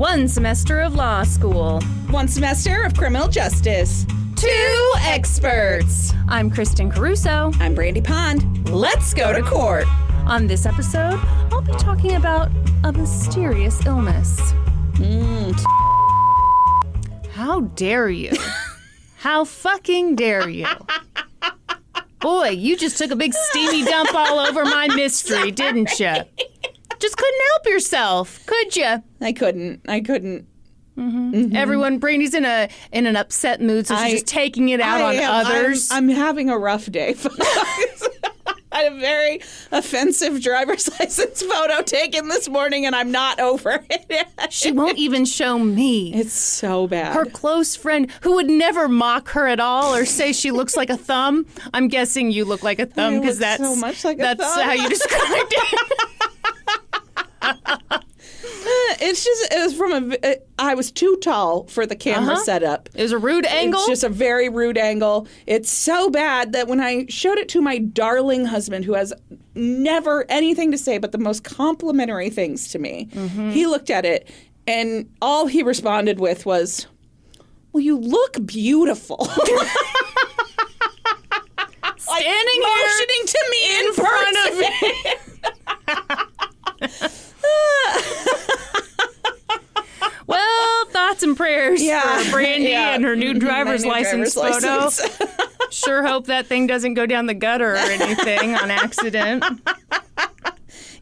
1 semester of law school. 1 semester of criminal justice. 2 experts. I'm Kristin Caruso. I'm Brandy Pond. Let's go to court. On this episode, I'll be talking about a mysterious illness. How dare you? How fucking dare you? Boy, you just took a big steamy dump all over my mystery, didn't you? Just couldn't help yourself, could you? I couldn't. Everyone, Brandy's in an upset mood, so she's just taking it out on others. I'm having a rough day. I had a very offensive driver's license photo taken this morning, and I'm not over it. She won't even show me. It's so bad. Her close friend, who would never mock her at all or say she looks like a thumb. I'm guessing you look like a thumb because that's so much like a that's thumb. how you described it. I was too tall for the camera setup. It was a rude angle? It's just a very rude angle. It's so bad that when I showed it to my darling husband, who has never anything to say but the most complimentary things to me, he looked at it and all he responded with was, "Well, you look beautiful." Standing motioning to me in front of me. Well, thoughts and prayers for Brandy and her new driver's license photo. Sure hope that thing doesn't go down the gutter or anything on accident.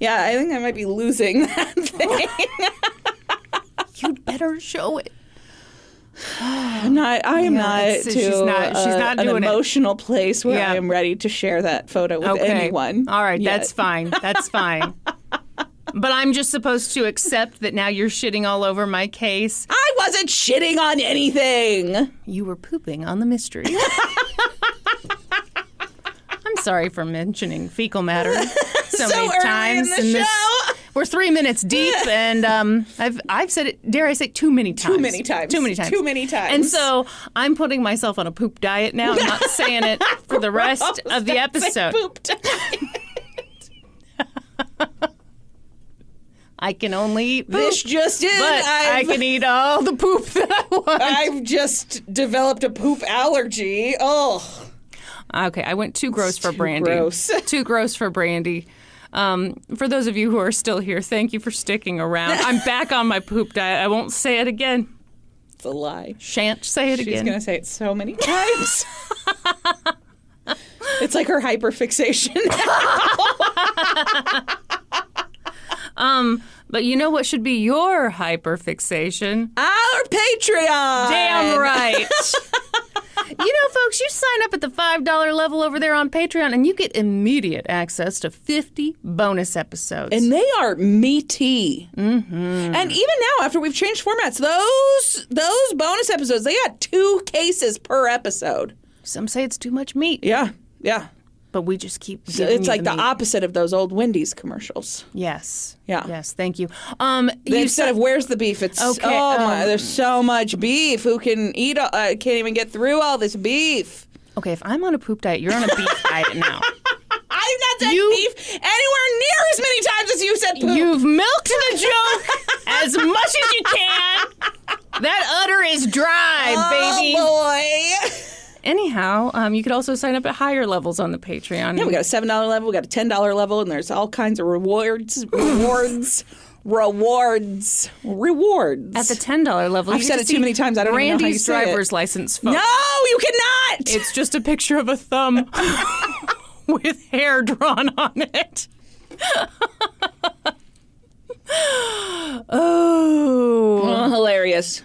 Yeah, I think I might be losing that thing. You'd better show it. I am not she's not an doing emotional place where I am ready to share that photo with anyone. All right, yet. that's fine. That's fine. But I'm just supposed to accept that now you're shitting all over my case. I wasn't shitting on anything. You were pooping on the mystery. I'm sorry for mentioning fecal matter so many times in the show. We're 3 minutes deep, and I've said it. Dare I say, too many times? Too many times. And so I'm putting myself on a poop diet now. I'm not saying it for the rest of the episode. Poop diet. I can only eat poop. This just in. But I can eat all the poop that I want. I've just developed a poop allergy. Oh. Okay, I went too gross for Brandy. Gross. Too gross for Brandy. For those of you who are still here, thank you for sticking around. I'm back on my poop diet. I won't say it again. It's a lie. Shan't say it again. She's going to say it so many times. It's like her hyperfixation. But you know what should be your hyperfixation? Our Patreon! Damn right. You know, folks, you sign up at the $5 level over there on Patreon, and you get immediate access to 50 bonus episodes. And they are meaty. Mm-hmm. And even now, after we've changed formats, those bonus episodes, they got 2 cases per episode. Some say it's too much meat. Yeah. But we just keep So it's like the opposite of those old Wendy's commercials. Yes. Yeah. Yes, thank you. Instead of where's the beef, it's, okay, my, there's so much beef. Who can eat? I can't even get through all this beef. Okay, if I'm on a poop diet, you're on a beef diet now. I've not said beef anywhere near as many times as you said poop. You've milked the joke as much as you can. That udder is dry, baby. Oh, boy. Anyhow, you could also sign up at higher levels on the Patreon. Yeah, we got a $7 level, we got a $10 level, and there's all kinds of rewards. At the $10 level, I've said it too many times. I don't even know how you Brandy's say driver's it. license photo. No, you cannot. It's just a picture of a thumb with hair drawn on it. Oh, hilarious.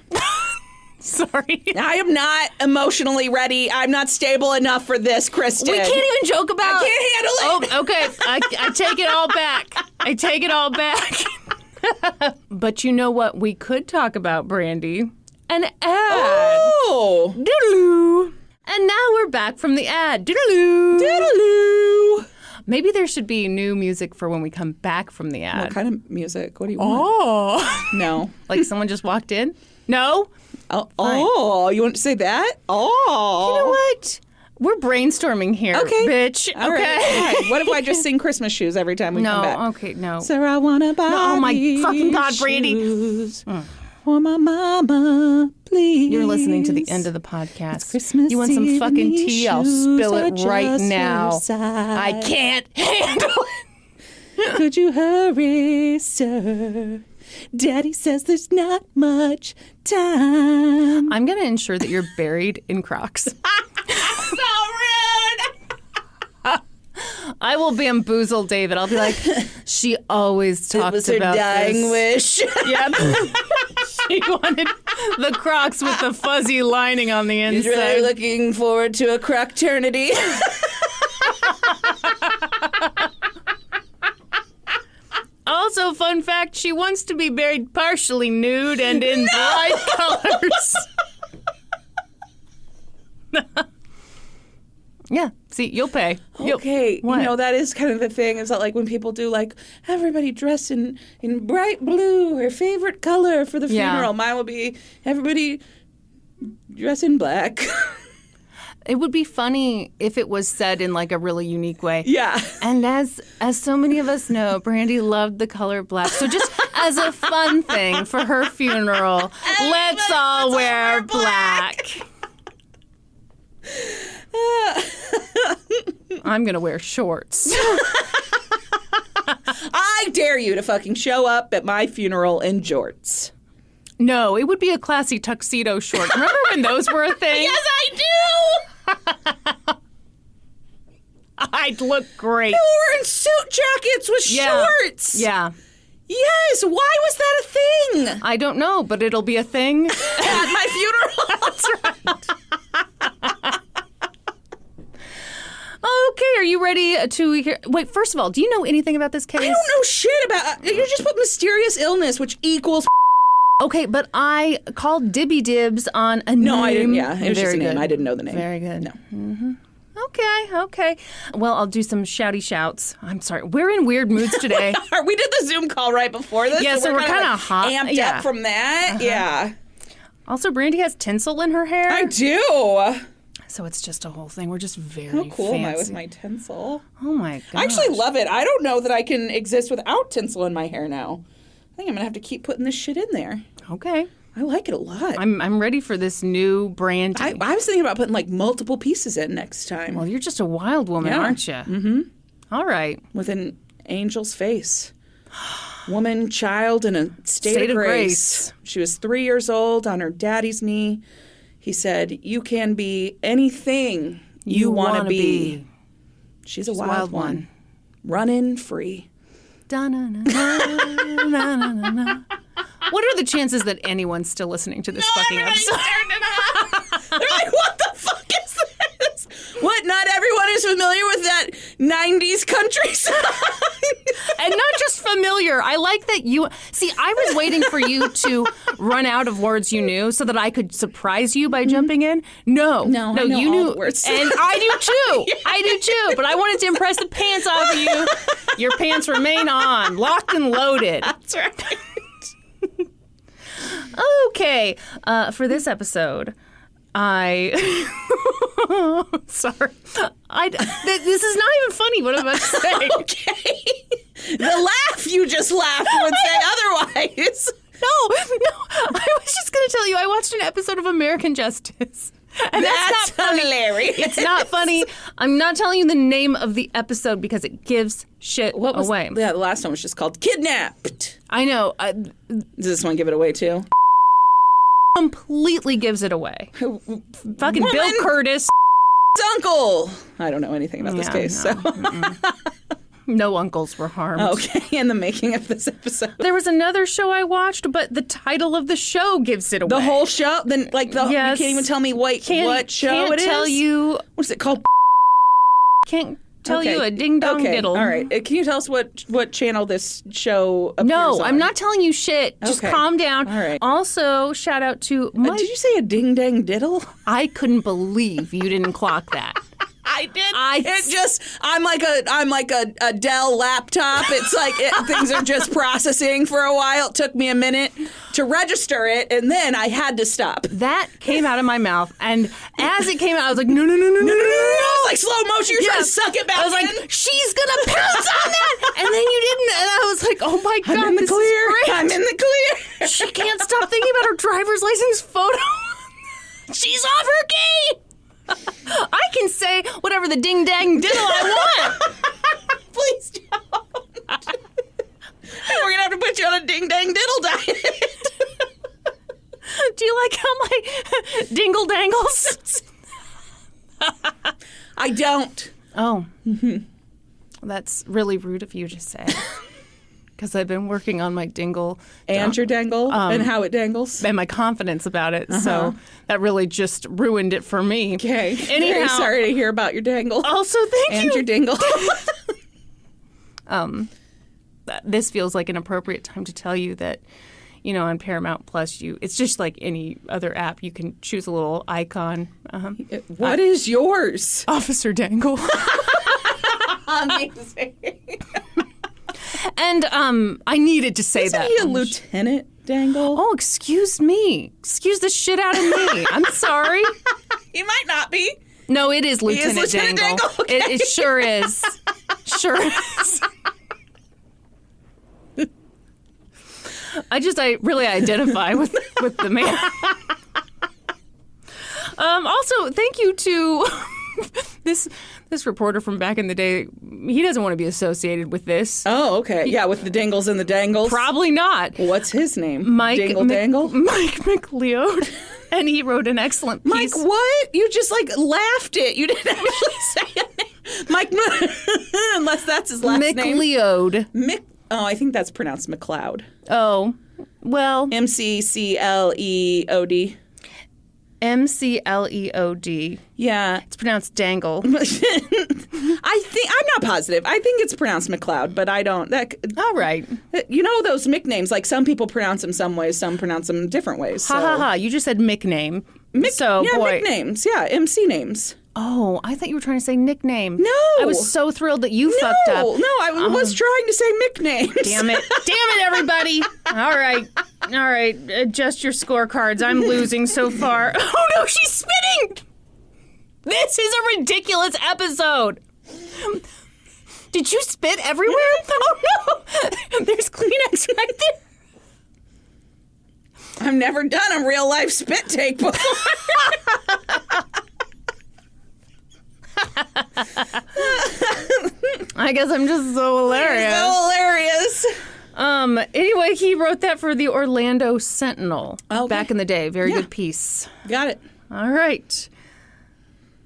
Sorry. I am not emotionally ready. I'm not stable enough for this, Kristin. We can't even joke about it. I can't handle it. Oh, okay. I take it all back. I take it all back. But you know what we could talk about, Brandy? An ad. Oh. Doodaloo. And now we're back from the ad. Doodaloo. Doodaloo. Maybe there should be new music for when we come back from the ad. What kind of music? What do you want? Oh. No. Like someone just walked in? No? Oh, you want to say that? Oh. You know what? We're brainstorming here, okay. bitch. All okay. Right. All right. What if I just sing Christmas shoes every time we come back? No, okay, no. So I want to buy oh, my fucking God, Brandy. for my mama, please. You're listening to the end of the podcast. It's Christmas You want some Eve fucking and these tea? I'll shoes spill are it right just now. your size. I can't handle it. Could you hurry, sir? Daddy says there's not much time. I'm going to ensure that you're buried in Crocs. So rude. I will bamboozle David. I'll be like, she always talked about It was her dying this. wish. Yep. She wanted the Crocs with the fuzzy lining on the inside. He's really looking forward to a Crocternity. Also, fun fact, she wants to be buried partially nude and in bright colors. Yeah, see, you'll pay. Okay, What? you know, that is kind of the thing. Is that like when people do like, everybody dress in bright blue, her favorite color for the Yeah. funeral. Mine will be everybody dress in black. It would be funny if it was said in like a really unique way. Yeah. And as so many of us know, Brandy loved the color black. So just as a fun thing for her funeral, let's all wear black. I'm going to wear shorts. I dare you to fucking show up at my funeral in jorts. No, it would be a classy tuxedo short. Remember when those were a thing? Yes, I do. I'd look great. They were wearing suit jackets with shorts. Yeah. Yes. Why was that a thing? I don't know, but it'll be a thing. At my funeral. That's right. Okay, are you ready to hear? Wait, first of all, do you know anything about this case? I don't know shit about. You just put mysterious illness, which equals. Okay, but I called Dibby Dibs on a name. No, I didn't. Yeah, it was just a name. Good. I didn't know the name. Very good. No. Mm-hmm. Okay. Well, I'll do some shouty shouts. I'm sorry. We're in weird moods today. We did the Zoom call right before this. Yeah, so we're kind of hot. amped up from that. Yeah. Also, Brandy has tinsel in her hair. I do. So it's just a whole thing. We're just very How cool fancy. am I with my tinsel? Oh, my God. I actually love it. I don't know that I can exist without tinsel in my hair now. I think I'm going to have to keep putting this shit in there. Okay. I like it a lot. I'm ready for this new Brandy. I was thinking about putting like multiple pieces in next time. Well, you're just a wild woman, Yeah. aren't you? Mm-hmm. All right. With an angel's face. Woman, child, in a state of grace. She was 3 years old on her daddy's knee. He said, "You can be anything you want to be." She's a wild one. Running free. Da-na-na-na-na-na-na. What are the chances that anyone's still listening to this fucking episode? They're like, what the fuck is this? What? Not everyone is familiar with that 90s country song? And not just familiar. I like that you... See, I was waiting for you to run out of words you knew so that I could surprise you by jumping in. No, I know you all knew the words. And I do too. I do too. But I wanted to impress the pants off of you. Your pants remain on, locked and loaded. That's right. Okay, for this episode, sorry. This is not even funny, what I'm about to say. Okay. The laugh you just laughed would say otherwise. No, I was just going to tell you, I watched an episode of American Justice. And that's not funny. Hilarious. It's not funny. I'm not telling you the name of the episode because it gives shit away. Yeah, the last one was just called Kidnapped. I know. Does this one give it away too? Completely gives it away. Fucking Woman. Bill Curtis. Uncle. I don't know anything about this Yeah, case, no. so. No uncles were harmed. Okay, in the making of this episode. There was another show I watched, but the title of the show gives it away. The whole show? Then, like, Yes. you can't even tell me what show Can't it is? tell you. What's it called? Can't tell Okay. you a ding dong Okay, diddle. all right. Can you tell us what channel this show appears No, on? I'm not telling you shit. Just Okay. calm down. All right. Also, shout out to my. Did you say a ding dang diddle? I couldn't believe you didn't clock that. I did. I'm like a Dell laptop. It's like things are just processing for a while. It took me a minute to register it, and then I had to stop. That came out of my mouth, and as it came out, I was like, no. Like slow motion, you're trying to suck it back. I was like, she's gonna pounce on that, and then you didn't, and I was like, oh my God, I'm in the this clear. is great. I'm in the clear. She can't stop thinking about her driver's license photo. She's off her game. I can say whatever the ding dang diddle I want. Please don't. And we're gonna have to put you on a ding dang diddle diet. Do you like how my dingle dangles? I don't. Oh. Mm-hmm. That's really rude of you to say. Because I've been working on my dingle. And your dangle and how it dangles. And my confidence about it. So that really just ruined it for me. Okay. Anyhow, very sorry to hear about your dangle. Also, thank you. And your dingle. This feels like an appropriate time to tell you that, you know, on Paramount Plus, it's just like any other app. You can choose a little icon. What is yours? Officer Dangle. Amazing. And I needed to say that. Isn't he a Lieutenant Dangle? Oh, excuse me. Excuse the shit out of me. I'm sorry. He might not be. No, it is Lieutenant Lieutenant Dangle. Okay. It sure is. Sure is. I really identify with the man. Also, thank you to this reporter from back in the day. He doesn't want to be associated with this. Oh, okay. Yeah, with the dingles and the dangles. Probably not. What's his name? Mike Dangle? Mike McLeod. And he wrote an excellent piece. Mike, what? You just laughed it. You didn't actually say a name. Mike, unless that's his last name. McLeod. Oh, I think that's pronounced McLeod. Oh, well. McCleod. McLeod. Yeah. It's pronounced dangle. I'm not positive. I think it's pronounced McLeod, but I don't. All right. You know those nicknames, like some people pronounce them some ways, some pronounce them different ways. So. Ha ha ha. You just said nickname. Nicknames. Yeah, MC names. Oh, I thought you were trying to say nickname. No. I was so thrilled that you fucked up. No, I was trying to say nicknames. Damn it, everybody. All right. Adjust your scorecards. I'm losing so far. Oh, no, she's spitting. This is a ridiculous episode. Did you spit everywhere? Oh, no. There's Kleenex right there. I've never done a real life spit take before. I guess I'm just so hilarious. Anyway, he wrote that for the Orlando Sentinel back in the day. Very good piece. Got it. All right.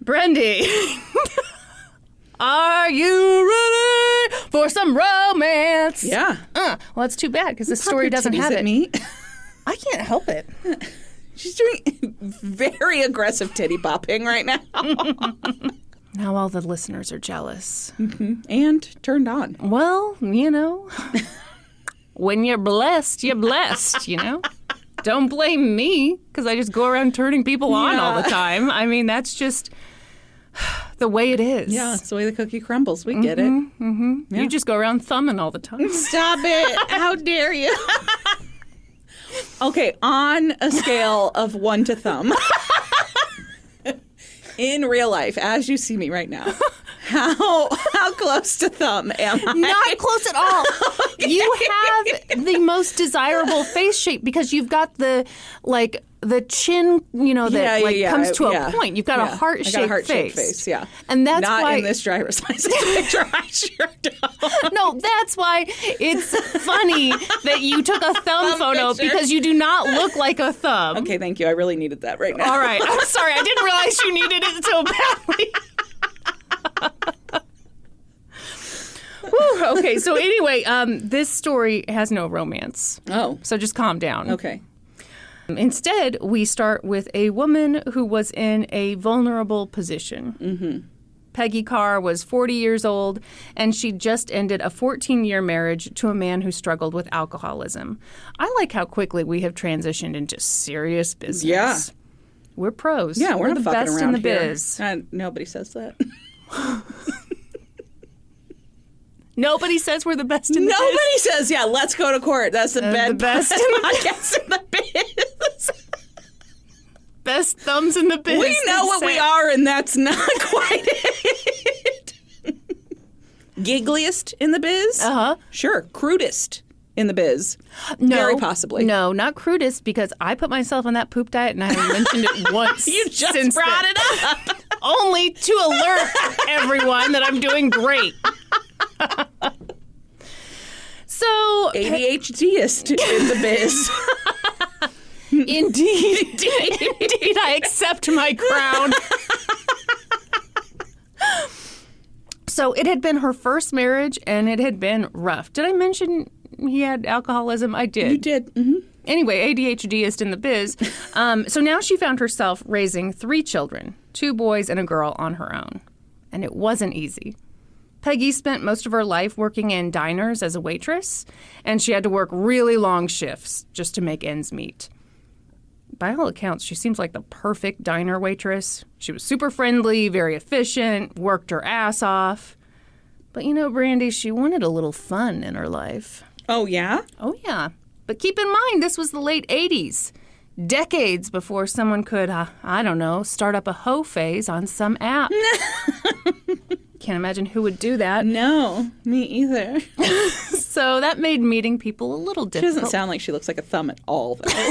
Brendy, are you ready for some romance? Yeah. Well, that's too bad because this story doesn't have it. Me? I can't help it. She's doing very aggressive titty popping right now. Now all the listeners are jealous. Mm-hmm. And turned on. Well, you know, when you're blessed, you know? Don't blame me because I just go around turning people on all the time. I mean, that's just the way it is. Yeah, it's the way the cookie crumbles. We get it. Mm-hmm. Yeah. You just go around thumbing all the time. Stop it. How dare you? Okay, on a scale of 1 to thumb. In real life, as you see me right now, how close to thumb am I? Not close at all. Okay. You have the most desirable face shape because you've got the chin, you know, that comes to a point. You've got a heart-shaped face. Yeah. And that's not why... in this driver's license picture, I sure don't. No, that's why it's funny that you took a thumb photo because you do not look like a thumb. Okay, thank you. I really needed that right now. All right. I'm sorry. I didn't realize you needed it so badly. Whew, okay, so anyway, this story has no romance. Oh. So just calm down. Okay. Instead, we start with a woman who was in a vulnerable position. Mm-hmm. Peggy Carr was 40 years old, and she'd just ended a 14-year marriage to a man who struggled with alcoholism. I like how quickly we have transitioned into serious business. Yeah. We're pros. Yeah, we're the not best fucking around in the here. biz. Nobody says that. Nobody says we're the best in the biz. Nobody says, yeah, let's go to court. That's the best podcast in the biz. Best thumbs in the biz. We know what we are, and that's not quite it. Giggliest in the biz? Uh-huh. Sure. Crudest in the biz. No, Very possibly. No, not crudest, because I put myself on that poop diet and I haven't mentioned it once. You just since brought then. it up. Only to alert everyone that I'm doing great. So ADHDist in the biz. Indeed, I accept my crown. So it had been her first marriage, and it had been rough. Did I mention he had alcoholism? I did. You did. Mm-hmm. Anyway, ADHDist in the biz. So now she found herself raising 3 children, 2 boys and a girl on her own. And it wasn't easy. Peggy spent most of her life working in diners as a waitress, and she had to work really long shifts just to make ends meet. By all accounts, she seems like the perfect diner waitress. She was super friendly, very efficient, worked her ass off. But you know, Brandy, she wanted a little fun in her life. Oh, yeah? Oh, yeah. But keep in mind, this was the late 80s. Decades before someone could, I don't know, start up a hoe phase on some app. Can't imagine who would do that. No, me either. So that made meeting people a little She difficult. doesn't sound like she looks like a thumb at all, though.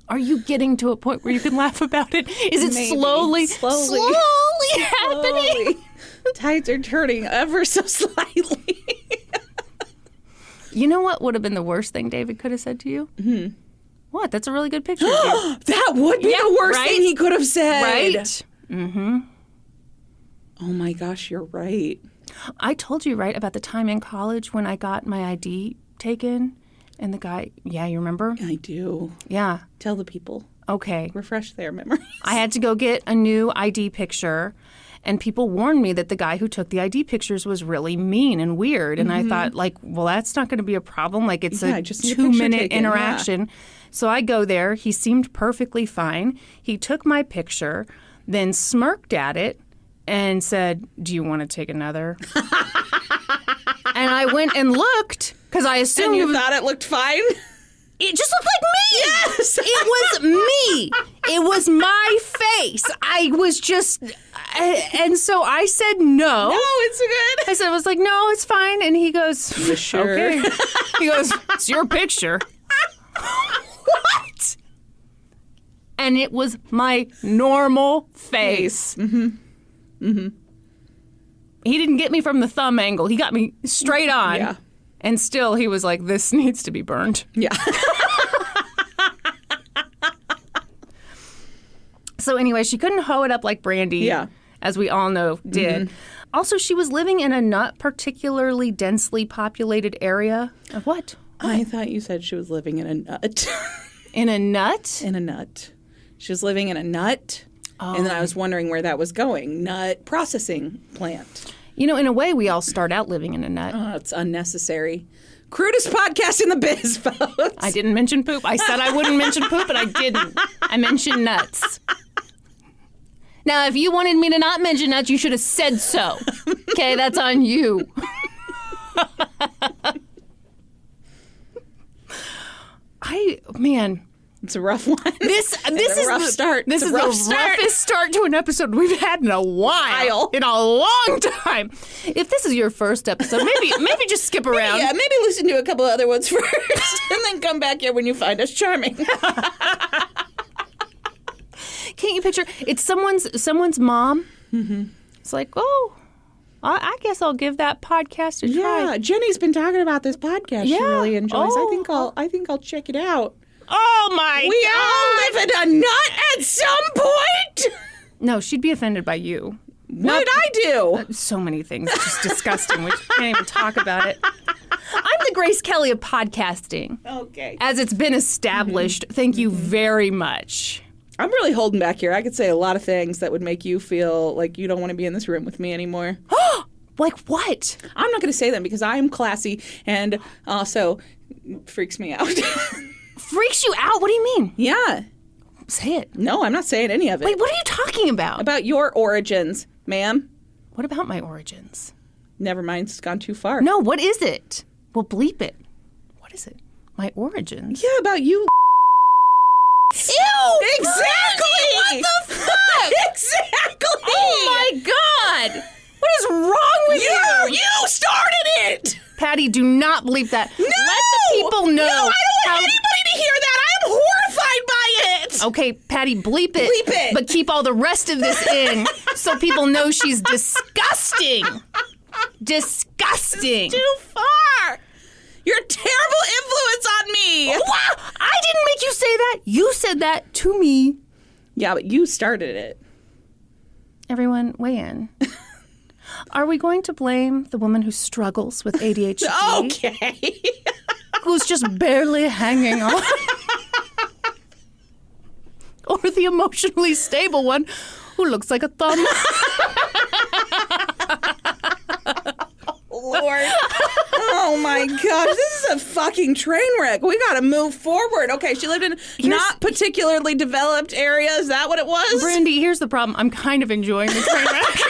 Are you getting to a point where you can laugh about it? Is it Maybe. slowly happening? Slowly. Tides are turning ever so slightly. You know what would have been the worst thing David could have said to you? Mm-hmm. What? That's a really good picture of you. That would be the worst thing he could have said. Right? Mm-hmm. Oh my gosh, you're right. I told you, right, about the time in college when I got my ID taken and the guy, yeah, you remember? I do. Yeah. Tell the people. Okay. Refresh their memories. I had to go get a new ID picture, and people warned me that the guy who took the ID pictures was really mean and weird. And I thought, like, well, that's not going to be a problem. Like, it's a just need a picture 2-minute taken, interaction. Yeah. So I go there. He seemed perfectly fine. He took my picture, then smirked at it and said, "Do you want to take another?" And I went and looked because I assumed And you thought it looked fine? It just looked like me. Yes. It was me. It was my face. I was just, and so I said no. No, it's good. I was like, no, it's fine. And he goes, Sure. Okay. He goes, it's your picture. What? And it was my normal face. Mm-hmm. Mm-hmm. He didn't get me from the thumb angle. He got me straight on. Yeah. And still, he was like, this needs to be burned. Yeah. So anyway, she couldn't hoe it up like Brandy, as we all know, did. Mm-hmm. Also, she was living in a not particularly densely populated area. What? I thought you said she was living in a nut. In a nut? In a nut. She was living in a nut. Oh. And then I was wondering where that was going. Nut processing plant. You know, in a way, we all start out living in a nut. Oh, it's unnecessary. Crudest podcast in the biz, folks. I didn't mention poop. I said I wouldn't mention poop, but I didn't. I mentioned nuts. Now, if you wanted me to not mention nuts, you should have said so. Okay, that's on you. Man. It's a rough one. This is a rough start. This is the roughest start to an episode we've had in a while. In a long time. If this is your first episode, maybe just skip around. Maybe listen to a couple other ones first, and then come back here when you find us charming. Can't you picture? It's someone's mom. Mm-hmm. It's like, oh, I guess I'll give that podcast a try. Yeah, Jenny's been talking about this podcast. She really enjoys. I think I'll check it out. Oh my God! We all live in a nut at some point. No, she'd be offended by you. What did I do? So many things. It's just disgusting. We can't even talk about it. I'm the Grace Kelly of podcasting. Okay. As it's been established, thank you very much. I'm really holding back here. I could say a lot of things that would make you feel like you don't want to be in this room with me anymore. Like what? I'm not going to say them because I'm classy and also freaks me out. Freaks you out? What do you mean? Yeah. Say it. No, I'm not saying any of it. Wait, what are you talking about? About your origins, ma'am. What about my origins? Never mind, it's gone too far. No, what is it? Well, bleep it. What is it? My origins? Yeah, about you. Ew! Exactly! Brandy, what the fuck? Exactly! Oh my God! What is wrong with you? You started it! Patty, do not bleep that. No! Let the people know. No, I don't want anybody to hear that. I am horrified by it. Okay, Patty, bleep it. Bleep it. But keep all the rest of this in so people know she's disgusting. Disgusting. Too far. You're a terrible influence on me. What? I didn't make you say that. You said that to me. Yeah, but you started it. Everyone, weigh in. Are we going to blame the woman who struggles with ADHD? Okay. Who's just barely hanging on? Or the emotionally stable one who looks like a thumb? Lord. Oh my gosh, this is a fucking train wreck. We gotta move forward. Okay, she lived in not particularly developed area. Is that what it was? Brandy, here's the problem. I'm kind of enjoying the train wreck.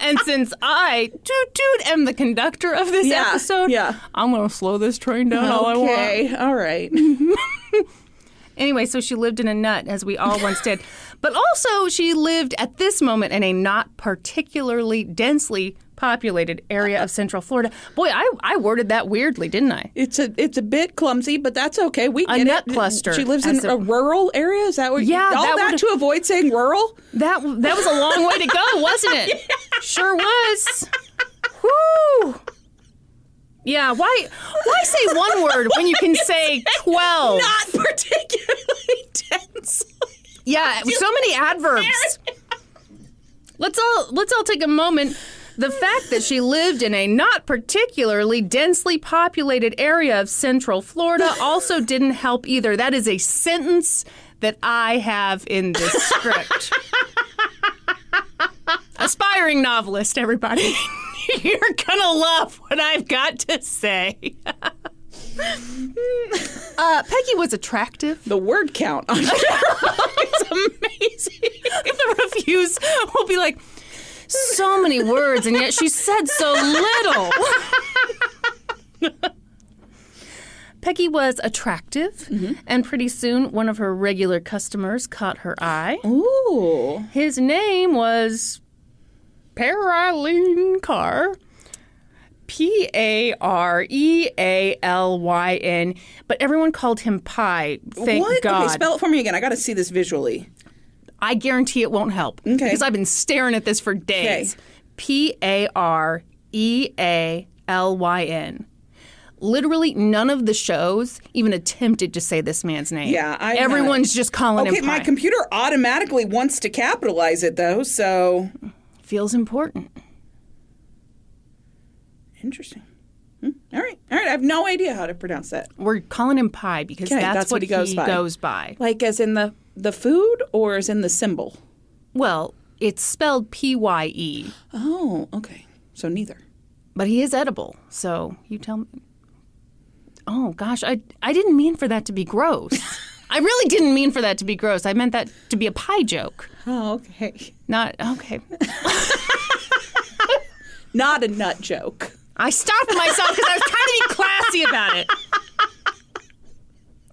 And since I, am the conductor of this episode, I'm going to slow this train down all I want. Okay, all right. Anyway, so she lived in a nut, as we all once did. But also, she lived at this moment in a not particularly densely populated area of Central Florida. Boy, I worded that weirdly, didn't I? It's a bit clumsy, but that's okay. We get a nut it. cluster. She lives in a rural area. Is that what? Yeah, all that to avoid saying rural. That was a long way to go, wasn't it? Yeah. Sure was. Whoo. Yeah, why say one word when you can say 12? Not particularly dense. Yeah, so many adverbs. Let's all take a moment. The fact that she lived in a not particularly densely populated area of Central Florida also didn't help either. That is a sentence that I have in this script. Aspiring novelist, everybody. You're gonna love what I've got to say. Peggy was attractive. The word count on it's amazing. The reviews will be like, so many words, and yet she said so little. Peggy was attractive, and pretty soon one of her regular customers caught her eye. Ooh. His name was Peggy Carr. Parealyn, but everyone called him Pie. Thank God. Okay, spell it for me again. I got to see this visually. I guarantee it won't help. Okay. Because I've been staring at this for days. Okay. Parealyn. Literally none of the shows even attempted to say this man's name. Yeah, everyone's just calling him Pie. Okay, my computer automatically wants to capitalize it though, so feels important. Interesting. All right. I have no idea how to pronounce that. We're calling him Pie because that's what he goes by. Like as in the food or as in the symbol? Well, it's spelled Pye. Oh, okay. So neither. But he is edible, so you tell me. Oh, gosh, I didn't mean for that to be gross. I really didn't mean for that to be gross. I meant that to be a pie joke. Oh, okay. Okay. Not a nut joke. I stopped myself because I was trying to be classy about it.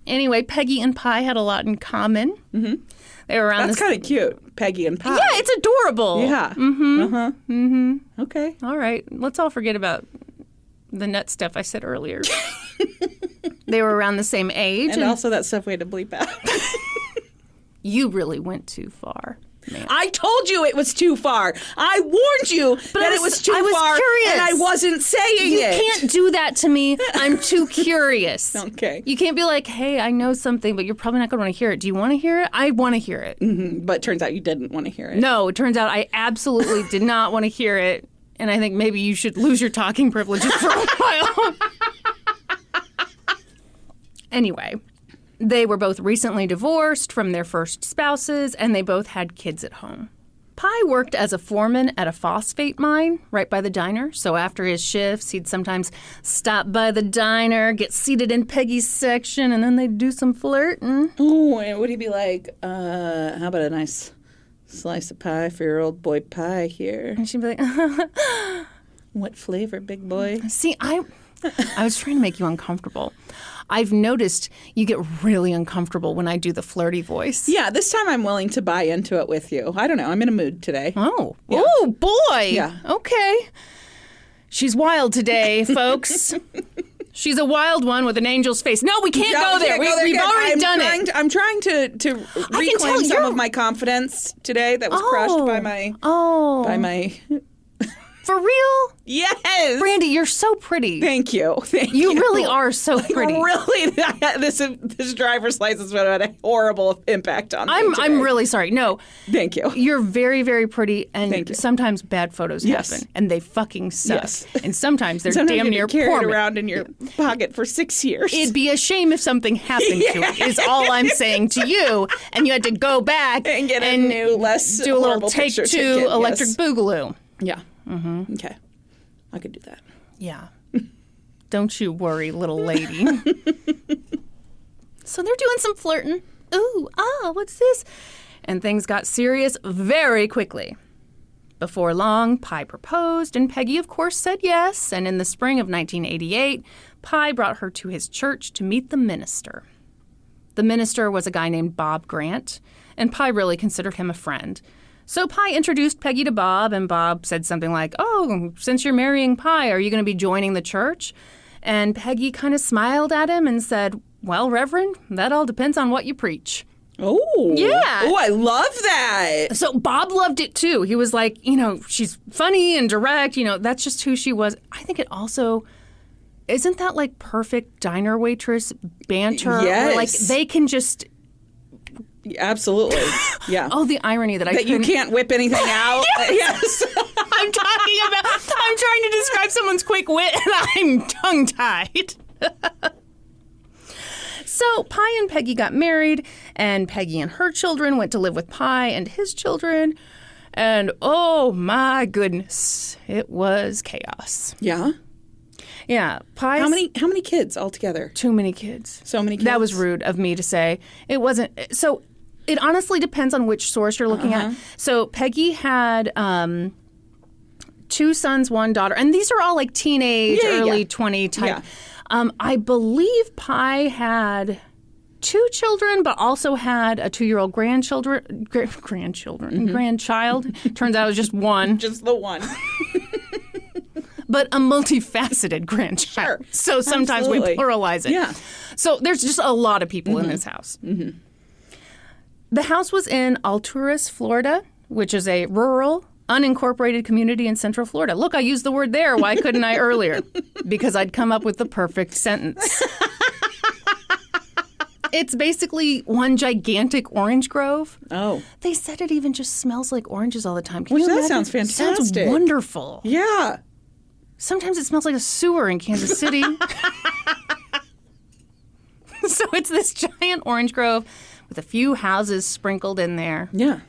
Anyway, Peggy and Pie had a lot in common. Mm-hmm. They were around. That's kind of cute, Peggy and Pie. Yeah, it's adorable. Yeah. Mm-hmm. Uh-huh. Mm-hmm. Okay. All right. Let's all forget about the nut stuff I said earlier. They were around the same age. And also that stuff we had to bleep out. You really went too far. Man. I told you it was too far. I warned you that it was too far, curious. and I wasn't saying it. You can't do that to me. I'm too curious. Okay. You can't be like, hey, I know something, but you're probably not going to want to hear it. Do you want to hear it? I want to hear it. Mm-hmm. But it turns out you didn't want to hear it. No, it turns out I absolutely did not want to hear it, and I think maybe you should lose your talking privileges for a while. Anyway. They were both recently divorced from their first spouses, and they both had kids at home. Pye worked as a foreman at a phosphate mine right by the diner. So after his shifts, he'd sometimes stop by the diner, get seated in Peggy's section, and then they'd do some flirting. Oh, and would he be like, how about a nice slice of pie for your old boy Pye here? And she'd be like, What flavor, big boy? see, I was trying to make you uncomfortable. I've noticed you get really uncomfortable when I do the flirty voice. Yeah, this time I'm willing to buy into it with you. I don't know. I'm in a mood today. Oh. Yeah. Oh, boy. Yeah. Okay. She's wild today, folks. She's a wild one with an angel's face. No, we can't go there. We've already done it. I'm trying to reclaim some of my confidence today that was crushed by my... For real? Yes. Brandy, you're so pretty. Thank you. You really are so pretty. Really, this driver's license would have had a horrible impact on me today. I'm really sorry. No. Thank you. You're very, very pretty, and Thank you. sometimes bad photos happen, and they fucking suck. Yes. And sometimes they're Sometimes damn you near carry it poor. around in your pocket for 6 years. It'd be a shame if something happened to it, is all I'm saying to you, and you had to go back and get a new, less do a little horrible take picture two ticket, electric yes. boogaloo. Yeah. Mm-hmm. Okay. I could do that. Yeah. Don't you worry, little lady. So they're doing some flirting. Ooh, what's this? And things got serious very quickly. Before long, Pye proposed, and Peggy, of course, said yes. And in the spring of 1988, Pye brought her to his church to meet the minister. The minister was a guy named Bob Grant, and Pye really considered him a friend. So Pye introduced Peggy to Bob, and Bob said something like, "Oh, since you're marrying Pye, are you going to be joining the church?" And Peggy kind of smiled at him and said, "Well, Reverend, that all depends on what you preach." Oh. Yeah. Oh, I love that. So Bob loved it too. He was like, she's funny and direct. That's just who she was. I think it also, isn't that like perfect diner waitress banter? Yes. Where, like, they can just... Absolutely. Yeah. Oh, the irony that you can't whip anything out. Yes. I'm trying to describe someone's quick wit, and I'm tongue-tied. So Pye and Peggy got married, and Peggy and her children went to live with Pye and his children. And oh my goodness, it was chaos. Yeah. Yeah. Pye. How many kids altogether? Too many kids. So many kids? That was rude of me to say. It wasn't. So it honestly depends on which source you're looking at. So Peggy had 2 sons, 1 daughter, and these are all like teenage, early 20 type. Yeah. I believe Pye had 2 children, but also had a 2-year-old grandchild. Turns out it was just one. Just the one. But a multifaceted grandchild. Sure. So sometimes Absolutely. we pluralize it. Yeah. So there's just a lot of people in this house. Mm-hmm. The house was in Alturas, Florida, which is a rural, unincorporated community in Central Florida. Look, I used the word there. Why couldn't I earlier? Because I'd come up with the perfect sentence. It's basically one gigantic orange grove. Oh. They said it even just smells like oranges all the time. Can Which you that imagine? sounds fantastic. It sounds wonderful. Yeah. Sometimes it smells like a sewer in Kansas City. So it's this giant orange grove with a few houses sprinkled in there. Yeah.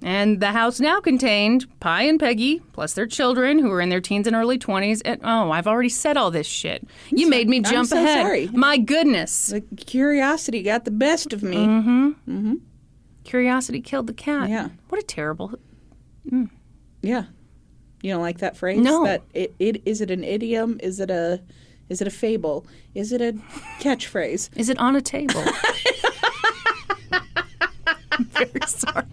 And the house now contained Pye and Peggy, plus their children, who were in their teens and early 20s. And, I've already said all this shit. You made me jump so ahead. sorry. My goodness. The curiosity got the best of me. Mm-hmm. Curiosity killed the cat. Yeah. What a terrible... Yeah. You don't like that phrase? No. That is it an idiom? Is it a fable? Is it a catchphrase? Is it on a table? I'm very sorry.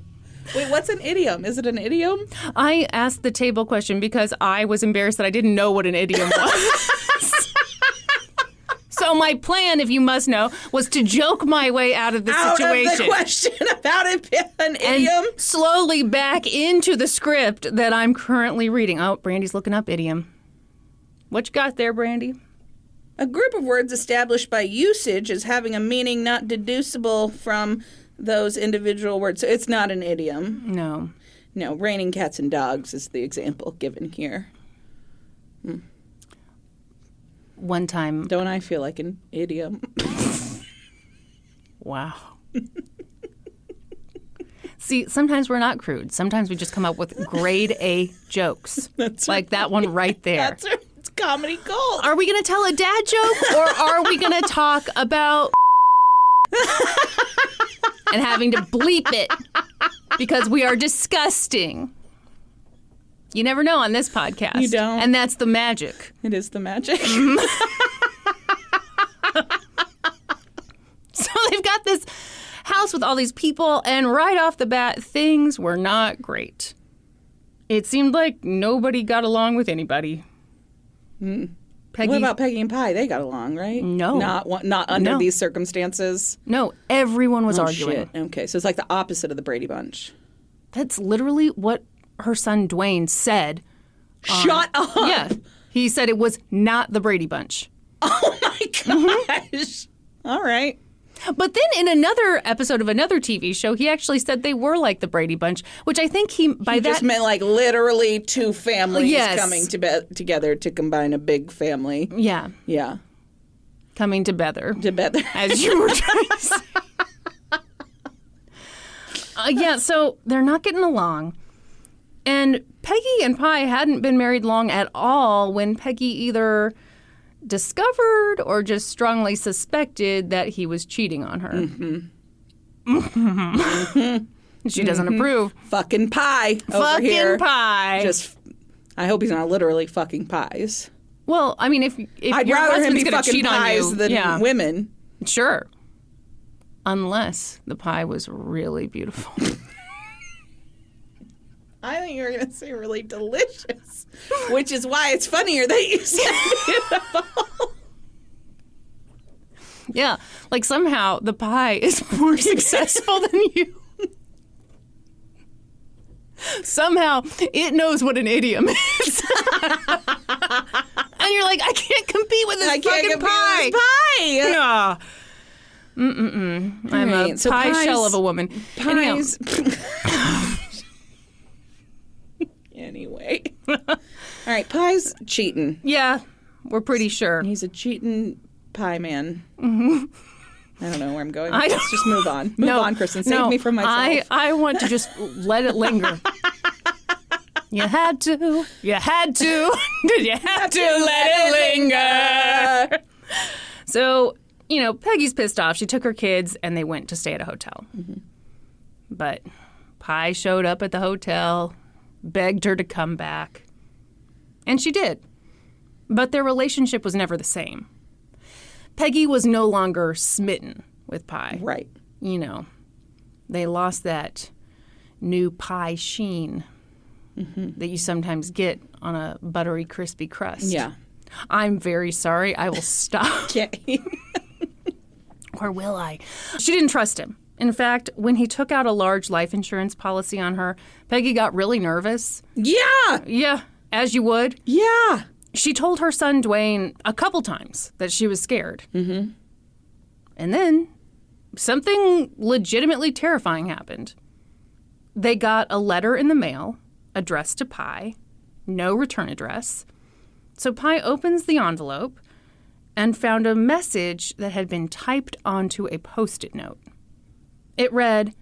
Wait, what's an idiom? Is it an idiom? I asked the table question because I was embarrassed that I didn't know what an idiom was. So my plan, if you must know, was to joke my way out of the situation. Out of the question about an idiom? And slowly back into the script that I'm currently reading. Oh, Brandy's looking up idiom. What you got there, Brandy? A group of words established by usage as having a meaning not deducible from those individual words. So it's not an idiom. No. No, raining cats and dogs is the example given here. One time. Don't I feel like an idiom? Wow. See, sometimes we're not crude. Sometimes we just come up with grade A jokes. That's like that one right there. That's right. It's comedy gold. Are we going to tell a dad joke or are we going to talk about and having to bleep it because we are disgusting? You never know on this podcast. You don't. And that's the magic. It is the magic. So they've got this house with all these people, and right off the bat, things were not great. It seemed like nobody got along with anybody. Peggy, What about Peggy and Pie? They got along, right? No. Not under No. these circumstances. No, everyone was Oh, arguing. shit. Okay, so it's like the opposite of the Brady Bunch. That's literally what her son Dwayne said. Shut up! Yeah, he said it was not the Brady Bunch. Oh my gosh! All right. But then in another episode of another TV show, he actually said they were like the Brady Bunch, which I think he Just meant like literally two families Yes. coming together to combine a big family. Yeah, Yeah. coming together, Together. as you were trying to say. Yeah, so they're not getting along. And Peggy and Pie hadn't been married long at all when Peggy either discovered or just strongly suspected that he was cheating on her. She doesn't approve. Fucking Pie over Fucking here. Pie. I hope he's not literally fucking pies. Well, I mean, if I'd your rather him husband's be gonna fucking cheat on pies you, than yeah, women. sure. Unless the pie was really beautiful. I think you were going to say really delicious, which is why it's funnier that you said beautiful. Yeah, like somehow the pie is more successful than you. Somehow it knows what an idiom is. And you're like, I can't compete with this fucking pie. Pie. Yeah. I'm a So pie pies- shell of a woman. Pies. Anyway. All right, Pie's cheating. Yeah, we're pretty sure. He's a cheating pie man. Mm-hmm. I don't know where I'm going. Let's just move on. Move on, Kristin. Save me from myself. I want to just let it linger. You had to. You had to. Did you have to let it linger? So, Peggy's pissed off. She took her kids and they went to stay at a hotel. Mm-hmm. But Pie showed up at the hotel, begged her to come back. And she did. But their relationship was never the same. Peggy was no longer smitten with Pie. Right. They lost that new pie sheen that you sometimes get on a buttery, crispy crust. Yeah. I'm very sorry. I will stop. Okay. Or will I? She didn't trust him. In fact, when he took out a large life insurance policy on her, Peggy got really nervous. Yeah. Yeah, as you would. Yeah. She told her son Dwayne a couple times that she was scared. Mm-hmm. And then something legitimately terrifying happened. They got a letter in the mail addressed to Pie, no return address. So Pie opens the envelope and found a message that had been typed onto a Post-it note. It read,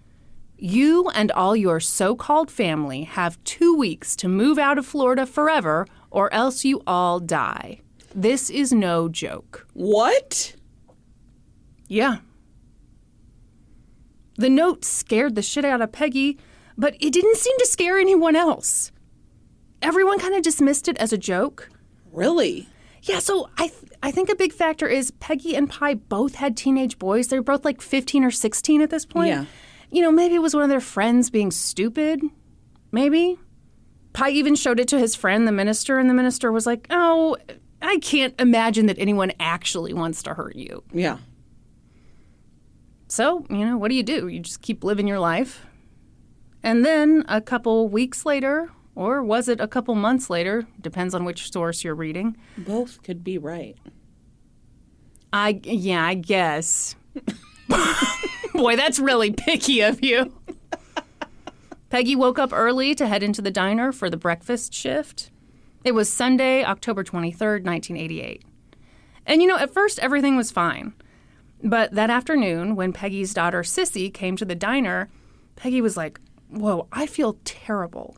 "You and all your so-called family have 2 weeks to move out of Florida forever or else you all die. This is no joke." What? Yeah. The note scared the shit out of Peggy, but it didn't seem to scare anyone else. Everyone kind of dismissed it as a joke. Really? Yeah, so I think a big factor is Peggy and Pie both had teenage boys. They were both like 15 or 16 at this point. Yeah. Maybe it was one of their friends being stupid. Maybe. Pie even showed it to his friend, the minister, and the minister was like, "Oh, I can't imagine that anyone actually wants to hurt you." Yeah. So, what do? You just keep living your life. And then a couple weeks later, or was it a couple months later, depends on which source you're reading. Both could be right. I guess. Boy, that's really picky of you. Peggy woke up early to head into the diner for the breakfast shift. It was Sunday, October 23rd, 1988. And at first everything was fine. But that afternoon, when Peggy's daughter Sissy came to the diner, Peggy was like, whoa, I feel terrible.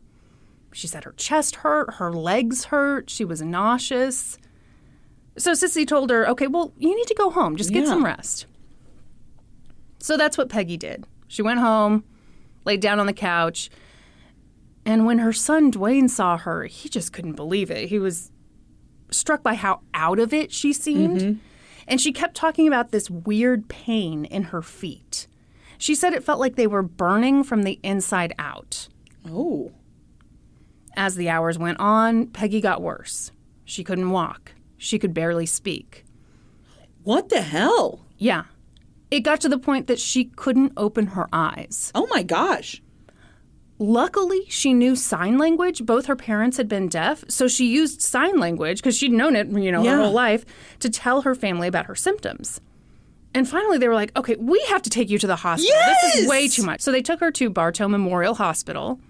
She said her chest hurt, her legs hurt, she was nauseous. So Sissy told her, okay, well, you need to go home. Just get some rest. So that's what Peggy did. She went home, laid down on the couch, and when her son Dwayne saw her, he just couldn't believe it. He was struck by how out of it she seemed. Mm-hmm. And she kept talking about this weird pain in her feet. She said it felt like they were burning from the inside out. Oh. As the hours went on, Peggy got worse. She couldn't walk. She could barely speak. What the hell? Yeah. It got to the point that she couldn't open her eyes. Oh my gosh. Luckily, she knew sign language. Both her parents had been deaf, so she used sign language, because she'd known it, her whole life, to tell her family about her symptoms. And finally, they were like, okay, we have to take you to the hospital. Yes! This is way too much. So they took her to Bartow Memorial Hospital,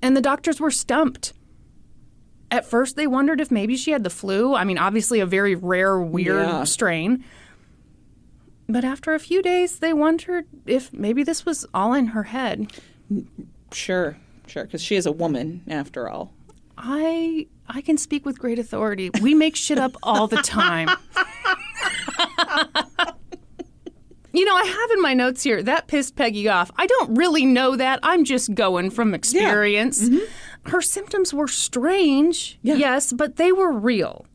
and the doctors were stumped. At first, they wondered if maybe she had the flu. I mean, obviously a very rare, weird strain. But after a few days, they wondered if maybe this was all in her head. Sure, because she is a woman, after all. I can speak with great authority. We make shit up all the time. I have in my notes here, that pissed Peggy off. I don't really know that. I'm just going from experience. Yeah. Mm-hmm. Her symptoms were strange, yes, but they were real.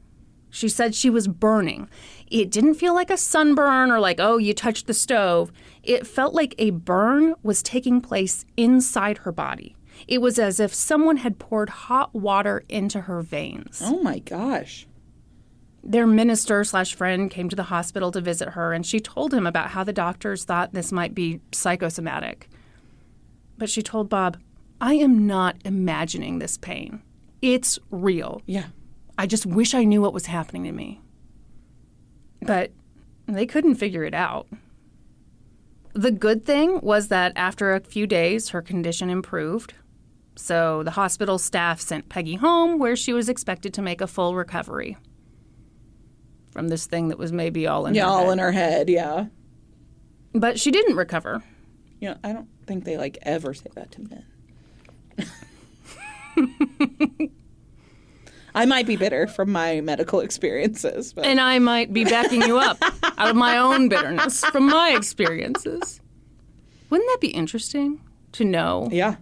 She said she was burning. It didn't feel like a sunburn or like, oh, you touched the stove. It felt like a burn was taking place inside her body. It was as if someone had poured hot water into her veins. Oh, my gosh. Their minister/friend came to the hospital to visit her, and she told him about how the doctors thought this might be psychosomatic. But she told Bob, I am not imagining this pain. It's real. Yeah. I just wish I knew what was happening to me. But they couldn't figure it out. The good thing was that after a few days, her condition improved. So the hospital staff sent Peggy home, where she was expected to make a full recovery from this thing that was maybe all in her head. Yeah, all in her head, yeah. But she didn't recover. I don't think they, ever say that to men. I might be bitter from my medical experiences. But. And I might be backing you up out of my own bitterness from my experiences. Wouldn't that be interesting to know? Yeah.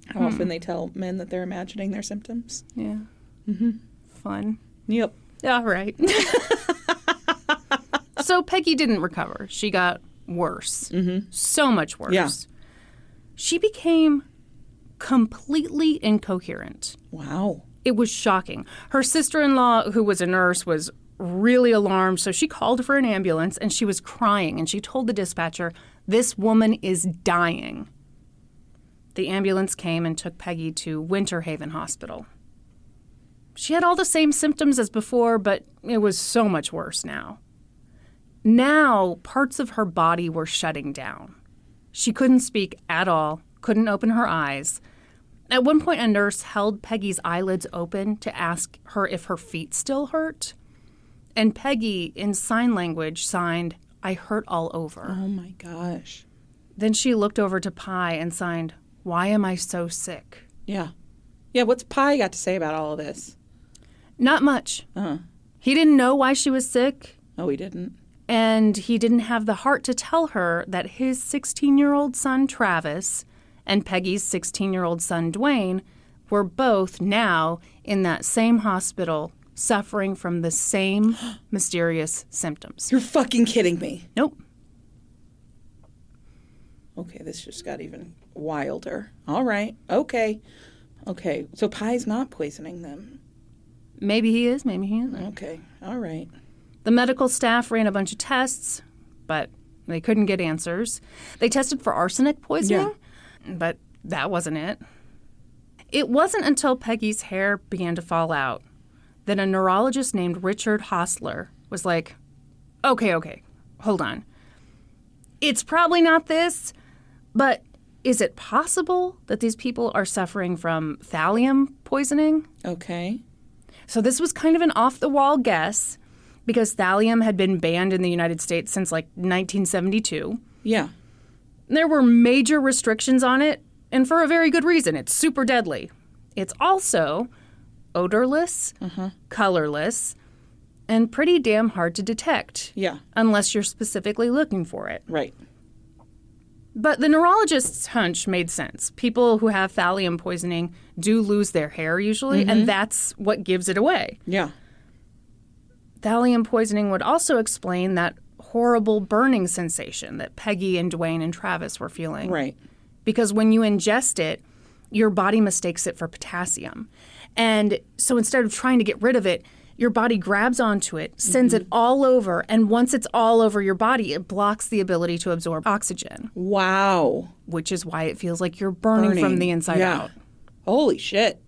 How often they tell men that they're imagining their symptoms. Yeah. Mm-hmm. Fun. Yep. All right. So Peggy didn't recover. She got worse. Mm-hmm. So much worse. Yeah. She became completely incoherent. Wow. It was shocking. Her sister-in-law, who was a nurse, was really alarmed, so she called for an ambulance, and she was crying, and she told the dispatcher, this woman is dying. The ambulance came and took Peggy to Winter Haven Hospital. She had all the same symptoms as before, but it was so much worse now. Now, parts of her body were shutting down. She couldn't speak at all, couldn't open her eyes. At one point, a nurse held Peggy's eyelids open to ask her if her feet still hurt. And Peggy, in sign language, signed, I hurt all over. Oh, my gosh. Then she looked over to Pi and signed, why am I so sick? Yeah. Yeah, what's Pi got to say about all of this? Not much. Uh-huh. He didn't know why she was sick. Oh, he didn't? And he didn't have the heart to tell her that his 16-year-old son, Travis, and Peggy's 16-year-old son, Dwayne, were both now in that same hospital suffering from the same mysterious symptoms. You're fucking kidding me. Nope. Okay, this just got even wilder. All right. Okay. So Pi's not poisoning them. Maybe he is, maybe he isn't. Okay. All right. The medical staff ran a bunch of tests, but they couldn't get answers. They tested for arsenic poisoning, but that wasn't it. It wasn't until Peggy's hair began to fall out that a neurologist named Richard Hostler was like, okay, hold on. It's probably not this, but is it possible that these people are suffering from thallium poisoning? Okay. So this was kind of an off-the-wall guess because thallium had been banned in the United States since 1972. Yeah. There were major restrictions on it, and for a very good reason. It's super deadly. It's also odorless, colorless, and pretty damn hard to detect. Yeah. Unless you're specifically looking for it. Right. But the neurologist's hunch made sense. People who have thallium poisoning do lose their hair usually, and that's what gives it away. Yeah. Thallium poisoning would also explain that horrible burning sensation that Peggy and Dwayne and Travis were feeling. Right. Because when you ingest it, your body mistakes it for potassium. And so instead of trying to get rid of it, your body grabs onto it, sends it all over, and once it's all over your body, it blocks the ability to absorb oxygen. Wow. Which is why it feels like you're burning from the inside out. Holy shit.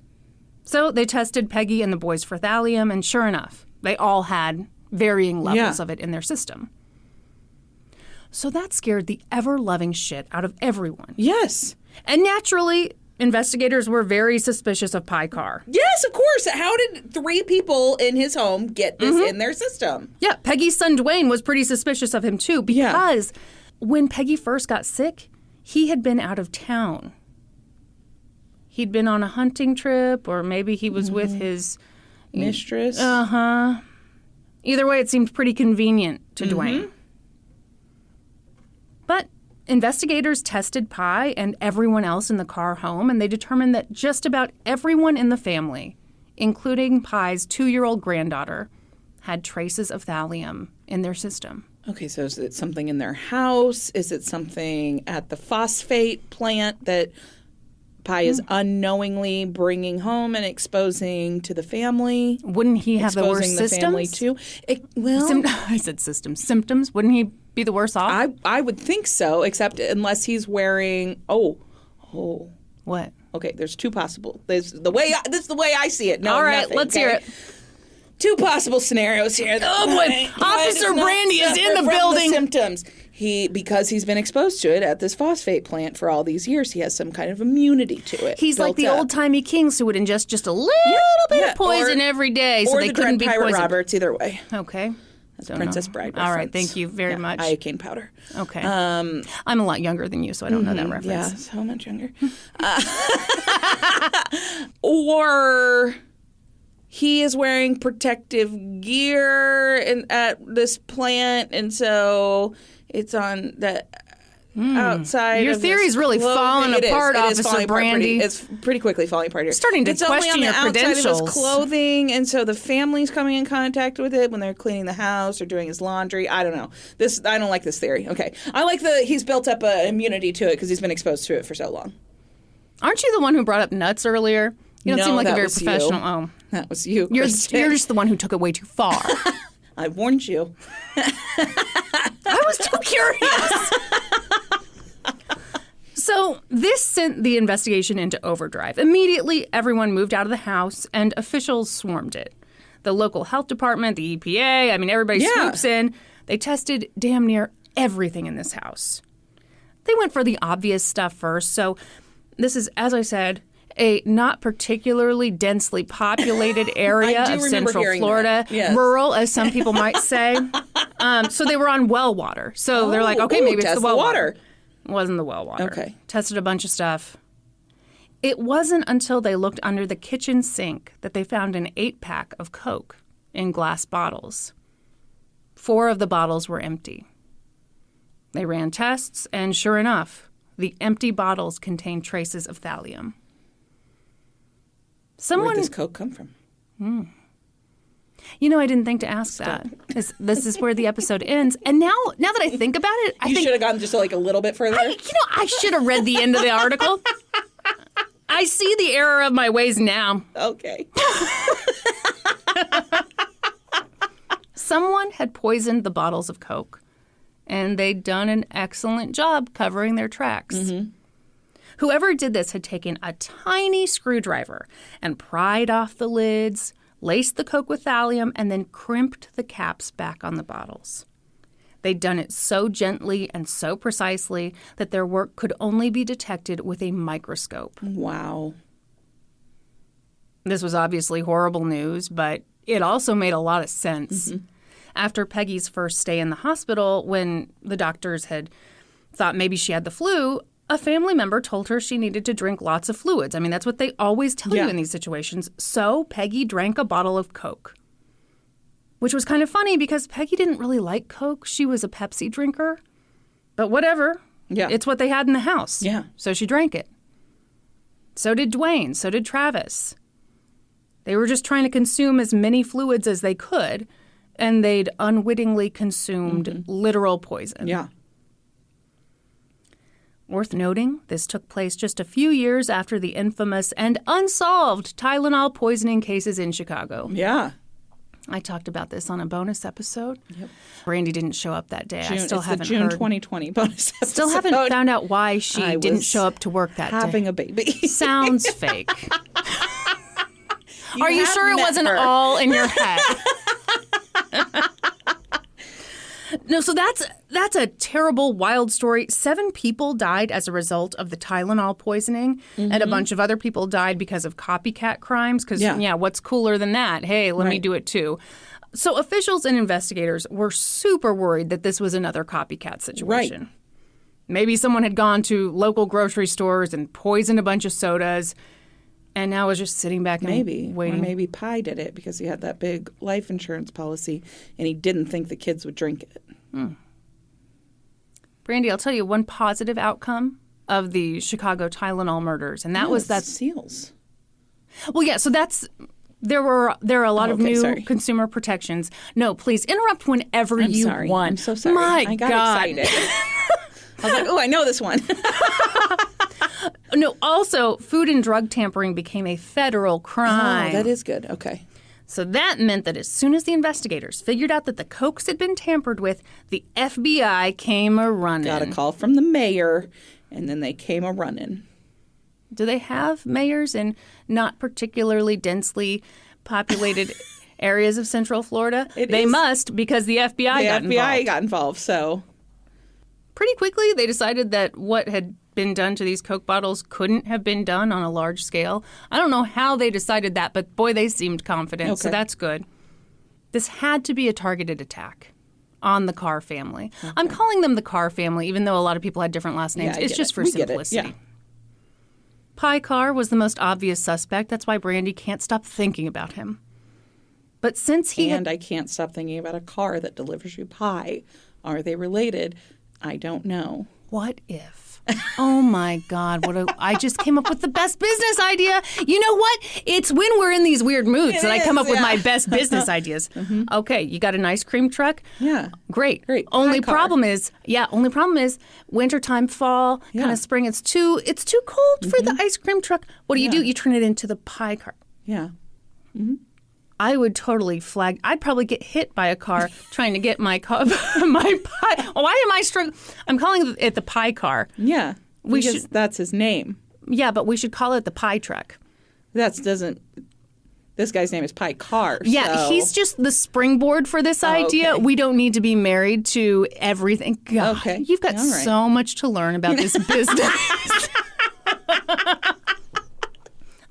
So they tested Peggy and the boys for thallium, and sure enough, they all had varying levels of it in their system. So that scared the ever-loving shit out of everyone. Yes. And naturally, investigators were very suspicious of Peggy Carr. Yes, of course. How did 3 people in his home get this in their system? Yeah, Peggy's son Dwayne was pretty suspicious of him too because when Peggy first got sick, he had been out of town. He'd been on a hunting trip, or maybe he was with his mistress. Either way, it seemed pretty convenient to Dwayne. But investigators tested Pye and everyone else in the Carr home, and they determined that just about everyone in the family, including Pye's 2-year-old granddaughter, had traces of thallium in their system. Okay, so is it something in their house? Is it something at the phosphate plant that Pye is unknowingly bringing home and exposing to the family? Wouldn't he have the worst systems? Family too. I said systems. Symptoms? Wouldn't he be the worse off? I would think so, except unless he's wearing. What? Okay, there's 2 possible. This is the way I see it. No, all right, nothing, let's hear it. 2 possible scenarios here. Oh boy, Officer Brandy is in the building. The symptoms. Because he's been exposed to it at this phosphate plant for all these years, he has some kind of immunity to it. He's like the old-timey kings who would ingest just a little bit of poison every day, so they couldn't be Pirate poisoned. Roberts, either way. Okay. That's Princess Bride reference. All right, thank you very much. Iocane powder. Okay. I'm a lot younger than you, so I don't know that reference. Yeah, so much younger. Or he is wearing protective gear at this plant, and so it's on the outside. Your of theory's really falling apart, Officer Brandy. It's pretty quickly falling apart here. Starting to question your credentials. It's only on the outside of his clothing, and so the family's coming in contact with it when they're cleaning the house or doing his laundry. I don't know. I don't like this theory. Okay, I like he's built up an immunity to it because he's been exposed to it for so long. Aren't you the one who brought up nuts earlier? You don't seem like a very professional. You. Oh, that was you. You're just the one who took it way too far. I warned you. I was too curious. So this sent the investigation into overdrive. Immediately, everyone moved out of the house, and officials swarmed it. The local health department, the EPA, everybody swoops in. They tested damn near everything in this house. They went for the obvious stuff first. So this is, as I said, a not particularly densely populated area of Central Florida. Yes. Rural, as some people might say. So they were on well water. So they're like, okay, maybe it's the well water. It wasn't the well water. Okay. Tested a bunch of stuff. It wasn't until they looked under the kitchen sink that they found an 8-pack of Coke in glass bottles. 4 of the bottles were empty. They ran tests, and sure enough, the empty bottles contained traces of thallium. Where did this Coke come from? I didn't think to ask that. This is where the episode ends. And now that I think about it, I think you should have gone just a little bit further. I should have read the end of the article. I see the error of my ways now. Okay. Someone had poisoned the bottles of Coke, and they'd done an excellent job covering their tracks. Mm-hmm. Whoever did this had taken a tiny screwdriver and pried off the lids, laced the Coke with thallium, and then crimped the caps back on the bottles. They'd done it so gently and so precisely that their work could only be detected with a microscope. Wow. This was obviously horrible news, but it also made a lot of sense. Mm-hmm. After Peggy's first stay in the hospital, when the doctors had thought maybe she had the flu, A family member told her she needed to drink lots of fluids. I mean, that's what they always tell you in these situations. So Peggy drank a bottle of Coke, which was kind of funny because Peggy didn't really like Coke. She was a Pepsi drinker. But whatever. Yeah. It's what they had in the house. Yeah. So she drank it. So did Dwayne. So did Travis. They were just trying to consume as many fluids as they could, and they'd unwittingly consumed literal poison. Yeah. Worth noting, this took place just a few years after the infamous and unsolved Tylenol poisoning cases in Chicago. Yeah. I talked about this on a bonus episode. Yep. Brandy didn't show up that day. I still it's haven't the June heard. 2020 bonus episode. Still haven't found out why she didn't show up to work that day. Having a baby. Sounds fake. Are you have sure it met wasn't her. all in your head? No, so that's a terrible, wild story. 7 people died as a result of the Tylenol poisoning, and a bunch of other people died because of copycat crimes. Because, what's cooler than that? Hey, let me do it too. So officials and investigators were super worried that this was another copycat situation. Right. Maybe someone had gone to local grocery stores and poisoned a bunch of sodas, and now was just sitting back and waiting. Or maybe Pi did it because he had that big life insurance policy and he didn't think the kids would drink it. Brandy, I'll tell you one positive outcome of the Chicago Tylenol murders, and that was that seals. Well, yeah, so there are a lot of new consumer protections. No, please interrupt whenever you want. I'm so sorry. My I got God. excited. I was like, oh, I know this one. No, also, food and drug tampering became a federal crime. Oh, that is good. Okay. So that meant that as soon as the investigators figured out that the Cokes had been tampered with, the FBI came a-running. Got a call from the mayor, and then they came a-running. Do they have mayors in not particularly densely populated areas of Central Florida? They must, because the FBI got involved. The FBI got involved, so. Pretty quickly, they decided that what had been done to these Coke bottles couldn't have been done on a large scale. I don't know how they decided that, but boy, they seemed confident, so that's good. This had to be a targeted attack on the Carr family. Okay. I'm calling them the Carr family, even though a lot of people had different last names. It's just for simplicity. Yeah. Peggy Carr was the most obvious suspect. That's why Brandy can't stop thinking about him. But since I can't stop thinking about a car that delivers you pie. Are they related? I don't know. What if? Oh my God, I just came up with the best business idea. You know what? It's when we're in these weird moods that I come up with my best business ideas. Okay, you got an ice cream truck? Yeah. Great. Only problem is wintertime, fall, kind of spring. It's too cold for the ice cream truck. What do? You turn it into the pie car. Yeah. I would totally flag. I'd probably get hit by a car trying to get my pie. Why am I struggling? I'm calling it the pie car. Yeah, that's his name. Yeah, but we should call it the pie truck. This guy's name is Peggy Carr. Yeah, he's just the springboard for this idea. Okay. We don't need to be married to everything. God, you've got so much to learn about this business.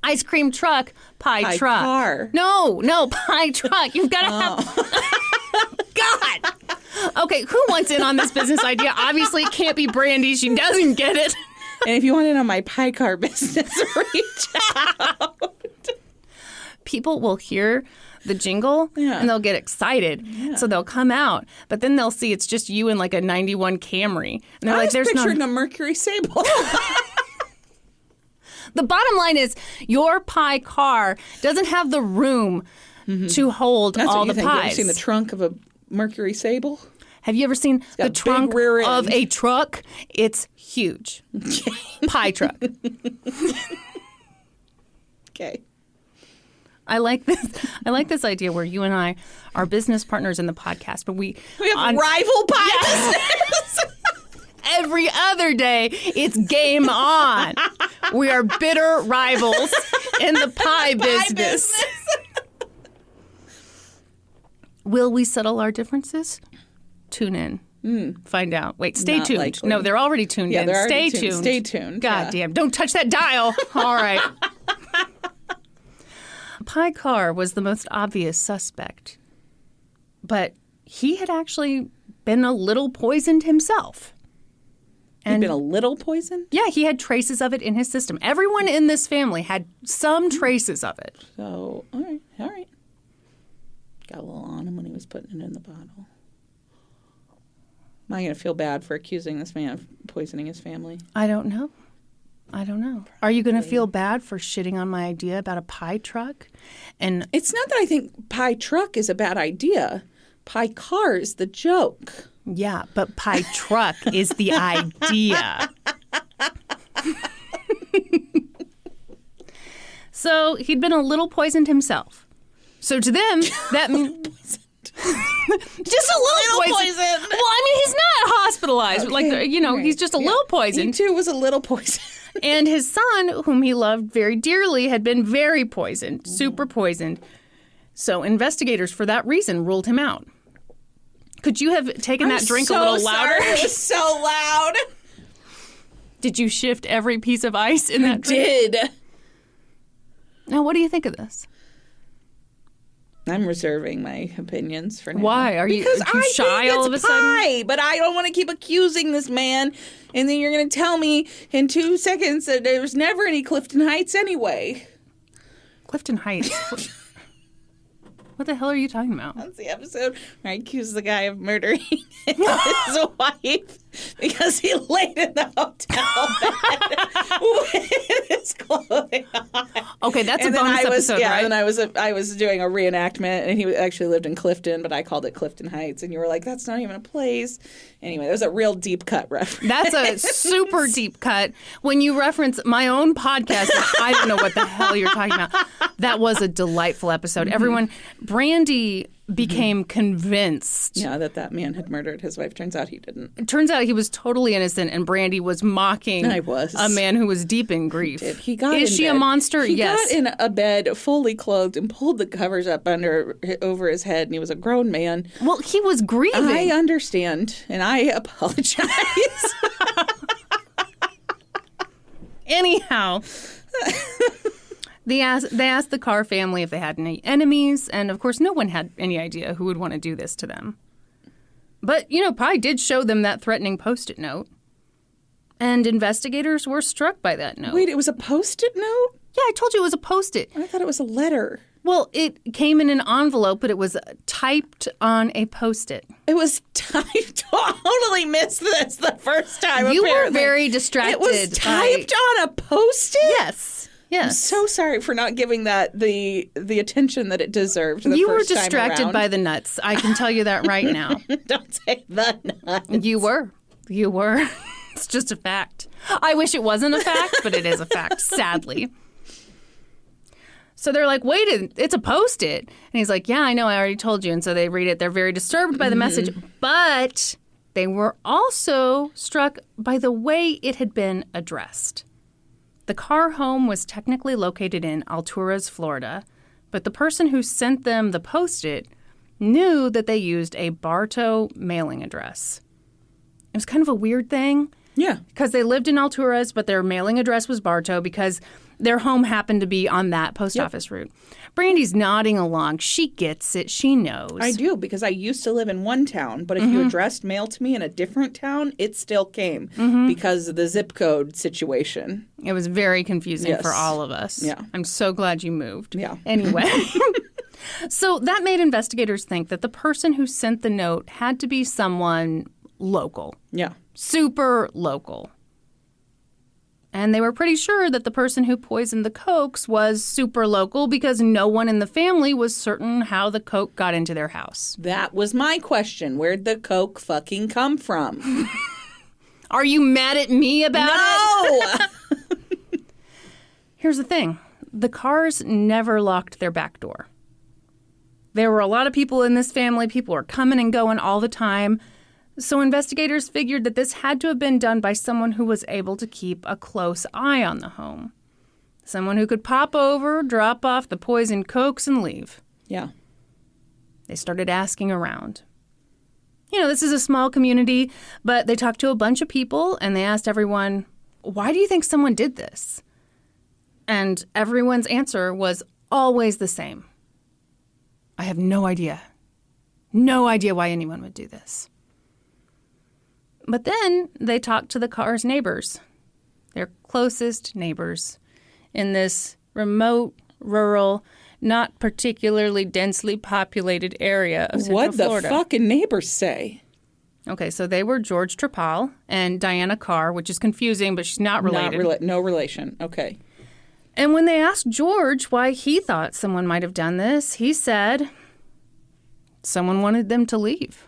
Ice cream truck, pie truck. Car. No, pie truck. You've got to have... God! Okay, who wants in on this business idea? Obviously, it can't be Brandy. She doesn't get it. And if you want in on my pie car business, reach out. People will hear the jingle and they'll get excited. Yeah. So they'll come out. But then they'll see it's just you in like a 91 Camry. And they're I was picturing a Mercury Sable. The bottom line is your pie car doesn't have the room to hold all the pies. Have you ever seen the trunk of a Mercury Sable? Have you ever seen the trunk of a truck? It's huge. Pie truck. Okay. I like this idea where you and I are business partners in the podcast, but we have rival pie business. Every other day, it's game on. We are bitter rivals in the pie business. Will we settle our differences? Tune in. Find out. Wait, stay tuned. Likely. No, they're already tuned in. Stay tuned. Stay tuned. God damn. Don't touch that dial. All right. Peggy Carr was the most obvious suspect. But he had actually been a little poisoned himself. He'd been a little poisoned? Yeah, he had traces of it in his system. Everyone in this family had some traces of it. So, all right. Got a little on him when he was putting it in the bottle. Am I going to feel bad for accusing this man of poisoning his family? I don't know. Are you going to feel bad for shitting on my idea about a pie truck? And it's not that I think pie truck is a bad idea. Pie car is the joke. Yeah, but pie truck is the idea. So he'd been a little poisoned himself. So to them, that means just a little poisoned. Well, I mean, he's not hospitalized. Okay. He's just a little poisoned. He too was a little poisoned. And his son, whom he loved very dearly, had been very poisoned, super poisoned. So investigators, for that reason, ruled him out. Could you have taken that drink a little louder? Sorry. It was so loud. Did you shift every piece of ice in that drink? I did. Now, what do you think of this? I'm reserving my opinions for now. Why? Are you shy all of a sudden? But I don't want to keep accusing this man, and then you're going to tell me in 2 seconds that there was never any Clifton Heights anyway. Clifton Heights? What the hell are you talking about? That's the episode where I accuse the guy of murdering his wife because he laid in the hotel bed with his clothing on. Okay, that's a bonus episode, right? And I was doing a reenactment, and he actually lived in Clifton, but I called it Clifton Heights, and you were like, that's not even a place. Anyway, that was a real deep cut reference. That's a super deep cut. When you reference my own podcast, I don't know what the hell you're talking about. That was a delightful episode. Mm-hmm. Everyone, Brandy became convinced. Yeah, that man had murdered his wife. Turns out he didn't. It turns out he was totally innocent, and Brandy was mocking a man who was deep in grief. Is she a monster? Yes. He got in a bed fully clothed and pulled the covers up over his head, and he was a grown man. Well, he was grieving. I understand, and I apologize. Anyhow. They asked the Carr family if they had any enemies, and of course no one had any idea who would want to do this to them. But, Pye did show them that threatening Post-it note, and investigators were struck by that note. Wait, it was a Post-it note? Yeah, I told you it was a Post-it. I thought it was a letter. Well, it came in an envelope, but it was typed on a Post-it. It was typed. Totally missed this the first time. You apparently. Were very distracted. It was typed on a Post-it? Yes. Yes. I'm so sorry for not giving that the attention that it deserved. You were distracted by the nuts. I can tell you that right now. Don't say the nuts. You were. It's just a fact. I wish it wasn't a fact, but it is a fact, sadly. So they're like, wait, it's a Post-it. And he's like, yeah, I know, I already told you. And so they read it. They're very disturbed by the message. But they were also struck by the way it had been addressed. The Carr home was technically located in Alturas, Florida, but the person who sent them the Post-it knew that they used a Bartow mailing address. It was kind of a weird thing. Yeah. Because they lived in Alturas, but their mailing address was Bartow because their home happened to be on that post office route. Brandy's nodding along. She gets it. She knows. I do, because I used to live in one town, but if you addressed mail to me in a different town, it still came because of the zip code situation. It was very confusing for all of us. Yeah. I'm so glad you moved. Yeah. Anyway. So that made investigators think that the person who sent the note had to be someone local. Yeah. Super local. And they were pretty sure that the person who poisoned the Cokes was super local because no one in the family was certain how the Coke got into their house. That was my question. Where'd the Coke fucking come from? Are you mad at me about it? No! Here's the thing. The Carrs never locked their back door. There were a lot of people in this family. People were coming and going all the time. So investigators figured that this had to have been done by someone who was able to keep a close eye on the home. Someone who could pop over, drop off the poisoned Cokes, and leave. Yeah. They started asking around. This is a small community, but they talked to a bunch of people, and they asked everyone, why do you think someone did this? And everyone's answer was always the same. I have no idea. No idea why anyone would do this. But then they talked to the Carr's neighbors, their closest neighbors, in this remote, rural, not particularly densely populated area of Central Florida. What the fucking neighbors say? Okay, so they were George Trepal and Diana Carr, which is confusing, but she's not related. No relation. Okay. And when they asked George why he thought someone might have done this, he said someone wanted them to leave.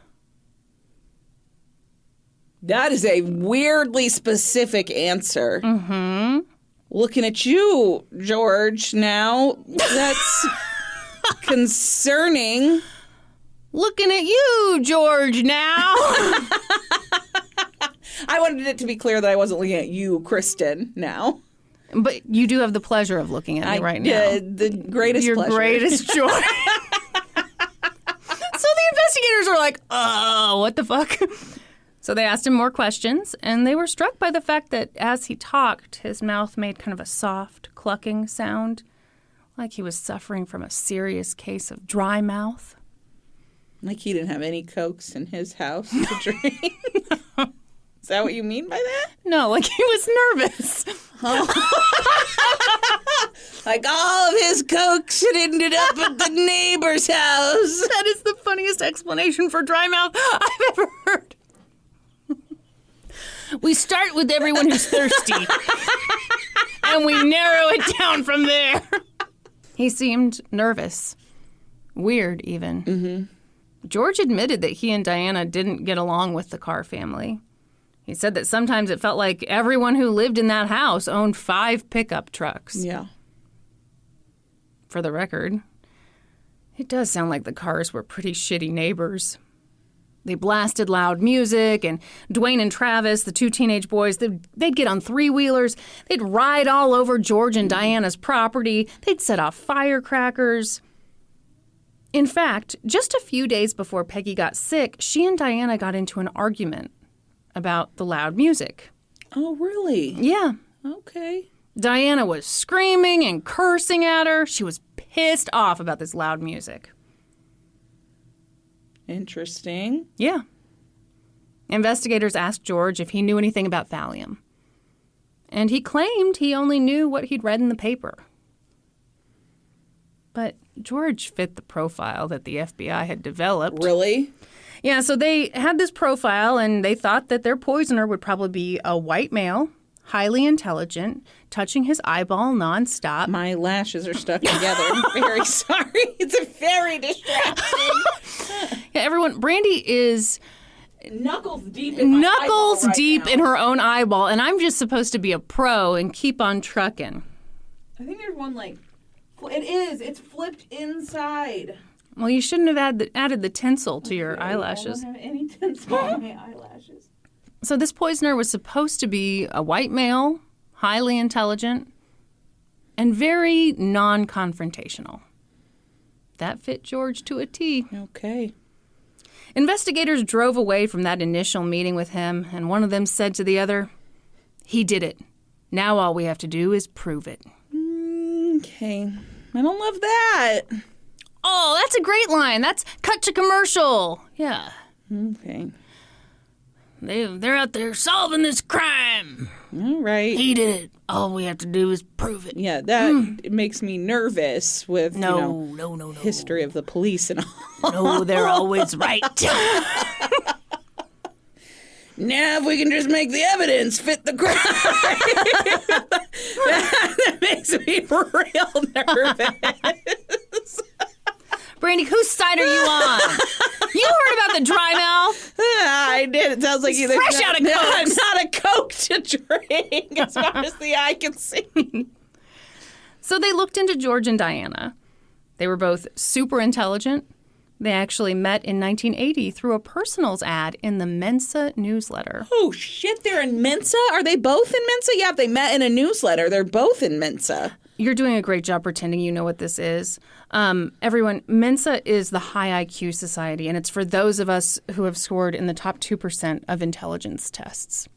That is a weirdly specific answer. Mm-hmm. Looking at you, George, now. That's concerning. Looking at you, George, now. I wanted it to be clear that I wasn't looking at you, Kristin, now. But you do have the pleasure of looking at me right now. The greatest Your pleasure. greatest joy. So the investigators were like, oh, what the fuck? So they asked him more questions, and they were struck by the fact that as he talked, his mouth made kind of a soft, clucking sound, like he was suffering from a serious case of dry mouth. Like he didn't have any Cokes in his house to drink. Is that what you mean by that? No, like he was nervous. Like all of his Cokes had ended up at the neighbor's house. That is the funniest explanation for dry mouth I've ever heard. We start with everyone who's thirsty, and we narrow it down from there. He seemed nervous, weird even. Mm-hmm. George admitted that he and Diana didn't get along with the Carr family. He said that sometimes it felt like everyone who lived in that house owned 5 pickup trucks. Yeah. For the record, it does sound like the Carrs were pretty shitty neighbors. They blasted loud music, and Dwayne and Travis, the 2 teenage boys, they'd get on 3-wheelers. They'd ride all over George and Diana's property. They'd set off firecrackers. In fact, just a few days before Peggy got sick, she and Diana got into an argument about the loud music. Oh, really? Yeah. Okay. Diana was screaming and cursing at her. She was pissed off about this loud music. Interesting. Yeah. Investigators asked George if he knew anything about thallium. And he claimed he only knew what he'd read in the paper. But George fit the profile that the FBI had developed. Really? Yeah, so they had this profile, and they thought that their poisoner would probably be a white male, highly intelligent, touching his eyeball nonstop. My lashes are stuck together. I'm very sorry. It's a very distracting. Yeah, everyone, Brandy is knuckles deep in my eyeball right deep now. in her own eyeball, and I'm just supposed to be a pro and keep on trucking. I think there's one like, it is. It's flipped inside. Well, you shouldn't have added the tinsel to your eyelashes. I don't have any tinsel on my eyelashes. So this poisoner was supposed to be a white male, highly intelligent, and very non-confrontational. That fit George to a T. Okay. Investigators drove away from that initial meeting with him, and one of them said to the other, "He did it. Now all we have to do is prove it." Okay. I don't love that. Oh, that's a great line. That's cut to commercial. Yeah. Okay. They're out there solving this crime. All right. He did it. All we have to do is prove it. Yeah, that it makes me nervous with, No. history of the police and all. No, they're always right. Now if we can just make the evidence fit the crime. that makes me real nervous. Brandy, whose side are you on? You heard about the dry mouth? I did. It sounds like either fresh out of Cokes. not a Coke to drink as far as the eye can see. So they looked into George and Diana. They were both super intelligent. They actually met in 1980 through a personals ad in the Mensa newsletter. Oh, shit. They're in Mensa? Are they both in Mensa? Yeah, if they met in a newsletter, they're both in Mensa. You're doing a great job pretending you know what this is. Everyone, Mensa is the high IQ society, and it's for those of us who have scored in the top 2% of intelligence tests.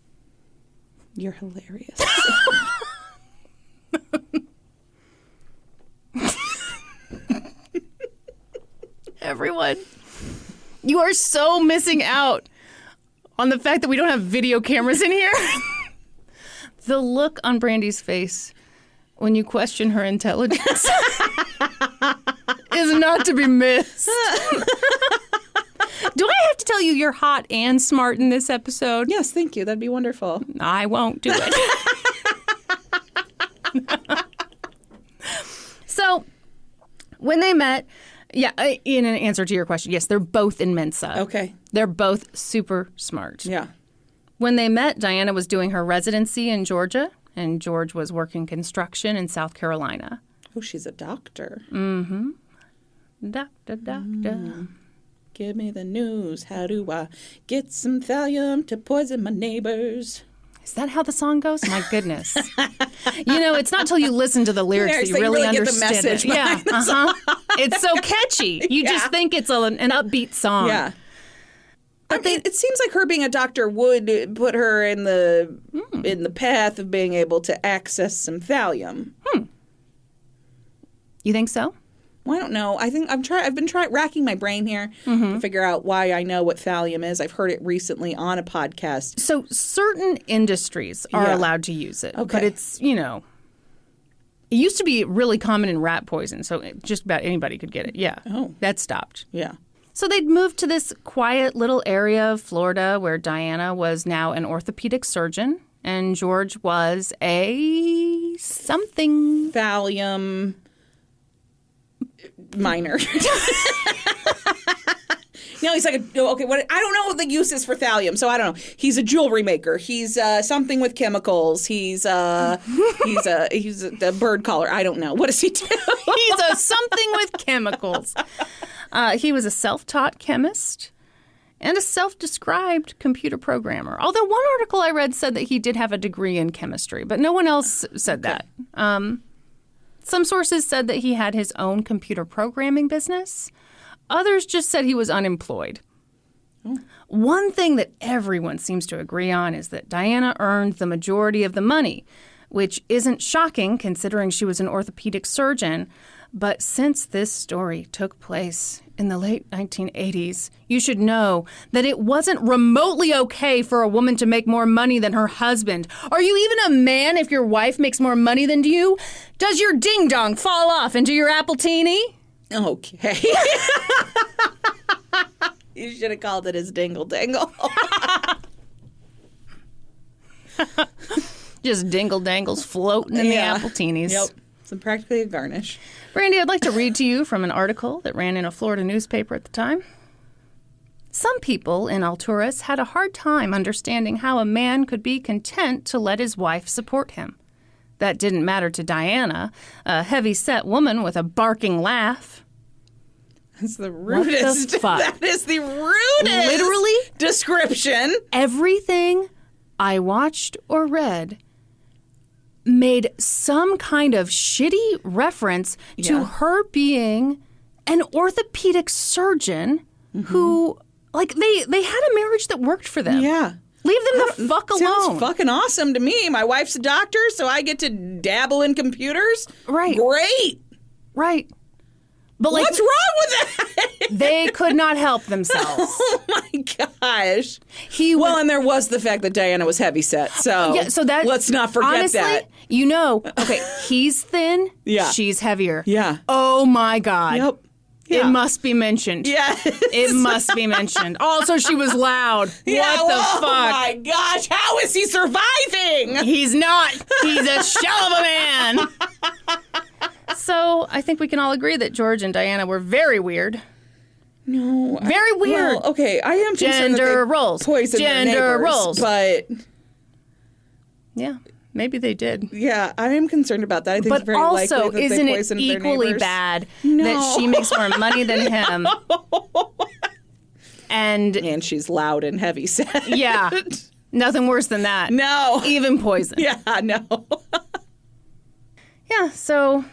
You're hilarious. Everyone, you are so missing out on the fact that we don't have video cameras in here. The look on Brandy's face when you question her intelligence is not to be missed. Do I have to tell you you're hot and smart in this episode? Yes, thank you. That'd be wonderful. I won't do it. So, when they met, in an answer to your question, yes, they're both in Mensa. Okay. They're both super smart. Yeah. When they met, Diana was doing her residency in Georgia, and George was working construction in South Carolina. Oh, she's a doctor. Mm-hmm. Doctor. Give me the news. How do I get some thallium to poison my neighbors? Is that how the song goes? My goodness. It's not till you listen to the lyrics that you really understand get the message it. Yeah, It's so catchy. You just think it's an upbeat song. Yeah. But it seems like her being a doctor would put her in the path of being able to access some thallium. You think so? Well, I don't know. I think I've been racking my brain here to figure out why I know what thallium is. I've heard it recently on a podcast. So certain industries are allowed to use it, but it's it used to be really common in rat poison, so just about anybody could get it. Yeah. Oh, that stopped. Yeah. So they'd moved to this quiet little area of Florida where Diana was now an orthopedic surgeon and George was a something. Thallium minor. No, he's like, I don't know what the use is for thallium, so I don't know. He's a jewelry maker. He's something with chemicals. He's a bird caller. I don't know. What does he do? He's a something with chemicals. He was a self-taught chemist and a self-described computer programmer. Although one article I read said that he did have a degree in chemistry, but no one else said that. Some sources said that he had his own computer programming business. Others just said he was unemployed. Oh. One thing that everyone seems to agree on is that Diana earned the majority of the money, which isn't shocking considering she was an orthopedic surgeon. But since this story took place in the late 1980s, you should know that it wasn't remotely okay for a woman to make more money than her husband. Are you even a man if your wife makes more money than you? Does your ding-dong fall off into your appletini? Okay. You should have called it his dingle-dangle. Just dingle-dangles floating in the appletinis. Yep. It's practically a garnish. Brandy, I'd like to read to you from an article that ran in a Florida newspaper at the time. Some people in Alturas had a hard time understanding how a man could be content to let his wife support him. That didn't matter to Diana, a heavy-set woman with a barking laugh. That's the rudest. What the fuck? That is the rudest literally description. Everything I watched or read made some kind of shitty reference to her being an orthopedic surgeon who, like, they had a marriage that worked for them. Yeah. Leave them the fuck alone. Sounds fucking awesome to me. My wife's a doctor, so I get to dabble in computers. Right. Great. Right. But like, what's wrong with that? They could not help themselves. Oh my gosh. And there was the fact that Diana was heavyset. So that, let's not forget honestly, that. Okay, he's thin. Yeah. She's heavier. Yeah. Oh my God. Yep. Yeah. It must be mentioned. Yes. It must be mentioned. Also, she was loud. Yeah, what the fuck? Oh my gosh. How is he surviving? He's not. He's a shell of a man. So I think we can all agree that George and Diana were very weird. No. Very weird. Well, okay, I am concerned Gender that they roles. poisoned their neighbors, roles. But yeah, maybe they did. Yeah, I am concerned about that. I think but it's very likely also, that isn't they it poisoned their equally neighbors. bad No. that she makes more money than him? And she's loud and heavy set. Yeah. Nothing worse than that. No. Even poison. Yeah, no. Yeah, so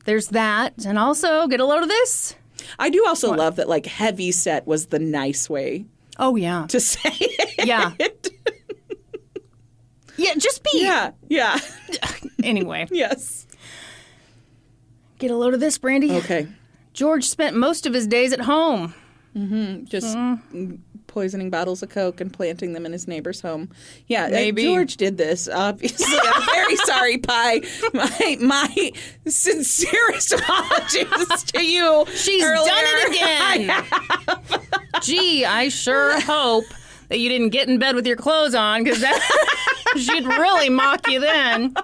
there's that. And also, get a load of this. I do also love that, like, heavy set was the nice way Oh, yeah. to say it. Yeah. Yeah, just be. Yeah. Anyway. Yes. Get a load of this, Brandy. Okay. George spent most of his days at home. Just poisoning bottles of Coke and planting them in his neighbor's home. Yeah, Maybe. George did this, obviously. I'm very sorry, Pi. My sincerest apologies to you. She's earlier. done it again. Gee, I sure hope that you didn't get in bed with your clothes on, because she'd really mock you then.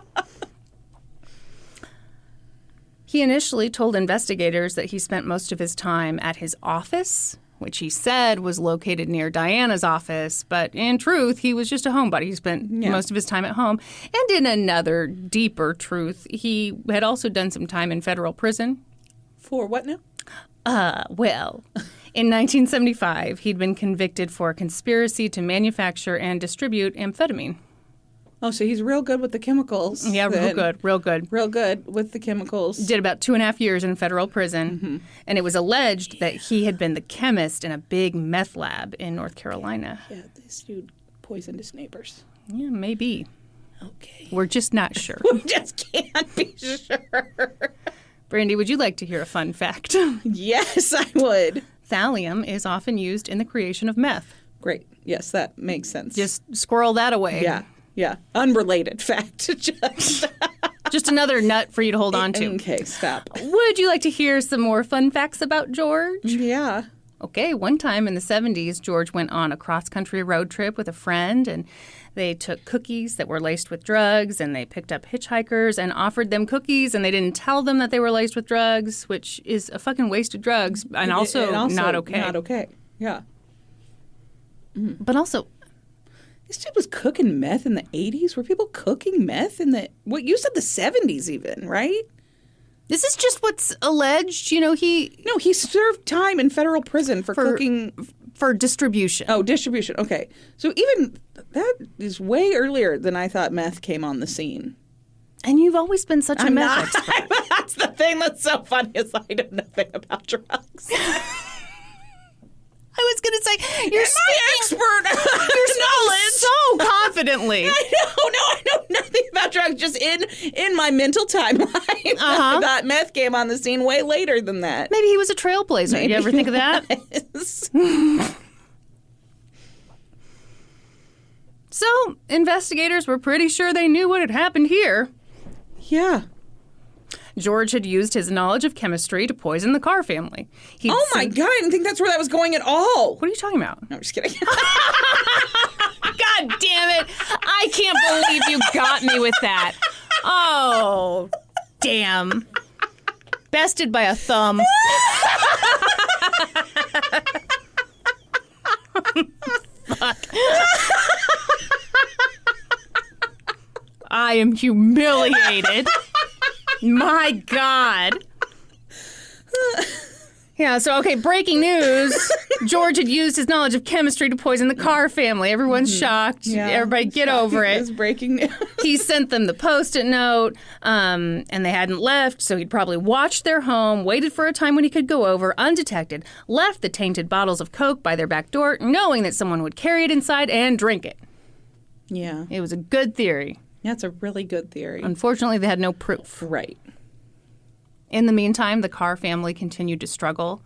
He initially told investigators that he spent most of his time at his office, which he said was located near Diana's office. But in truth, he was just a homebody. He spent most of his time at home. And in another deeper truth, he had also done some time in federal prison. For what now? Well, in 1975, he'd been convicted for conspiracy to manufacture and distribute amphetamine. Oh, so he's real good with the chemicals. Yeah, then. real good. Real good with the chemicals. Did about 2.5 years in federal prison, and it was alleged that he had been the chemist in a big meth lab in North Carolina. Yeah, this dude poisoned his neighbors. Yeah, maybe. Okay. We're just not sure. We just can't be sure. Brandy, would you like to hear a fun fact? Yes, I would. Thallium is often used in the creation of meth. Great. Yes, that makes sense. Just squirrel that away. Yeah. Unrelated fact. Just another nut for you to hold on to. Okay, stop. Would you like to hear some more fun facts about George? Yeah. Okay, one time in the 70s, George went on a cross-country road trip with a friend, and they took cookies that were laced with drugs, and they picked up hitchhikers and offered them cookies, and they didn't tell them that they were laced with drugs, which is a fucking waste of drugs, and also not okay. Not okay, yeah. But also, this dude was cooking meth in the 80s? Were people cooking meth in the, what, you said the 70s even, right? this is just what's alleged. You know, No, he served time in federal prison for cooking. For distribution. Oh, distribution. Okay. So even that is way earlier than I thought meth came on the scene. And you've always been such a meth expert. That's the thing that's so funny is I know nothing about drugs. I was going to say, you're expert. You're knowledge so confidently. I know nothing about drugs. Just in my mental timeline, I thought meth came on the scene way later than that. Maybe he was a trailblazer. Maybe you ever think of that? So, investigators were pretty sure they knew what had happened here. Yeah. George had used his knowledge of chemistry to poison the Carr family. My God, I didn't think that's where that was going at all. What are you talking about? No, I'm just kidding. God damn it. I can't believe you got me with that. Oh, damn. Bested by a thumb. Fuck. I am humiliated. My God. Yeah, so, okay, breaking news. George had used his knowledge of chemistry to poison the Carr family. Everyone's shocked. Yeah, everybody get over it. It's breaking news. He sent them the Post-it note, and they hadn't left, so he'd probably watched their home, waited for a time when he could go over, undetected, left the tainted bottles of Coke by their back door, knowing that someone would carry it inside and drink it. Yeah. It was a good theory. Yeah, it's a really good theory. Unfortunately, they had no proof. Right. In the meantime, the Carr family continued to struggle.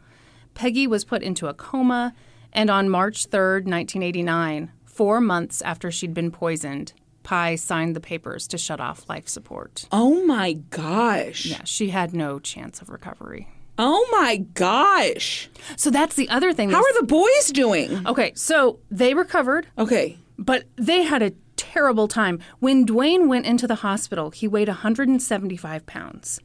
Peggy was put into a coma, and on March 3rd, 1989, 4 months after she'd been poisoned, Pi signed the papers to shut off life support. Oh, my gosh. Yeah, she had no chance of recovery. Oh, my gosh. So that's the other thing. How are the boys doing? Okay, so they recovered. Okay. But they had a terrible time. When Dwayne went into the hospital, he weighed 175 pounds.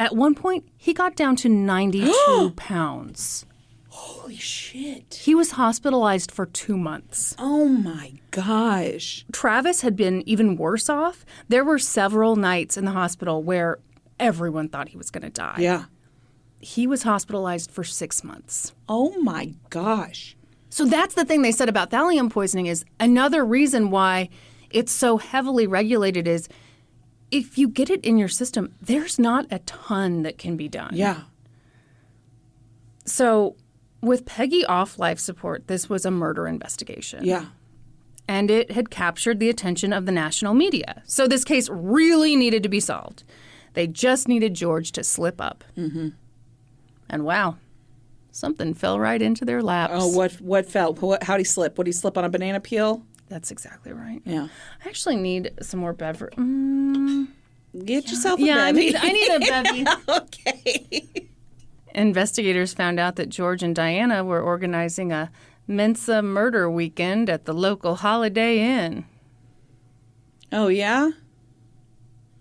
At one point, he got down to 92 pounds. Holy shit. He was hospitalized for 2 months. Oh, my gosh. Travis had been even worse off. There were several nights in the hospital where everyone thought he was going to die. Yeah. He was hospitalized for 6 months. Oh, my gosh. So that's the thing they said about thallium poisoning is another reason why it's so heavily regulated is if you get it in your system, there's not a ton that can be done. Yeah. So with Peggy off life support, this was a murder investigation. Yeah. And it had captured the attention of the national media. So this case really needed to be solved. They just needed George to slip up. Mm-hmm. And wow. something fell right into their laps. Oh, what fell? How'd he slip? Would he slip on a banana peel? That's exactly right. Yeah. I actually need some more beverage. Get yourself a Yeah, bevy. I need a bevy. Okay. Investigators found out that George and Diana were organizing a Mensa murder weekend at the local Holiday Inn. Oh, yeah?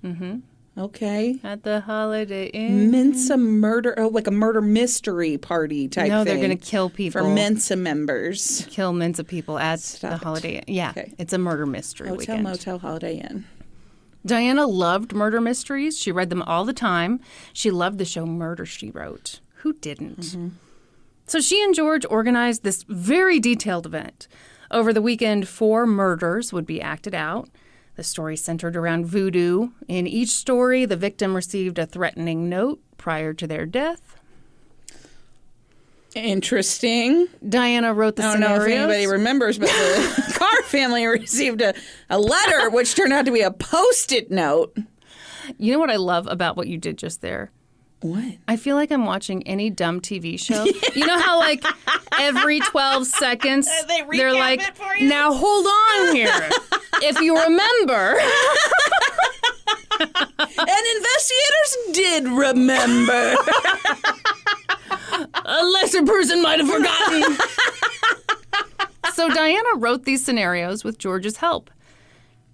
Mm-hmm. Okay. At the Holiday Inn. Mensa murder, like a murder mystery party type thing. No, they're going to kill people. For Mensa members. Kill Mensa people at the Holiday Inn. Yeah, Okay. It's a murder mystery Hotel, weekend. motel, Holiday Inn. Diana loved murder mysteries. She read them all the time. She loved the show Murder, She Wrote. Who didn't? Mm-hmm. So she and George organized this very detailed event. Over the weekend, 4 murders would be acted out. The story centered around voodoo. In each story, the victim received a threatening note prior to their death. Interesting. Diana wrote the I don't scenarios. know if anybody remembers, but the Carr family received a letter which turned out to be a Post-it note. You know what I love about what you did just there? What? I feel like I'm watching any dumb TV show. You know how, like, every 12 seconds, they're like, it for you? now hold on here. If you remember. And investigators did remember. A lesser person might have forgotten. So Diana wrote these scenarios with George's help.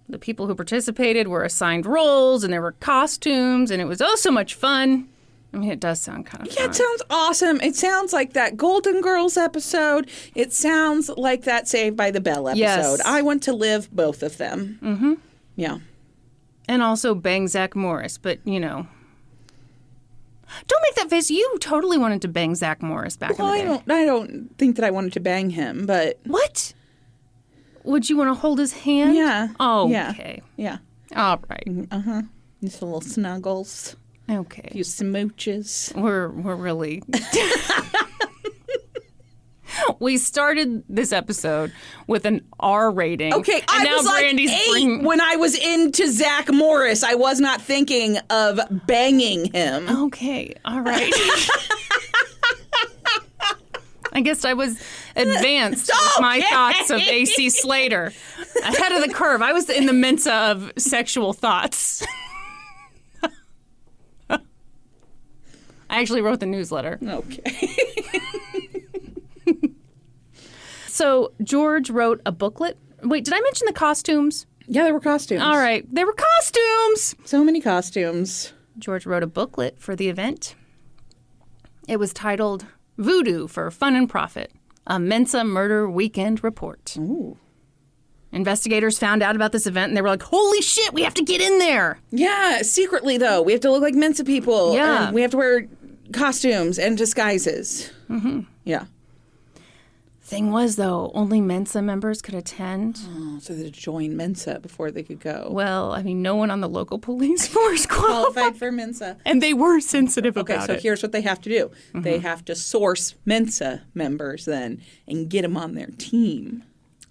The people who participated were assigned roles, and there were costumes, and it was oh so much fun. I mean, it does sound kind of fun. Yeah, it sounds awesome. It sounds like that Golden Girls episode. It sounds like that Saved by the Bell episode. Yes. I want to live both of them. Mm-hmm. Yeah. And also bang Zach Morris, but, you know. Don't make that face. You totally wanted to bang Zach Morris back in the day. I don't think that I wanted to bang him, but... What? Would you want to hold his hand? Yeah. Oh, yeah. okay. Yeah. All right. Uh-huh. Just a little snuggles. Okay. A few smooches. We're really... We started this episode with an R rating. Okay, and I now was like Brandy's 8 when I was into Zach Morris. I was not thinking of banging him. Okay, all right. I guess I was advanced with my thoughts of AC Slater. Ahead of the curve. I was in the Mensa of sexual thoughts. I actually wrote the newsletter. Okay. So George wrote a booklet. Wait, did I mention the costumes? Yeah, there were costumes. All right, there were costumes. So many costumes. George wrote a booklet for the event. It was titled Voodoo for Fun and Profit, a Mensa Murder Weekend Report. Ooh. Investigators found out about this event and they were like, holy shit, we have to get in there. Yeah, secretly, though. We have to look like Mensa people. Yeah. And we have to wear costumes and disguises. Mm-hmm. Yeah. Thing was, though, only Mensa members could attend. Oh, so they had to join Mensa before they could go. Well, I mean, no one on the local police force qualified. Qualified for Mensa. And they were sensitive Okay, about so it. here's what they have to do. Mm-hmm. They have to source Mensa members then and get them on their team.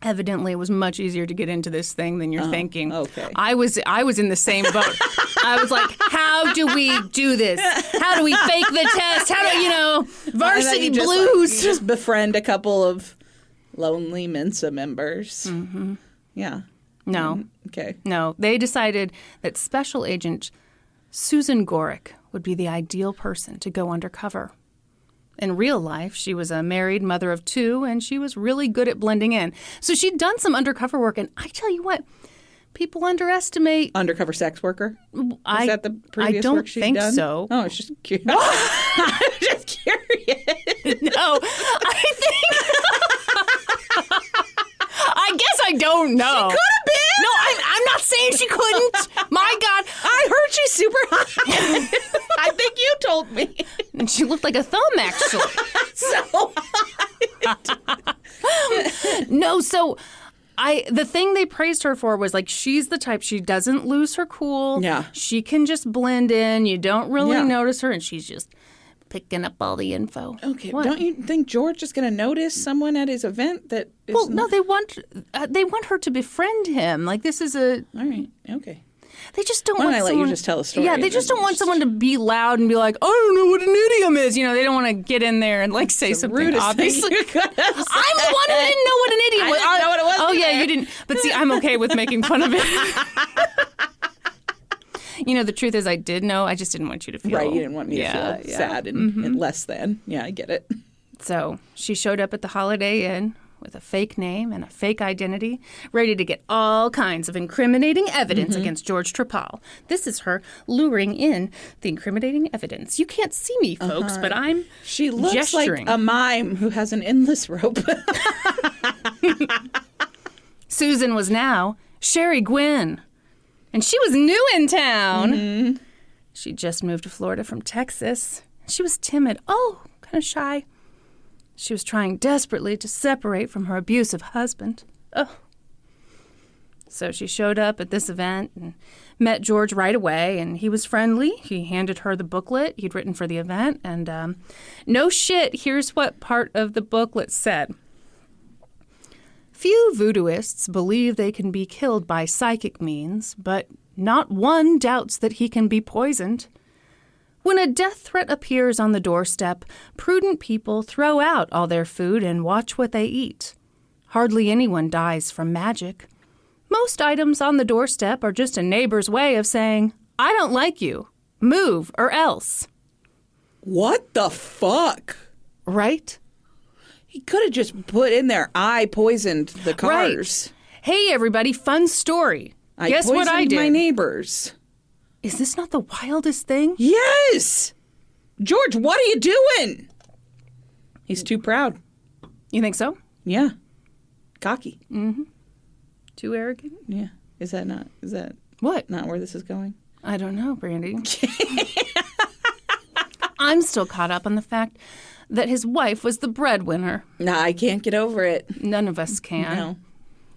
Evidently, it was much easier to get into this thing than you're thinking. Okay. I was in the same boat. I was like, how do we do this? How do we fake the test? How do, varsity blues? You just befriend a couple of lonely Mensa members. Mm-hmm. Yeah. No. Okay. No. They decided that Special Agent Susan Gorick would be the ideal person to go undercover. In real life, she was a married mother of 2, and she was really good at blending in. So she'd done some undercover work, and I tell you what, people underestimate... Undercover sex worker? Is that the previous I don't work she'd think done? so. Oh, it's just curious. I was just curious. No, I think... I guess I don't know. She could have been. No, I'm not saying she couldn't. My God. I heard she's super hot. I think you told me. And she looked like a thumb, actually. So No, so the thing they praised her for was like she's the type, she doesn't lose her cool. Yeah. She can just blend in. You don't really Yeah. notice her, and she's just picking up all the info. Okay, What? don't you think George is going to notice someone at his event that is... Well, no, they want her to befriend him. Like this is a... All right, okay. They just don't Why want don't I let someone... you just tell the story? Yeah, they just don't want someone to be loud and be like, I don't know what an idiom is. You know, they don't want to get in there and like say something obvious. I'm the one who didn't know what an idiom was. I didn't know what it was Oh, yeah, either. you didn't. But see, I'm okay with making fun of it. You know, the truth is I did know. I just didn't want you to feel... Right, you didn't want me to feel sad and less than. Yeah, I get it. So she showed up at the Holiday Inn with a fake name and a fake identity, ready to get all kinds of incriminating evidence against George Trepal. This is her luring in the incriminating evidence. You can't see me, folks, but I'm She looks gesturing. like a mime who has an endless rope. Susan was now Sherry Gwynn, and she was new in town. She just moved to Florida from Texas. She was timid, kind of shy. She was trying desperately to separate from her abusive husband. So she showed up at this event and met George right away, and he was friendly. He handed her the booklet he'd written for the event, and no shit, here's what part of the booklet said. Few voodooists believe they can be killed by psychic means, but not one doubts that he can be poisoned. When a death threat appears on the doorstep, prudent people throw out all their food and watch what they eat. Hardly anyone dies from magic. Most items on the doorstep are just a neighbor's way of saying, I don't like you. Move or else. What the fuck? Right? He could have just put in there, I poisoned the cars. Right. Hey, everybody, fun story. Guess what I poisoned did? my neighbors. Is this not the wildest thing? Yes! George, what are you doing? He's too proud. You think so? Yeah. Cocky. Too arrogant? Yeah. Is that What? not where this is going? I don't know, Brandy. I'm still caught up on the fact that his wife was the breadwinner. Nah, I can't get over it. None of us can. No.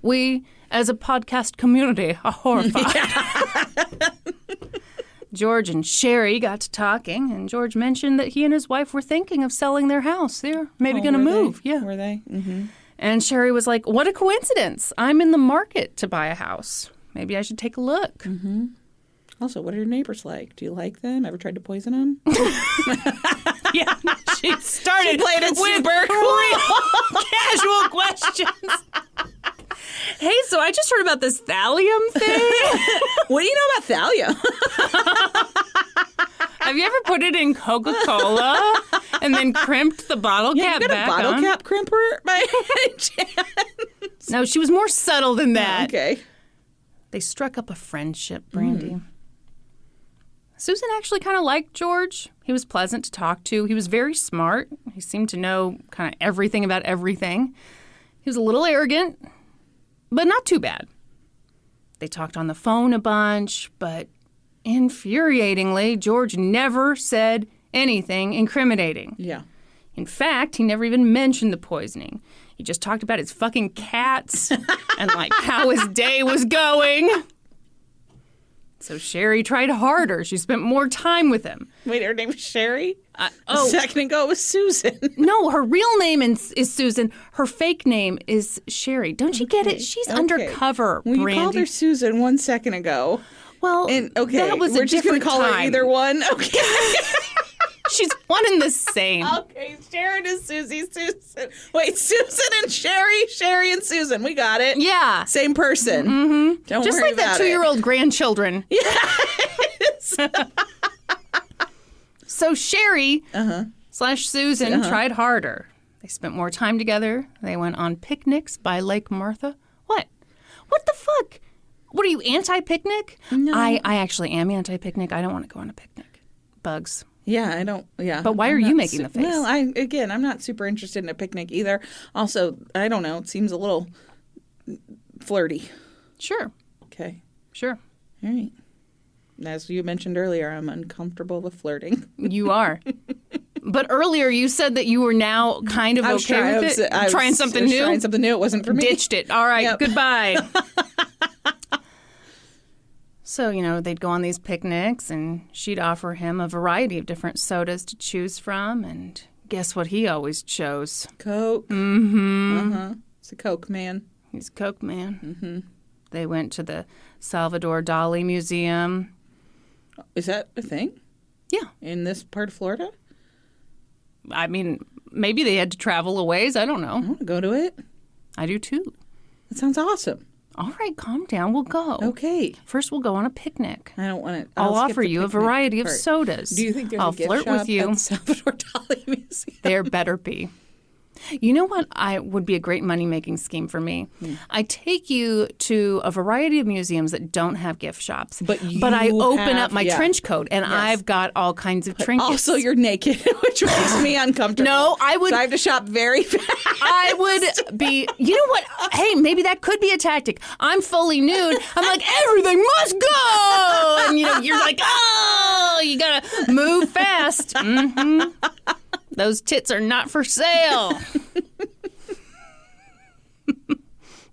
We, as a podcast community, are horrified. George and Sherry got to talking, and George mentioned that he and his wife were thinking of selling their house. They're maybe going to move. Yeah. Were they? Mm-hmm. And Sherry was like, what a coincidence. I'm in the market to buy a house. Maybe I should take a look. Mm-hmm. Also, what are your neighbors like? Do you like them? Ever tried to poison them? Yeah, she started Played it with super real casual questions. Hey, so I just heard about this thallium thing. What do you know about thallium? Have you ever put it in Coca-Cola and then crimped the bottle cap you got back a bottle on? cap crimper by chance? No, she was more subtle than that. Okay. They struck up a friendship, Brandy. Susan actually kind of liked George. He was pleasant to talk to. He was very smart. He seemed to know kind of everything about everything. He was a little arrogant, but not too bad. They talked on the phone a bunch, but infuriatingly, George never said anything incriminating. Yeah. In fact, he never even mentioned the poisoning. He just talked about his fucking cats and like how his day was going. So Sherry tried harder. She spent more time with him. Wait, her name is Sherry? A second ago it was Susan. No, her real name is Susan. Her fake name is Sherry. Don't you get it? She's undercover, Well, you Brandy. called her Susan 1 second ago. Well, And that was we're a just going different to call time. her either one. Okay. She's one and the same. Okay, Sharon and Susie, Susan. Wait, Susan and Sherry, Sherry and Susan. We got it. Yeah. Same person. Mm-hmm. Don't Just worry like that about 2-year-old grandchildren. Yes. So Sherry / Susan tried harder. They spent more time together. They went on picnics by Lake Martha. What? What the fuck? What are you, anti-picnic? No. I actually am anti-picnic. I don't want to go on a picnic. Bugs. Yeah, I don't. Yeah. But why I'm are you not making the face? Well, I'm not super interested in a picnic either. Also, I don't know. It seems a little flirty. Sure. Okay. Sure. All right. As you mentioned earlier, I'm uncomfortable with flirting. You are. But earlier you said that you were now kind of okay with it. Trying something new. Trying something new. It wasn't for me. Ditched it. All right. Yep. Goodbye. So, they'd go on these picnics and she'd offer him a variety of different sodas to choose from. And guess what he always chose? Coke. Mm-hmm. It's a Coke man. He's a Coke man. Mm-hmm. They went to the Salvador Dali Museum. Is that a thing? Yeah. In this part of Florida? I mean, maybe they had to travel a ways. I don't know. I want to go to it. I do too. That sounds awesome. All right, calm down. We'll go. Okay. First, we'll go on a picnic. I don't want to. I'll offer you a variety of sodas. Do you think there's I'll a gift flirt shop with you. at the Salvador Dali Museum? There better be. You know what would be a great money-making scheme for me? I take you to a variety of museums that don't have gift shops. But I open up my trench coat, and I've got all kinds of trinkets. Also, you're naked, which makes me uncomfortable. No, I would. So I have to shop very fast. I would be. You know what? Hey, maybe that could be a tactic. I'm fully nude. I'm like, everything must go, and you're like, oh, you gotta move fast. Mm-hmm. Those tits are not for sale.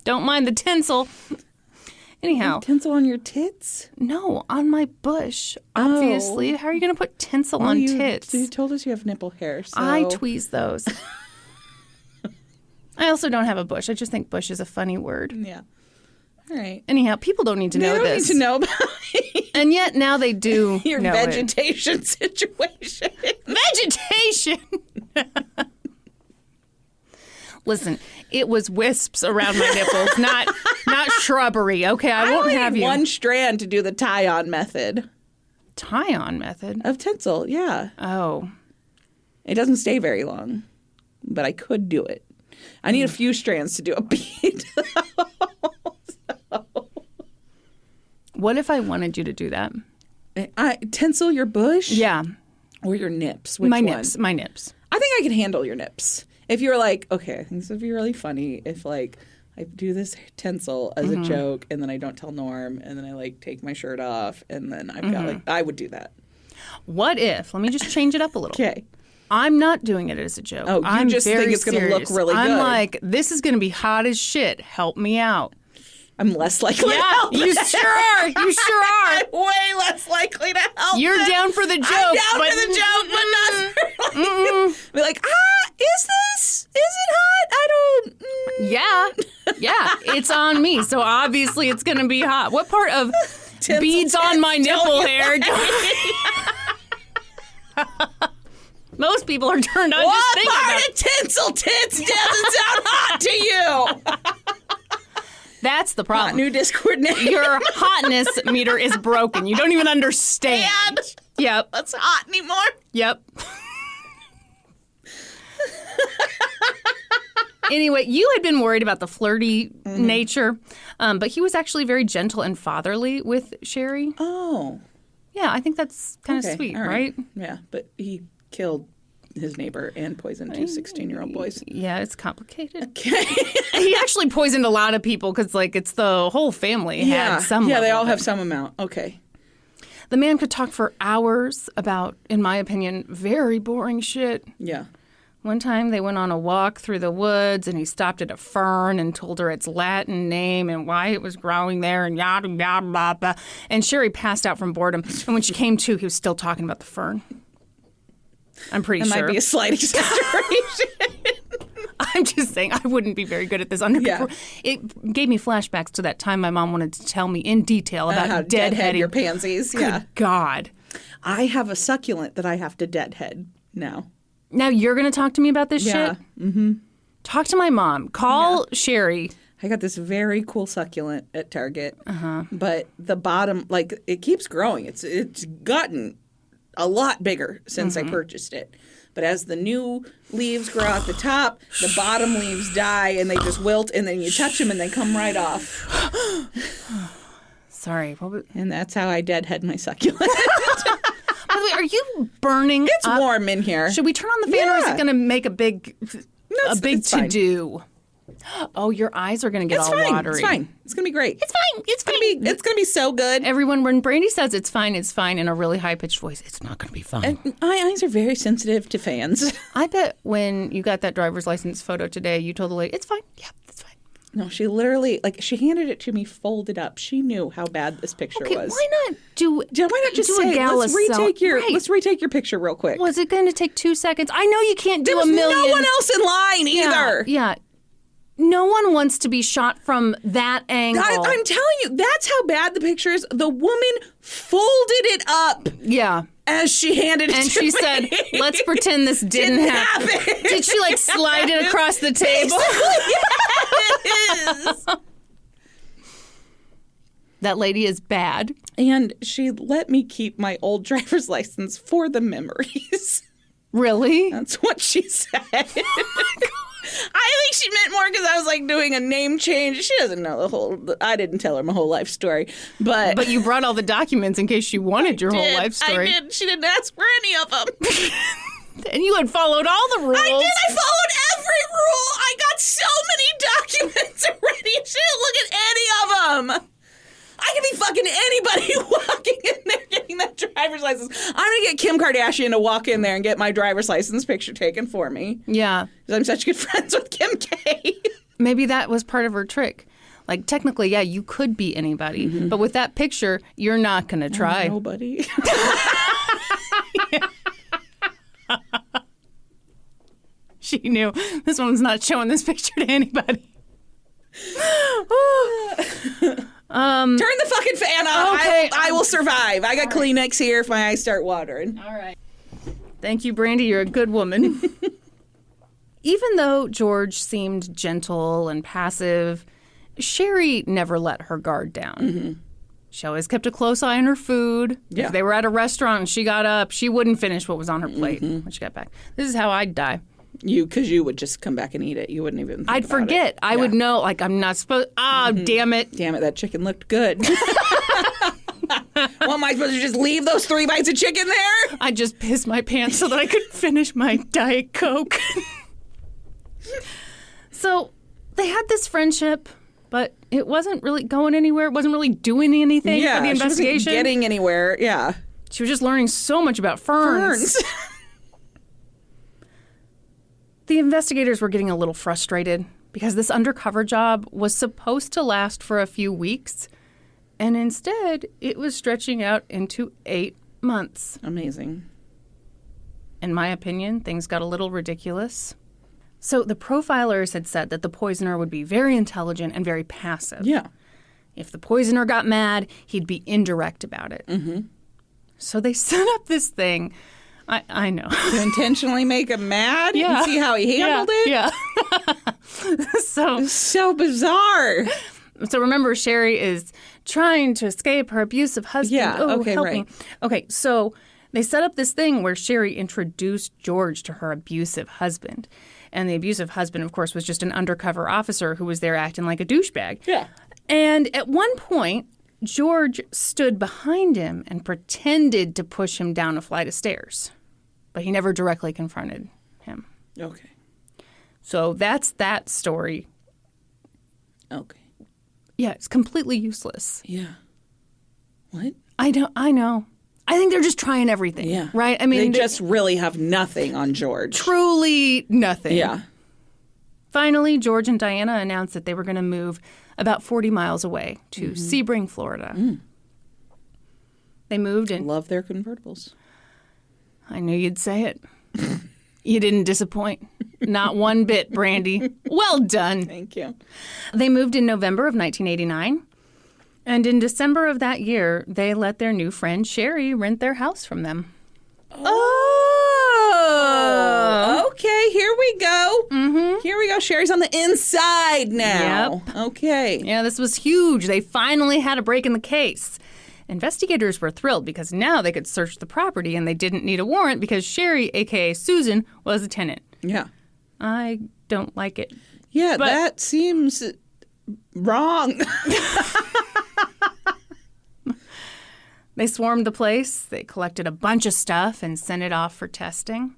Don't mind the tinsel. Anyhow. Tinsel on your tits? No, on my bush. Obviously. How are you going to put tinsel on tits? You told us you have nipple hair. So. I tweeze those. I also don't have a bush. I just think bush is a funny word. Yeah. All right. Anyhow, people don't need to know this. They don't need to know about and yet now they do your know vegetation situation. Vegetation. Listen, it was wisps around my nipples, not shrubbery. Okay, I won't have you. One strand to do the tie-on method. Tie-on method? Of tinsel, yeah. Oh. It doesn't stay very long, but I could do it. I need a few strands to do a bead. What if I wanted you to do that? Tinsel your bush? Yeah. Or your nips? Which my one? nips. My nips. I think I can handle your nips. If you're like, okay, I think this would be really funny if like I do this tinsel as a joke and then I don't tell Norm and then I like take my shirt off and then I've got like, I would do that. What if, let me just change it up a little. Okay. I'm not doing it as a joke. Oh, you just think it's going to look really good. I'm like, this is going to be hot as shit. Help me out. I'm less likely to help. You sure are. You sure are. I'm way less likely to help. You're down for the joke. I'm down for the joke, but not for be like, is it hot? I don't. Yeah, it's on me. So obviously it's going to be hot. What part of beads on my nipple hair? Most people are turned on just thinking about it. What part of tinsel tits doesn't sound hot to you? That's the problem. Hot new Discord name. Your hotness meter is broken. You don't even understand. Yep. That's hot anymore. Yep. Anyway, you had been worried about the flirty nature, but he was actually very gentle and fatherly with Sherry. Oh. Yeah, I think that's kind of sweet, right? Yeah, but he killed his neighbor and poisoned two 16-year-old boys. Yeah, it's complicated. Okay. He actually poisoned a lot of people because, like, it's the whole family had some. Yeah, they all have some amount. Okay. The man could talk for hours about, in my opinion, very boring shit. Yeah. One time they went on a walk through the woods and he stopped at a fern and told her its Latin name and why it was growing there and yada, yada, blah, blah. And Sherry passed out from boredom. And when she came to, he was still talking about the fern. I'm pretty sure. That might be a slight exaggeration. I'm just saying I wouldn't be very good at this. It gave me flashbacks to that time my mom wanted to tell me in detail about how deadhead your pansies. Good God. I have a succulent that I have to deadhead now. Now you're going to talk to me about this shit? Mm-hmm. Talk to my mom. Call Sherry. I got this very cool succulent at Target. But the bottom, like, it keeps growing. It's gotten a lot bigger since I purchased it. But as the new leaves grow out the top, the bottom leaves die and they just wilt, and then you touch them and they come right off. Sorry. And that's how I deadhead my succulent. By the way, are you burning It's warm in here. Should we turn on the fan or is it going to make a big to-do? Oh, your eyes are going to get all watery. It's fine. It's going to be great. It's fine. It's fine. It's going to be so good. Everyone, when Brandy says it's fine in a really high-pitched voice, it's not going to be fine. And my eyes are very sensitive to fans. I bet when you got that driver's license photo today, you told the lady, it's fine. Yeah, it's fine. No, she literally, she handed it to me folded up. She knew how bad this picture was. Why not just say, let's retake your picture real quick. Was it going to take 2 seconds? I know you can't do a million. There was no one else in line either. Yeah. No one wants to be shot from that angle. I'm telling you, that's how bad the picture is. The woman folded it up. Yeah. As she handed it to me. And she said, let's pretend this didn't happen. Did she like slide it across the table? Yes. That lady is bad. And she let me keep my old driver's license for the memories. Really? That's what she said. I think she meant more because I was like doing a name change. She doesn't know I didn't tell her my whole life story. But you brought all the documents in case she wanted your whole life story. I did. She didn't ask for any of them. And you had followed all the rules. I did. I followed every rule. I got so many documents already. She didn't look at any of them. I could be fucking anybody walking in there getting that driver's license. I'm going to get Kim Kardashian to walk in there and get my driver's license picture taken for me. Yeah. Because I'm such good friends with Kim K. Maybe that was part of her trick. Like, technically, yeah, you could be anybody. Mm-hmm. But with that picture, you're not going to try. Nobody. She knew this one's not showing this picture to anybody. Turn the fucking fan on. Okay. I will survive. I got Kleenex here if my eyes start watering. All right. Thank you, Brandy. You're a good woman. Even though George seemed gentle and passive, Sherry never let her guard down. Mm-hmm. She always kept a close eye on her food. Yeah. If they were at a restaurant and she got up, she wouldn't finish what was on her plate when she got back. This is how I'd die. Because you would just come back and eat it. You wouldn't even think I'd about forget. it. I would know, like, I'm not supposed... damn it. Damn it, that chicken looked good. Well, am I supposed to just leave those 3 bites of chicken there? I just pissed my pants so that I could finish my Diet Coke. So they had this friendship, but it wasn't really going anywhere. It wasn't really doing anything for the investigation. She wasn't getting anywhere. Yeah. She was just learning so much about ferns. The investigators were getting a little frustrated because this undercover job was supposed to last for a few weeks, and instead it was stretching out into 8 months. Amazing. In my opinion, things got a little ridiculous. So the profilers had said that the poisoner would be very intelligent and very passive. Yeah. If the poisoner got mad, he'd be indirect about it. Mm-hmm. So they set up this thing. I know. To intentionally make him mad and see how he handled it? Yeah. So bizarre. So remember, Sherry is trying to escape her abusive husband. Yeah, okay, help right. me. Okay, so they set up this thing where Sherry introduced George to her abusive husband. And the abusive husband, of course, was just an undercover officer who was there acting like a douchebag. Yeah. And at one point, George stood behind him and pretended to push him down a flight of stairs. But he never directly confronted him. Okay. So that's that story. Okay. Yeah, it's completely useless. Yeah. What? I know. I think they're just trying everything. Yeah. Right? I mean, they just really have nothing on George. Truly nothing. Yeah. Finally, George and Diana announced that they were going to move about 40 miles away to Sebring, Florida. Mm. They moved in. Love their convertibles. I knew you'd say it. You didn't disappoint. Not one bit, Brandy. Well done. Thank you. They moved in November of 1989. And in December of that year, they let their new friend Sherry rent their house from them. Oh, okay. Here we go. Mm-hmm. Here we go. Sherry's on the inside now. Yep. Okay. Yeah, this was huge. They finally had a break in the case. Investigators were thrilled because now they could search the property and they didn't need a warrant because Sherry, a.k.a. Susan, was a tenant. Yeah. I don't like it. Yeah, that seems wrong. They swarmed the place. They collected a bunch of stuff and sent it off for testing.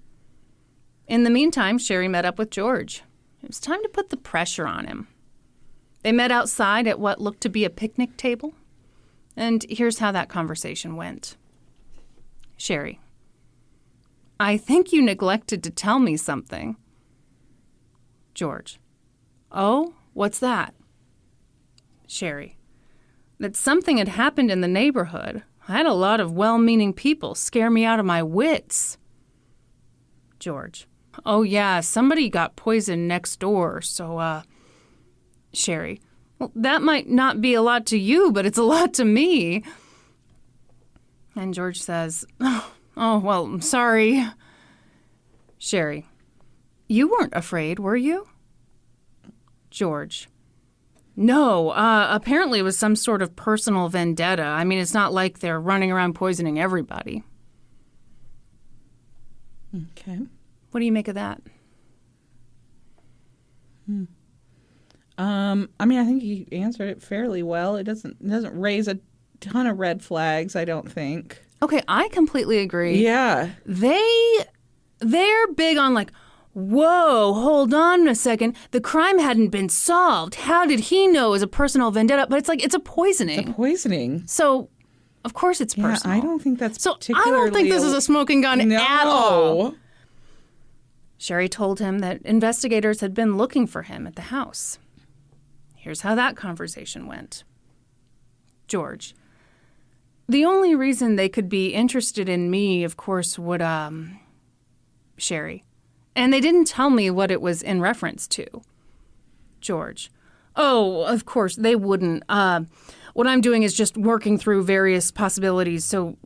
In the meantime, Sherry met up with George. It was time to put the pressure on him. They met outside at what looked to be a picnic table. And here's how that conversation went. Sherry, I think you neglected to tell me something. George, oh, what's that? Sherry, that something had happened in the neighborhood. I had a lot of well-meaning people scare me out of my wits. George, oh yeah, somebody got poisoned next door, so Sherry. Well, that might not be a lot to you, but it's a lot to me. And George says, oh, well, I'm sorry. Sherry. You weren't afraid, were you? George. No, apparently it was some sort of personal vendetta. I mean, it's not like they're running around poisoning everybody. Okay. What do you make of that? I mean, I think he answered it fairly well. It doesn't raise a ton of red flags, I don't think. Okay, I completely agree. Yeah. They're big on like, whoa, hold on a second. The crime hadn't been solved. How did he know it was a personal vendetta? But it's like, it's a poisoning. It's a poisoning. So, of course it's personal. I don't think that's so particularly... I don't think this is a smoking gun at all. Sherry told him that investigators had been looking for him at the house. Here's how that conversation went. George. The only reason they could be interested in me, of course, would, Sherry. And they didn't tell me what it was in reference to. George. Oh, of course, they wouldn't. What I'm doing is just working through various possibilities, so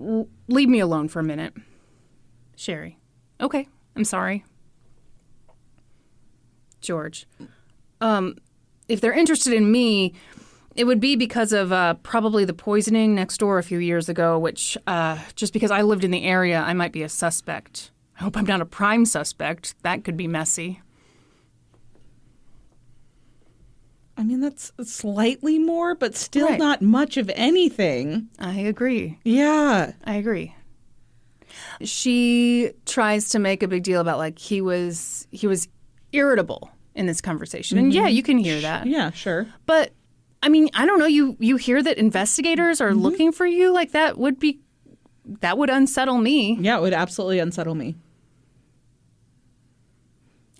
leave me alone for a minute. Sherry. Okay, I'm sorry. George. If they're interested in me, it would be because of probably the poisoning next door a few years ago, which, just because I lived in the area, I might be a suspect. I hope I'm not a prime suspect. That could be messy. I mean, that's slightly more, but still not much of anything. I agree. Yeah. I agree. She tries to make a big deal about, like, he was irritable in this conversation. And yeah, you can hear that. Yeah, sure. But, I mean, I don't know. You hear that investigators are looking for you? Like, that would unsettle me. Yeah, it would absolutely unsettle me.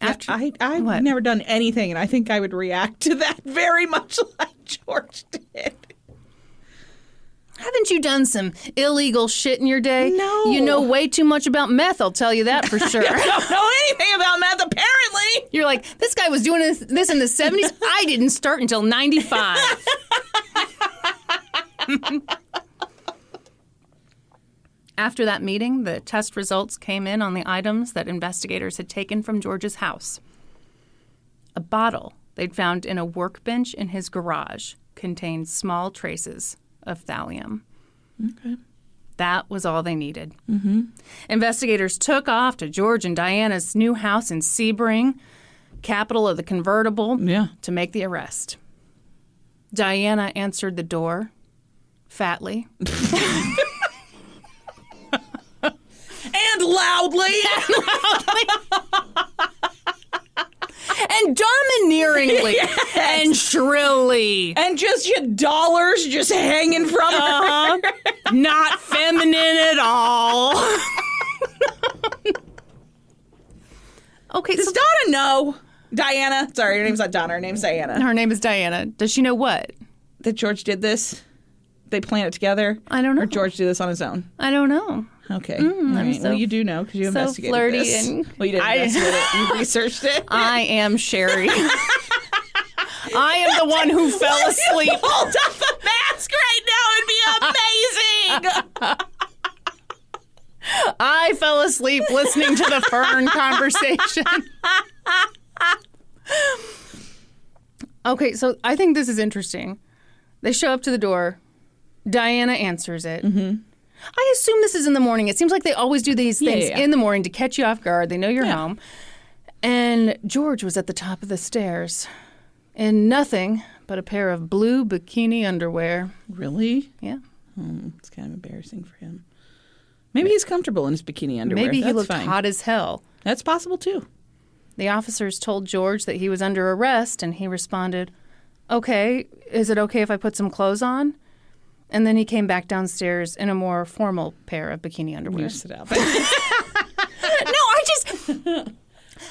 I've never done anything, and I think I would react to that very much like George did. Haven't you done some illegal shit in your day? No. You know way too much about meth, I'll tell you that for sure. I don't know anything about meth, apparently. You're like, this guy was doing this in the 70s. I didn't start until 95. After that meeting, the test results came in on the items that investigators had taken from George's house. A bottle they'd found in a workbench in his garage contained small traces of thallium. Okay. That was all they needed. Mm-hmm. Investigators took off to George and Diana's new house in Sebring, capital of the convertible, to make the arrest. Diana answered the door, fatly. And loudly. And domineeringly. Yes. And shrilly. And just your dollars just hanging from her. Not feminine at all. Okay, Does Donna know? Diana? Sorry, her name's not Donna. Her name's Diana. Her name is Diana. Does she know what? That George did this? They planned it together? I don't know. Or George did this on his own? I don't know. Okay. All right. Well, you do know because you investigated flirty this. And well, you didn't investigate it. You researched it. I am Sherry. I am the one who fell asleep. Hold up the mask right now. It'd be amazing. I fell asleep listening to the Fern conversation. Okay, so I think this is interesting. They show up to the door. Diana answers it. Mm-hmm. I assume this is in the morning. It seems like they always do these things in the morning to catch you off guard. They know you're home. And George was at the top of the stairs in nothing but a pair of blue bikini underwear. Really? Yeah. It's kind of embarrassing for him. Maybe he's comfortable in his bikini underwear. Maybe he That's looked fine. hot as hell. That's possible, too. The officers told George that he was under arrest, and he responded, okay, is it okay if I put some clothes on? And then he came back downstairs in a more formal pair of bikini underwear. You sit up.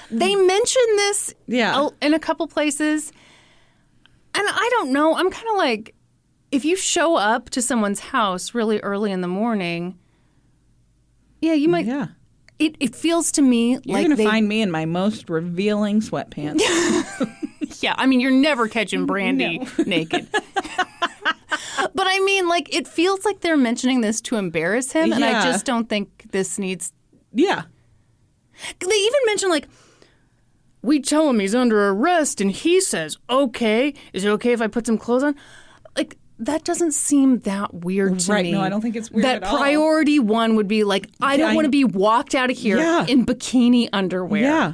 They mentioned this in a couple places. And I don't know. I'm kind of like, if you show up to someone's house really early in the morning, you might. Yeah. It feels to me You're going to find me in my most revealing sweatpants. Yeah, I mean, you're never catching Brandy naked. But I mean, like, it feels like they're mentioning this to embarrass him, and I just don't think this needs... Yeah. They even mention, like, we tell him he's under arrest, and he says, okay, is it okay if I put some clothes on? Like, that doesn't seem that weird to me. Right, no, I don't think it's weird that at all. priority one would be like, I don't want to be walked out of here in bikini underwear. Yeah.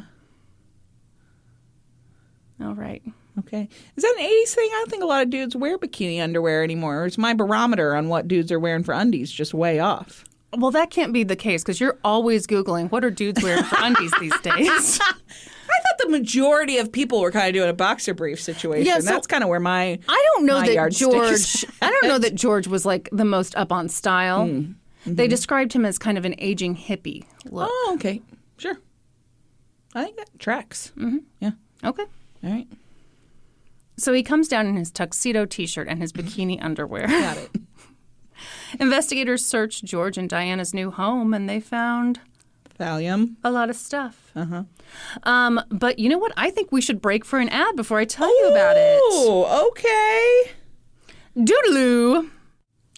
All right. Okay. Is that an 80s thing? I don't think a lot of dudes wear bikini underwear anymore. Or is my barometer on what dudes are wearing for undies just way off? Well, that can't be the case because you're always Googling what are dudes wearing for undies these days. I thought the majority of people were kind of doing a boxer brief situation. Yeah, so that's kind of where my I don't know that George. I don't know that George was like the most up on style. Mm-hmm. They described him as kind of an aging hippie look. Oh, okay, sure. I think that tracks. Mm-hmm. Yeah. Okay. All right. So he comes down in his tuxedo T-shirt and his bikini underwear. Got it. Investigators searched George and Diana's new home, and they found thallium. A lot of stuff. Uh-huh. But you know what? I think we should break for an ad before I tell you about it. Oh, okay. Doodaloo.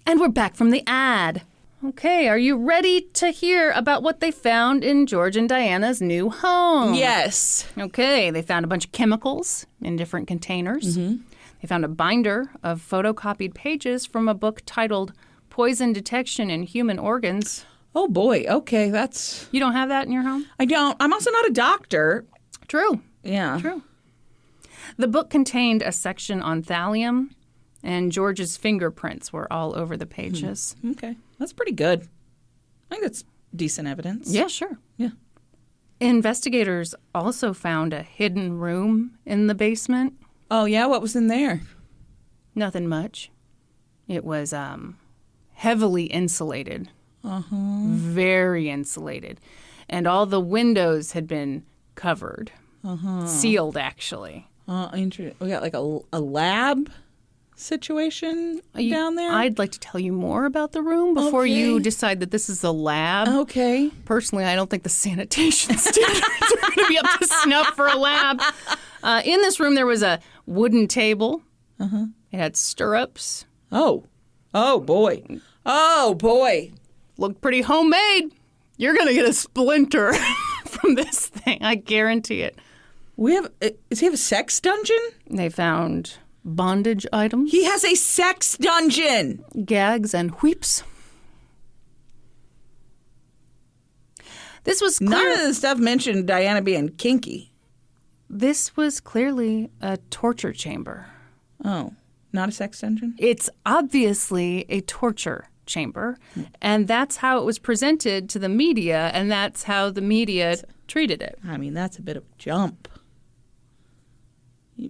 And we're back from the ad. Okay, are you ready to hear about what they found in George and Diana's new home? Yes. Okay, they found a bunch of chemicals in different containers. Mm-hmm. They found a binder of photocopied pages from a book titled Poison Detection in Human Organs. Oh, boy. Okay, that's... You don't have that in your home? I don't. I'm also not a doctor. True. Yeah. True. The book contained a section on thallium, and George's fingerprints were all over the pages. Okay. That's pretty good. I think that's decent evidence. Yeah, sure. Yeah. Investigators also found a hidden room in the basement. Oh, yeah? What was in there? Nothing much. It was heavily insulated. Uh-huh. Very insulated. And all the windows had been covered. Uh-huh. Sealed, actually. Interesting. We got like a lab situation down there? I'd like to tell you more about the room before you decide that this is a lab. Okay. Personally, I don't think the sanitation standards are going to be up to snuff for a lab. In this room, there was a wooden table. Uh-huh. It had stirrups. Oh. Oh, boy. Oh, boy. Looked pretty homemade. You're going to get a splinter from this thing. I guarantee it. Does he have a sex dungeon? They found bondage items. He has a sex dungeon. Gags and whips. This was None of the stuff mentioned Diana being kinky. This was clearly a torture chamber. Oh, not a sex dungeon? It's obviously a torture chamber, and that's how it was presented to the media, and that's how the media treated it. I mean, that's a bit of a jump.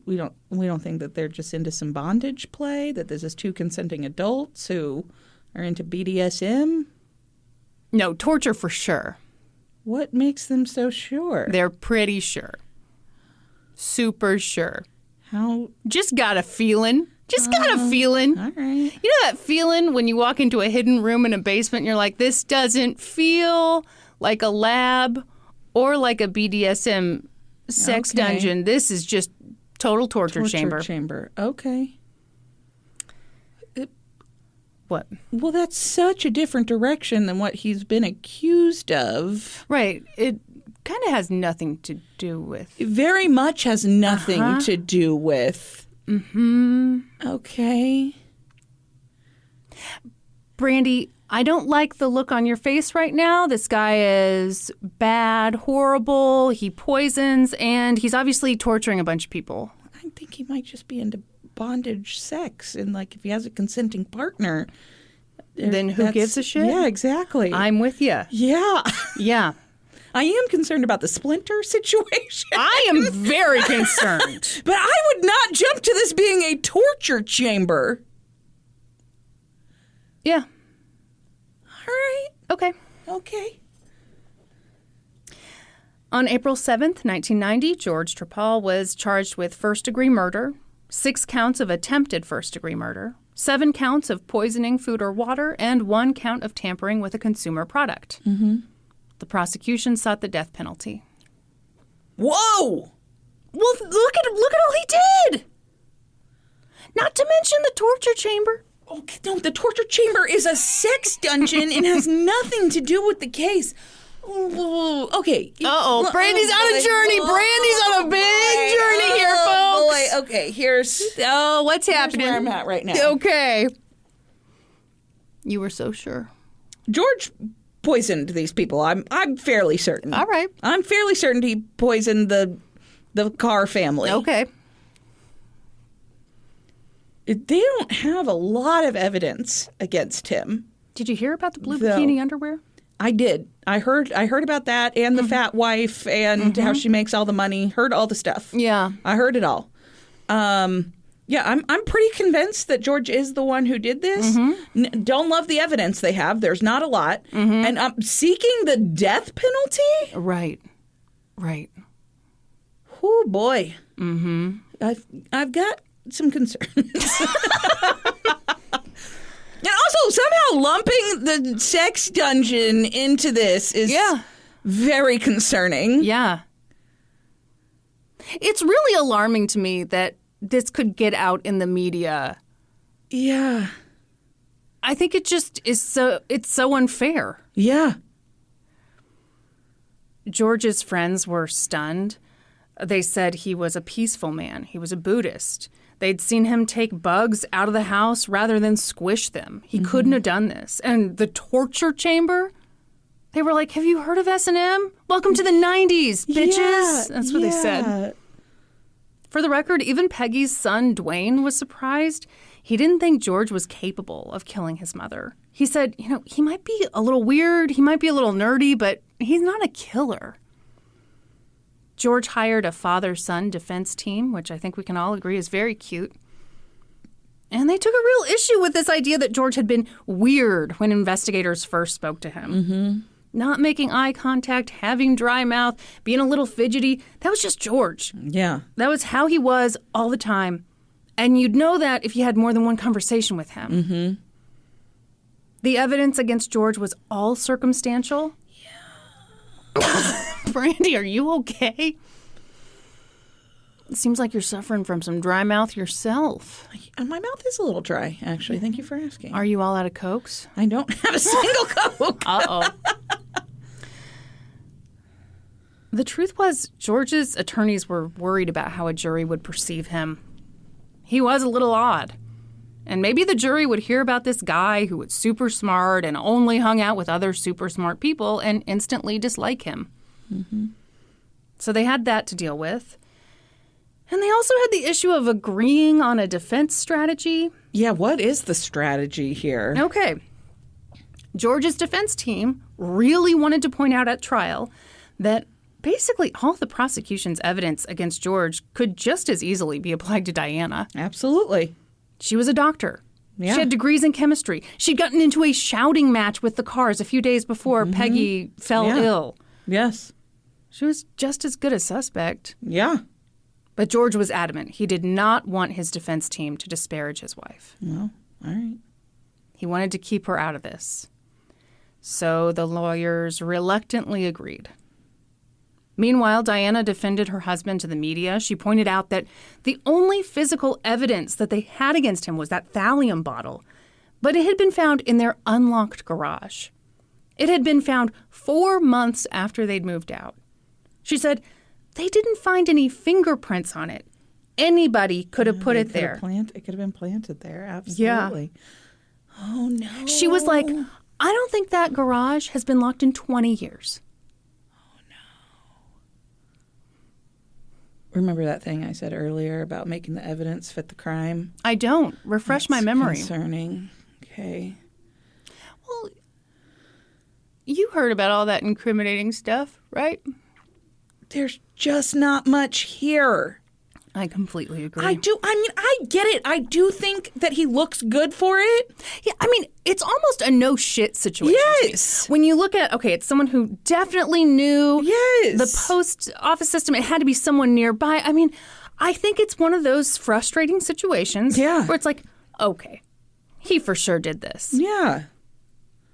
We don't think that they're just into some bondage play, that there's just two consenting adults who are into BDSM? No, torture for sure. What makes them so sure? They're pretty sure. Super sure. How? Just got a feeling. Just got a feeling. All right. You know that feeling when you walk into a hidden room in a basement and you're like, this doesn't feel like a lab or like a BDSM sex dungeon. This is just total torture chamber. Okay. What? Well, that's such a different direction than what he's been accused of. Right. It kind of has nothing to do with... It very much has nothing to do with... Mm-hmm. Okay. Brandy, I don't like the look on your face right now. This guy is bad, horrible, he poisons, and he's obviously torturing a bunch of people. I think he might just be into bondage sex, and like if he has a consenting partner... Then who gives a shit? Yeah, exactly. I'm with you. Yeah. Yeah. I am concerned about the splinter situation. I am very concerned. But I would not jump to this being a torture chamber. Yeah. All right. Okay. Okay. On April 7th, 1990, George Trepal was charged with first-degree murder, 6 counts of attempted first-degree murder, 7 counts of poisoning food or water, and 1 count of tampering with a consumer product. Mm-hmm. The prosecution sought the death penalty. Whoa! Well, look at all he did. Not to mention the torture chamber. Okay, no, the torture chamber is a sex dungeon and has nothing to do with the case. Okay. Uh-oh, Brandy's on a journey. Brandy's on a big journey here, folks. Boy, okay, here's what's happening? where I'm at right now. Okay. You were so sure. George poisoned these people. I'm fairly certain. All right. I'm fairly certain he poisoned the Carr family. Okay. They don't have a lot of evidence against him. Did you hear about the blue bikini underwear? I did. I heard about that and the fat wife and how she makes all the money. Heard all the stuff. Yeah. I heard it all. Yeah, I'm pretty convinced that George is the one who did this. Don't love the evidence they have. There's not a lot. And I'm seeking the death penalty? Right. Right. Oh, boy. I've got some concerns. And also, somehow lumping the sex dungeon into this is very concerning. Yeah. It's really alarming to me that this could get out in the media. Yeah. I think it just is it's so unfair. Yeah. George's friends were stunned. They said he was a peaceful man. He was a Buddhist. They'd seen him take bugs out of the house rather than squish them. He couldn't have done this. And the torture chamber, they were like, have you heard of S&M? Welcome to the 90s, bitches. Yeah, That's what they said. For the record, even Peggy's son, Dwayne, was surprised. He didn't think George was capable of killing his mother. He said, he might be a little weird, he might be a little nerdy, but he's not a killer. George hired a father-son defense team, which I think we can all agree is very cute. And they took a real issue with this idea that George had been weird when investigators first spoke to him. Not making eye contact, having dry mouth, being a little fidgety. That was just George. Yeah. That was how he was all the time. And you'd know that if you had more than one conversation with him. The evidence against George was all circumstantial. Brandy, are you okay? It seems like you're suffering from some dry mouth yourself. And my mouth is a little dry, actually. Thank you for asking. Are you all out of Cokes? I don't have a single Coke. Uh-oh. The truth was, George's attorneys were worried about how a jury would perceive him. He was a little odd. And maybe the jury would hear about this guy who was super smart and only hung out with other super smart people and instantly dislike him. So they had that to deal with. And they also had the issue of agreeing on a defense strategy. Yeah, what is the strategy here? Okay. George's defense team really wanted to point out at trial that basically all the prosecution's evidence against George could just as easily be applied to Diana. Absolutely. She was a doctor. Yeah. She had degrees in chemistry. She'd gotten into a shouting match with the Carrs a few days before Peggy fell ill. Yes. She was just as good a suspect. Yeah. But George was adamant. He did not want his defense team to disparage his wife. Well, all right. He wanted to keep her out of this. So the lawyers reluctantly agreed. Meanwhile, Diana defended her husband to the media. She pointed out that the only physical evidence that they had against him was that thallium bottle, but it had been found in their unlocked garage. It had been found 4 months after they'd moved out. She said they didn't find any fingerprints on it. Anybody could have put it there. It could have been planted there, absolutely. Yeah. Oh, no. She was like, I don't think that garage has been locked in 20 years. Remember that thing I said earlier about making the evidence fit the crime? I don't. Refresh my memory. Concerning. Okay. Well, you heard about all that incriminating stuff, right? There's just not much here. I completely agree. I get it. I do think that he looks good for it. Yeah, it's almost a no shit situation. Yes. When you look at, it's someone who definitely knew Yes. the post office system. It had to be someone nearby. I think it's one of those frustrating situations where it's like, okay, he for sure did this. Yeah.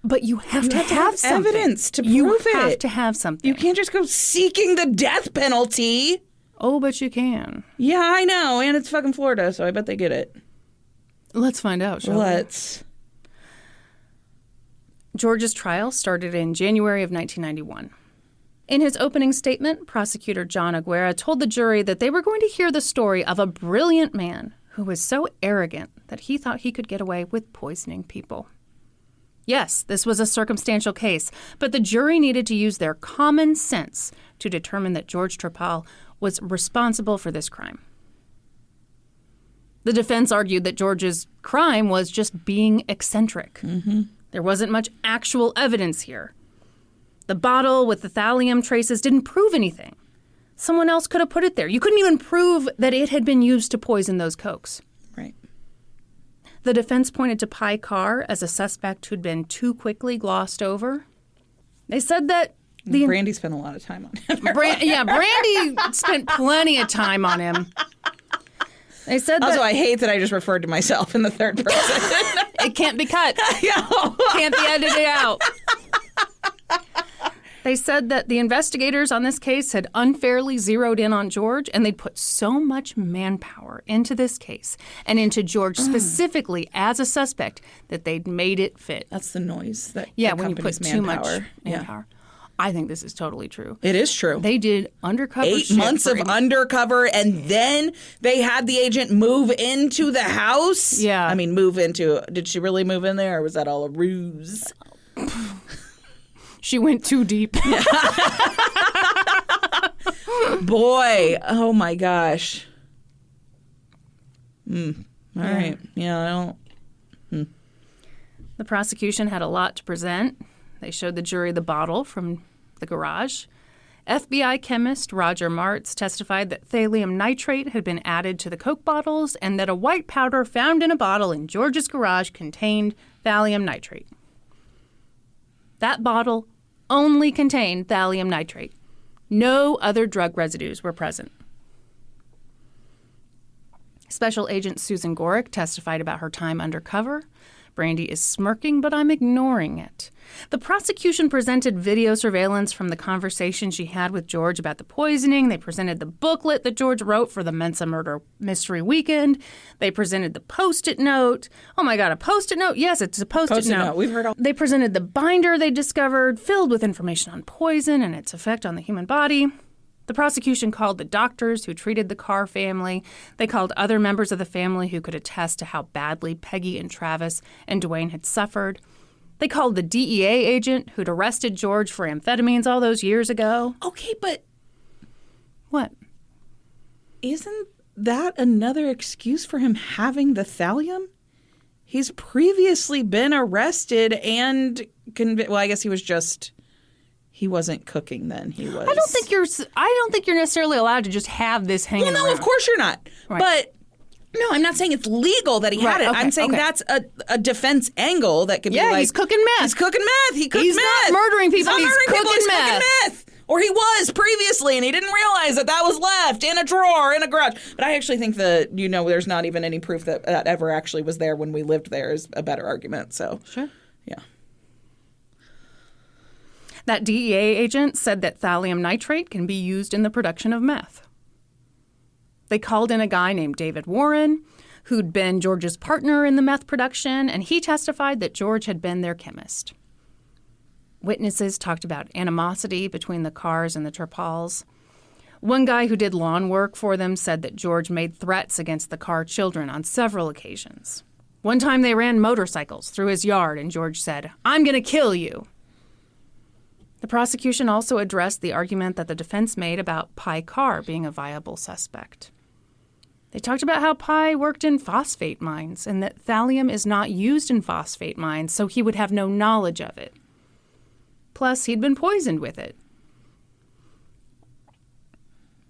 But you have to have something. Evidence to prove it. You have to have something. You can't just go seeking the death penalty. Oh, but you can. Yeah, I know. And it's fucking Florida, so I bet they get it. Let's find out, shall we? Let's. George's trial started in January of 1991. In his opening statement, prosecutor John Aguera told the jury that they were going to hear the story of a brilliant man who was so arrogant that he thought he could get away with poisoning people. Yes, this was a circumstantial case, but the jury needed to use their common sense to determine that George Trepal was responsible for this crime. The defense argued that George's crime was just being eccentric. Mm-hmm. There wasn't much actual evidence here. The bottle with the thallium traces didn't prove anything. Someone else could have put it there. You couldn't even prove that it had been used to poison those Cokes. Right. The defense pointed to Peggy Carr as a suspect who'd been too quickly glossed over. They said that Brandy spent a lot of time on him. Brandy spent plenty of time on him. They said Also, that I hate that I just referred to myself in the third person. it can't be cut. Can't be edited out. They said that the investigators on this case had unfairly zeroed in on George, and they'd put so much manpower into this case and into George specifically as a suspect that they'd made it fit. That's the noise that when you put too much manpower. manpower. I think this is totally true. It is true. They did undercover 8 shit months for of undercover, and then they had the agent move into the house? Yeah. I mean, move into... Did she really move in there, or was that all a ruse? She went too deep. Boy, oh my gosh. All right. Yeah, I don't... The prosecution had a lot to present. They showed the jury the bottle from the garage. FBI chemist Roger Martz testified that thallium nitrate had been added to the Coke bottles and that a white powder found in a bottle in George's garage contained thallium nitrate. That bottle only contained thallium nitrate. No other drug residues were present. Special Agent Susan Gorick testified about her time undercover. Brandy is smirking, but I'm ignoring it. The prosecution presented video surveillance from the conversation she had with George about the poisoning. They presented the booklet that George wrote for the Mensa Murder Mystery Weekend. They presented the Post-it note. Oh my God, a Post-it note? Yes, it's a Post-it note. We've heard all... They presented the binder they discovered, filled with information on poison and its effect on the human body. The prosecution called the doctors who treated the Carr family. They called other members of the family who could attest to how badly Peggy and Travis and Dwayne had suffered. They called the DEA agent who'd arrested George for amphetamines all those years ago. Okay, but... What? Isn't that another excuse for him having the thallium? He's previously been arrested and well, I guess he was just... He wasn't cooking then. He was... I don't think you're necessarily allowed to just have this hanging around. Well, no, of course you're not. Right. But no, I'm not saying it's legal that he had it. Okay, I'm saying that's a defense angle that could be like... Yeah, he's cooking meth. He's cooking meth. He cooked He's meth. not murdering people. He's Cooking cooking meth. Or he was previously, and he didn't realize that was left in a drawer in a garage. But I actually think that, there's not even any proof that ever actually was there when we lived there is a better argument. So, sure. Yeah. That DEA agent said that thallium nitrate can be used in the production of meth. They called in a guy named David Warren, who'd been George's partner in the meth production, and he testified that George had been their chemist. Witnesses talked about animosity between the Carrs and the Trepals. One guy who did lawn work for them said that George made threats against the Carr children on several occasions. One time they ran motorcycles through his yard, and George said, "I'm going to kill you." The prosecution also addressed the argument that the defense made about Peggy Carr being a viable suspect. They talked about how Peggy worked in phosphate mines and that thallium is not used in phosphate mines, so he would have no knowledge of it. Plus, he'd been poisoned with it.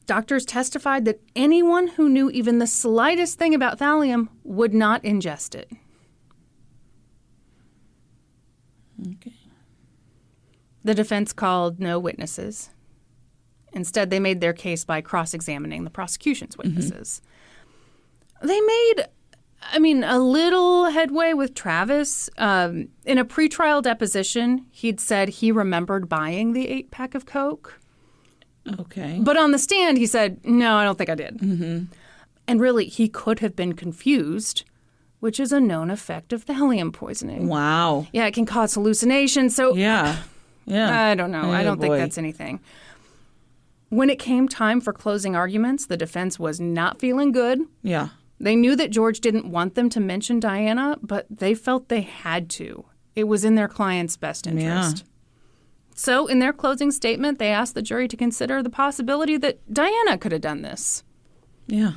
Doctors testified that anyone who knew even the slightest thing about thallium would not ingest it. Okay. The defense called no witnesses. Instead, they made their case by cross-examining the prosecution's witnesses. Mm-hmm. They made, a little headway with Travis. In a pretrial deposition, he'd said he remembered buying the 8-pack of Coke. Okay. But on the stand, he said, no, I don't think I did. Mm-hmm. And really, he could have been confused, which is a known effect of thallium poisoning. Wow. Yeah, it can cause hallucinations. So Yeah. I don't know. I don't think boy. that's anything. When it came time for closing arguments, the defense was not feeling good. Yeah. They knew that George didn't want them to mention Diana, but they felt they had to. It was in their client's best interest. Yeah. So in their closing statement, they asked the jury to consider the possibility that Diana could have done this. Yeah.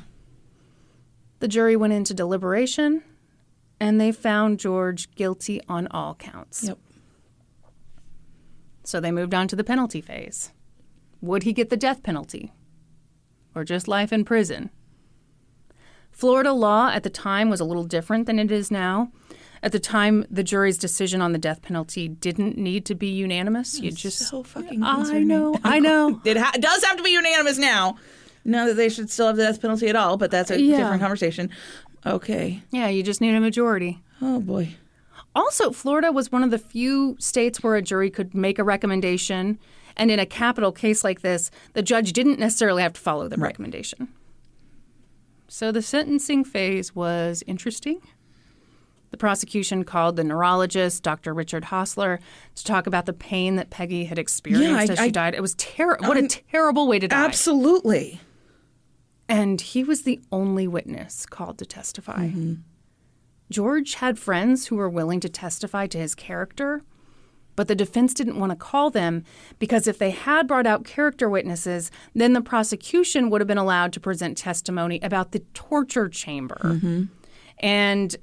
The jury went into deliberation, and they found George guilty on all counts. Yep. So they moved on to the penalty phase. Would he get the death penalty? Or just life in prison? Florida law at the time was a little different than it is now. At the time, the jury's decision on the death penalty didn't need to be unanimous. You just so fucking concerning. I know. It does have to be unanimous now. Not that they should still have the death penalty at all, but that's a different conversation. Okay. Yeah, you just need a majority. Oh, boy. Also, Florida was one of the few states where a jury could make a recommendation, and in a capital case like this, the judge didn't necessarily have to follow the recommendation. So the sentencing phase was interesting. The prosecution called the neurologist, Dr. Richard Hostler, to talk about the pain that Peggy had experienced as she died. It was terrible. What a terrible way to die. Absolutely. And he was the only witness called to testify. Mm-hmm. George had friends who were willing to testify to his character, but the defense didn't want to call them because if they had brought out character witnesses, then the prosecution would have been allowed to present testimony about the torture chamber and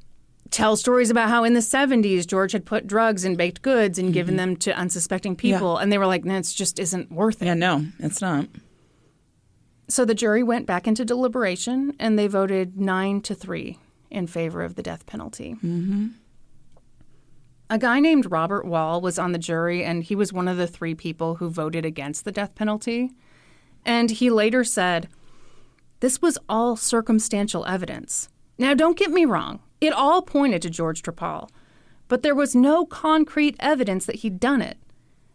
tell stories about how in the 70s George had put drugs in baked goods and given them to unsuspecting people. Yeah. And they were like, no, it just isn't worth it. Yeah, no, it's not. So the jury went back into deliberation and they voted 9-3 in favor of the death penalty. Mm-hmm. A guy named Robert Wall was on the jury, and he was one of the 3 people who voted against the death penalty. And he later said, this was all circumstantial evidence. Now, don't get me wrong. It all pointed to George Trepal, but there was no concrete evidence that he'd done it.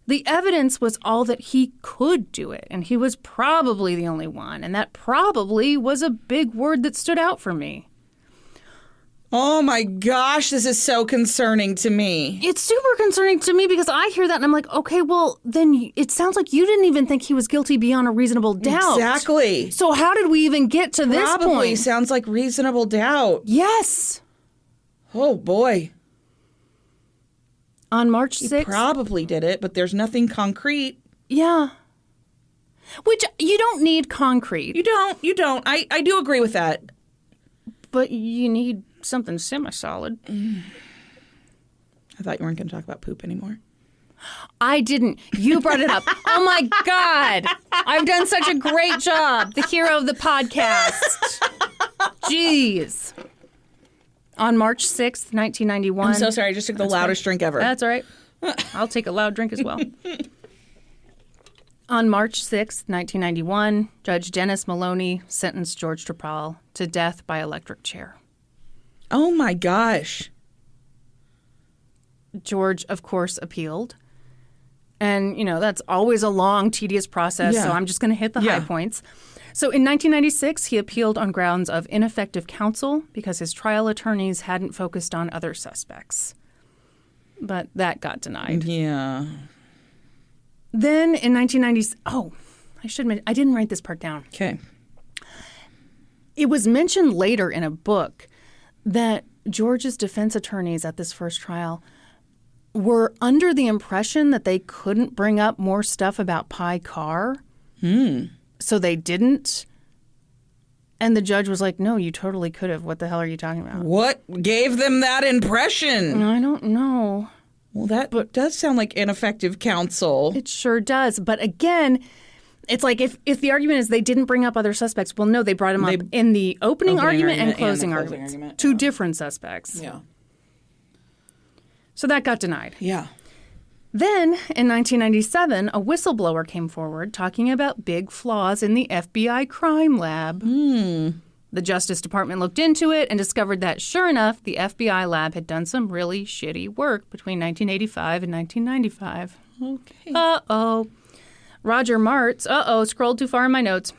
The evidence was all that he could do it, and he was probably the only one, and that probably was a big word that stood out for me. Oh my gosh, this is so concerning to me. It's super concerning to me because I hear that and I'm like, okay, well, then it sounds like you didn't even think he was guilty beyond a reasonable doubt. Exactly. So how did we even get to this point? Probably sounds like reasonable doubt. Yes. Oh boy. On March 6th. He probably did it, but there's nothing concrete. Yeah. Which you don't need concrete. You don't. I do agree with that. But you need something semi-solid. I thought you weren't going to talk about poop anymore. I didn't. You brought it up. Oh, my God. I've done such a great job. The hero of the podcast. Jeez. On March 6th, 1991. I'm so sorry. I just took the loudest drink ever. That's all right. I'll take a loud drink as well. On March 6th, 1991, Judge Dennis Maloney sentenced George Trepal to death by electric chair. Oh, my gosh. George, of course, appealed. And, that's always a long, tedious process, so I'm just going to hit the high points. So in 1996, he appealed on grounds of ineffective counsel because his trial attorneys hadn't focused on other suspects. But that got denied. Yeah. Then in 1990, I should admit, I didn't write this part down. Okay. It was mentioned later in a book that George's defense attorneys at this first trial were under the impression that they couldn't bring up more stuff about Peggy Carr. So they didn't. And the judge was like, no, you totally could have. What the hell are you talking about? What gave them that impression? I don't know. Well, that does sound like ineffective counsel. It sure does. But again, it's like if the argument is they didn't bring up other suspects, well, no, they brought them up in the opening argument and closing argument. Two different suspects. Yeah. So that got denied. Yeah. Then, in 1997, a whistleblower came forward talking about big flaws in the FBI crime lab. The Justice Department looked into it and discovered that, sure enough, the FBI lab had done some really shitty work between 1985 and 1995. Okay. Uh-oh. Roger Martz, scrolled too far in my notes.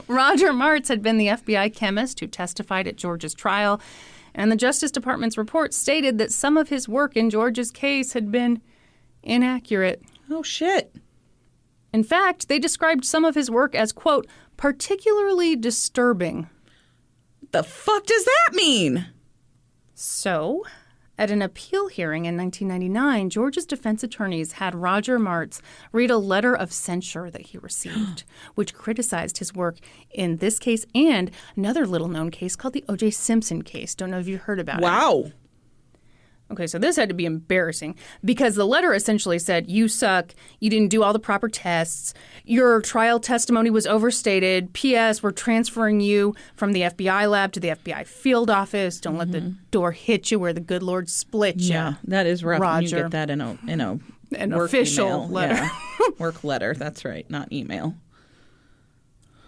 Roger Martz had been the FBI chemist who testified at George's trial, and the Justice Department's report stated that some of his work in George's case had been inaccurate. Oh, shit. In fact, they described some of his work as, quote, particularly disturbing. The fuck does that mean? So, at an appeal hearing in 1999, George's defense attorneys had Roger Martz read a letter of censure that he received, which criticized his work in this case and another little-known case called the O.J. Simpson case. Don't know if you've heard about it. Wow. Okay, so this had to be embarrassing because the letter essentially said, you suck, you didn't do all the proper tests, your trial testimony was overstated, P.S., we're transferring you from the FBI lab to the FBI field office, don't let the door hit you where the good Lord split you. Yeah, that is rough Roger. when you get that in An work official email. letter. Yeah. Work letter, that's right, not email.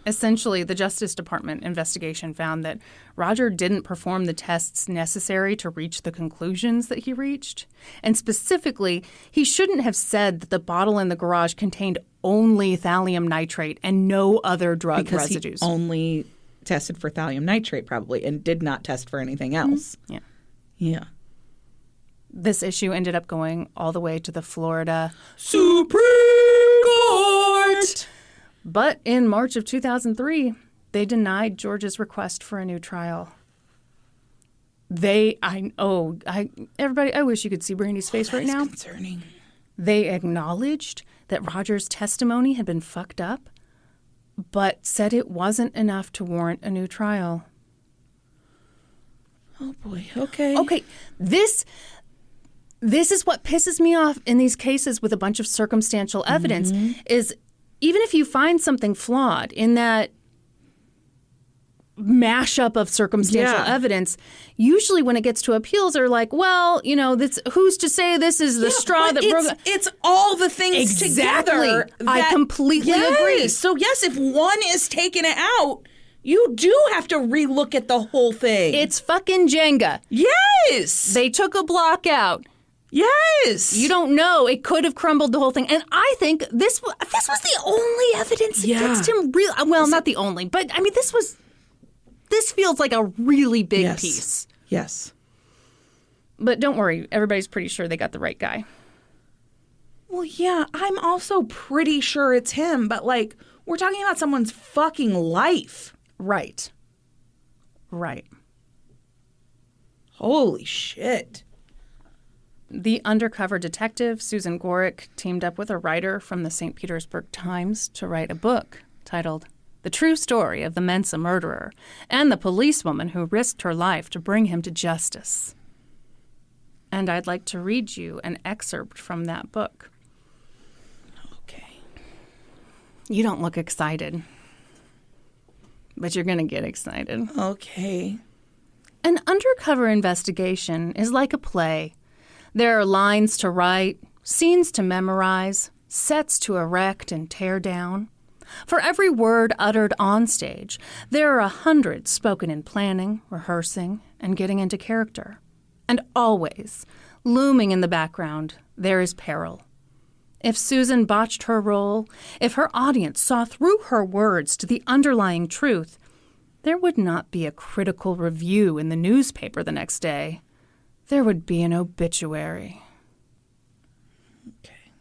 Essentially, the Justice Department investigation found that Roger didn't perform the tests necessary to reach the conclusions that he reached. And specifically, he shouldn't have said that the bottle in the garage contained only thallium nitrate and no other drug residues. He only tested for thallium nitrate probably and did not test for anything else. Yeah. Yeah. This issue ended up going all the way to the Florida Supreme Court. But in March of 2003, they denied George's request for a new trial. Everybody, I wish you could see Brandy's face right now. Concerning. They acknowledged that Roger's testimony had been fucked up, but said it wasn't enough to warrant a new trial. Oh boy. Okay. Okay, this is what pisses me off in these cases with a bunch of circumstantial evidence is even if you find something flawed in that mashup of circumstantial evidence, usually when it gets to appeals, they're like, well, who's to say this is the straw that broke... It's all the things together. I completely agree. So yes, if one is taking it out, you do have to relook at the whole thing. It's fucking Jenga. Yes. They took a block out. Yes. You don't know. It could have crumbled the whole thing. And I think this was the only evidence against him. Well, not the only, but I mean, this feels like a really big piece. Yes. But don't worry. Everybody's pretty sure they got the right guy. Well, yeah, I'm also pretty sure it's him, but we're talking about someone's fucking life. Right. Holy shit. The undercover detective, Susan Gorick, teamed up with a writer from the St. Petersburg Times to write a book titled The True Story of the Mensa Murderer and the Policewoman Who Risked Her Life to Bring Him to Justice. And I'd like to read you an excerpt from that book. Okay. You don't look excited, but you're going to get excited. Okay. An undercover investigation is like a play. There are lines to write, scenes to memorize, sets to erect and tear down. For every word uttered on stage, there are 100 spoken in planning, rehearsing, and getting into character. And always, looming in the background, there is peril. If Susan botched her role, if her audience saw through her words to the underlying truth, there would not be a critical review in the newspaper the next day. There would be an obituary. Okay.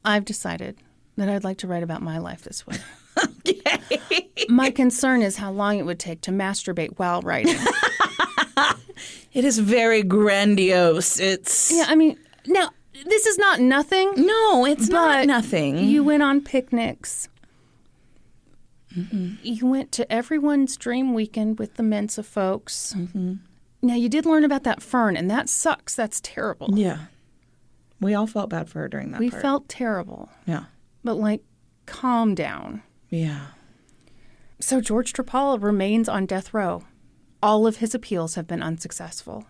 I've decided that I'd like to write about my life this way. Okay. My concern is how long it would take to masturbate while writing. It is very grandiose. Yeah, I mean, now, this is not nothing. No, it's not nothing. You went on picnics. Mm-hmm. You went to everyone's dream weekend with the Mensa folks. Mm-hmm. Now, you did learn about that fern, and that sucks. That's terrible. Yeah. We all felt bad for her during that We part. felt terrible. Yeah. But, calm down. Yeah. So George Trapala remains on death row. All of his appeals have been unsuccessful.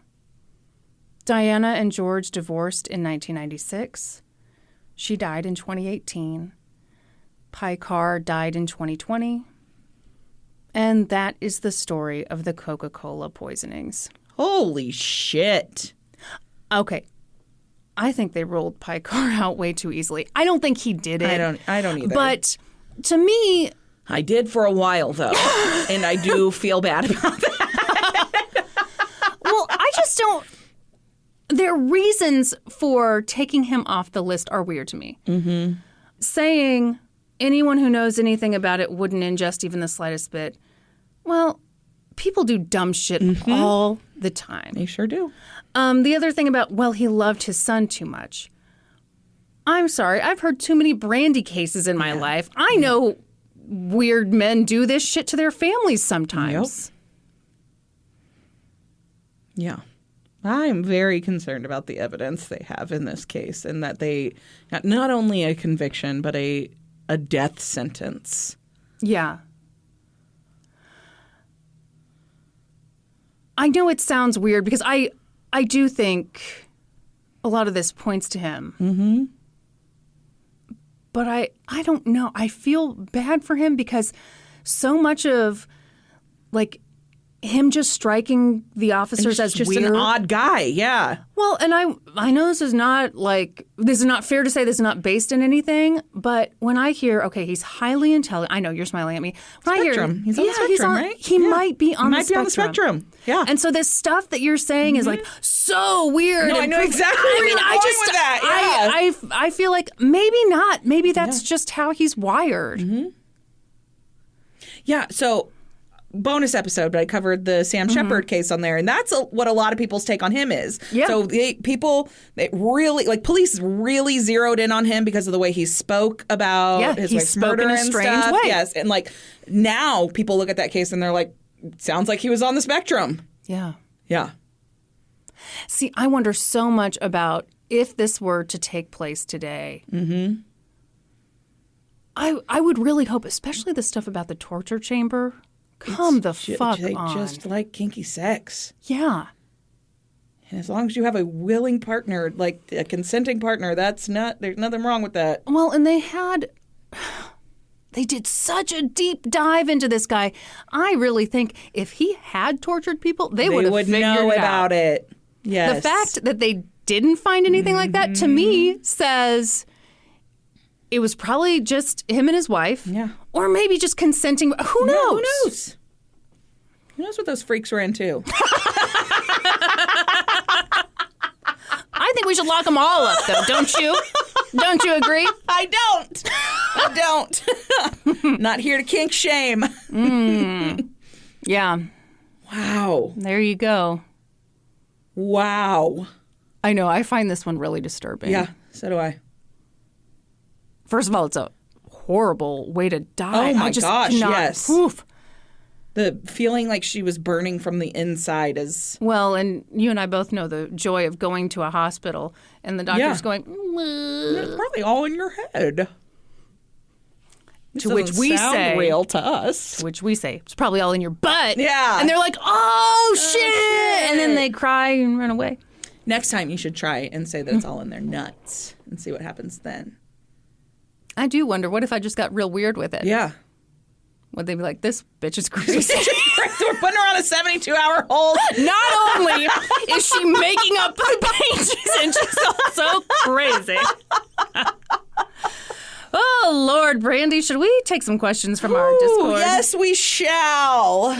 Diana and George divorced in 1996. She died in 2018. Peggy Carr died in 2020. And that is the story of the Coca-Cola poisonings. Holy shit. Okay. I think they ruled Peggy Carr out way too easally. I don't think he did it. I don't either. But to me, I did for a while though, and I do feel bad about that. well, I just don't. Their reasons for taking him off the list are weird to me. Mm-hmm. Saying anyone who knows anything about it wouldn't ingest even the slightest bit. Well, people do dumb shit all the time. They sure do. The other thing about, well, he loved his son too much. I'm sorry. I've heard too many Brandy cases in my life. I know weird men do this shit to their families sometimes. Yep. Yeah. I'm very concerned about the evidence they have in this case and that they got not only a conviction, but a death sentence. Yeah. I know it sounds weird because I do think a lot of this points to him. Mm-hmm. But I don't know. I feel bad for him because so much of, like, him just striking the officers as just weird. An odd guy, yeah. Well, and I know this is not fair to say this is not based in anything, but when I hear, okay, he's highly intelligent. I know you're smiling at me. When spectrum. He's on the spectrum, right? He might be on the spectrum. He might be on the spectrum. Yeah. And so this stuff that you're saying is like so weird. No, I know exactly where you're going with that. Yeah. I feel like maybe not. Maybe that's just how he's wired. Mm-hmm. Yeah. So bonus episode, but I covered the Sam Shepard case on there, and that's what a lot of people's take on him is. Yeah. So they really, like, police really zeroed in on him because of the way he spoke about his wife's murder in a and strange stuff. way. Yes, and like now people look at that case and they're like, sounds like he was on the spectrum. Yeah. Yeah. See, I wonder so much about if this were to take place today. Mm-hmm. I would really hope, especially the stuff about the torture chamber. Come the fuck on. Just like kinky sex. Yeah. And as long as you have a willing partner, like a consenting partner, there's nothing wrong with that. Well, and they did such a deep dive into this guy. I really think if he had tortured people, they would have figured know it about out. it. Yes. The fact that they didn't find anything like that, to me, says it was probably just him and his wife. Yeah. Or maybe just consenting. Who knows? Who knows? Who knows what those freaks were into? I think we should lock them all up, though. Don't you? Don't you agree? I don't. Not here to kink shame. Yeah. Wow. There you go. Wow. I know. I find this one really disturbing. Yeah, so do I. First of all, it's a horrible way to die. Oh, my gosh, yes. Oof. The feeling like she was burning from the inside is... Well, and you and I both know the joy of going to a hospital and the doctor's going... It's probably all in your head. To which we say... real to us. To which we say, it's probably all in your butt. Yeah. And they're like, oh, shit! And then they cry and run away. Next time you should try and say that it's all in their nuts and see what happens then. I do wonder, what if I just got real weird with it? Yeah. Would they be like, this bitch is crazy? We're putting her on a 72-hour hold. Not only is she making up pages, and she's also crazy. Oh, Lord, Brandy, should we take some questions from our Discord? Yes, we shall.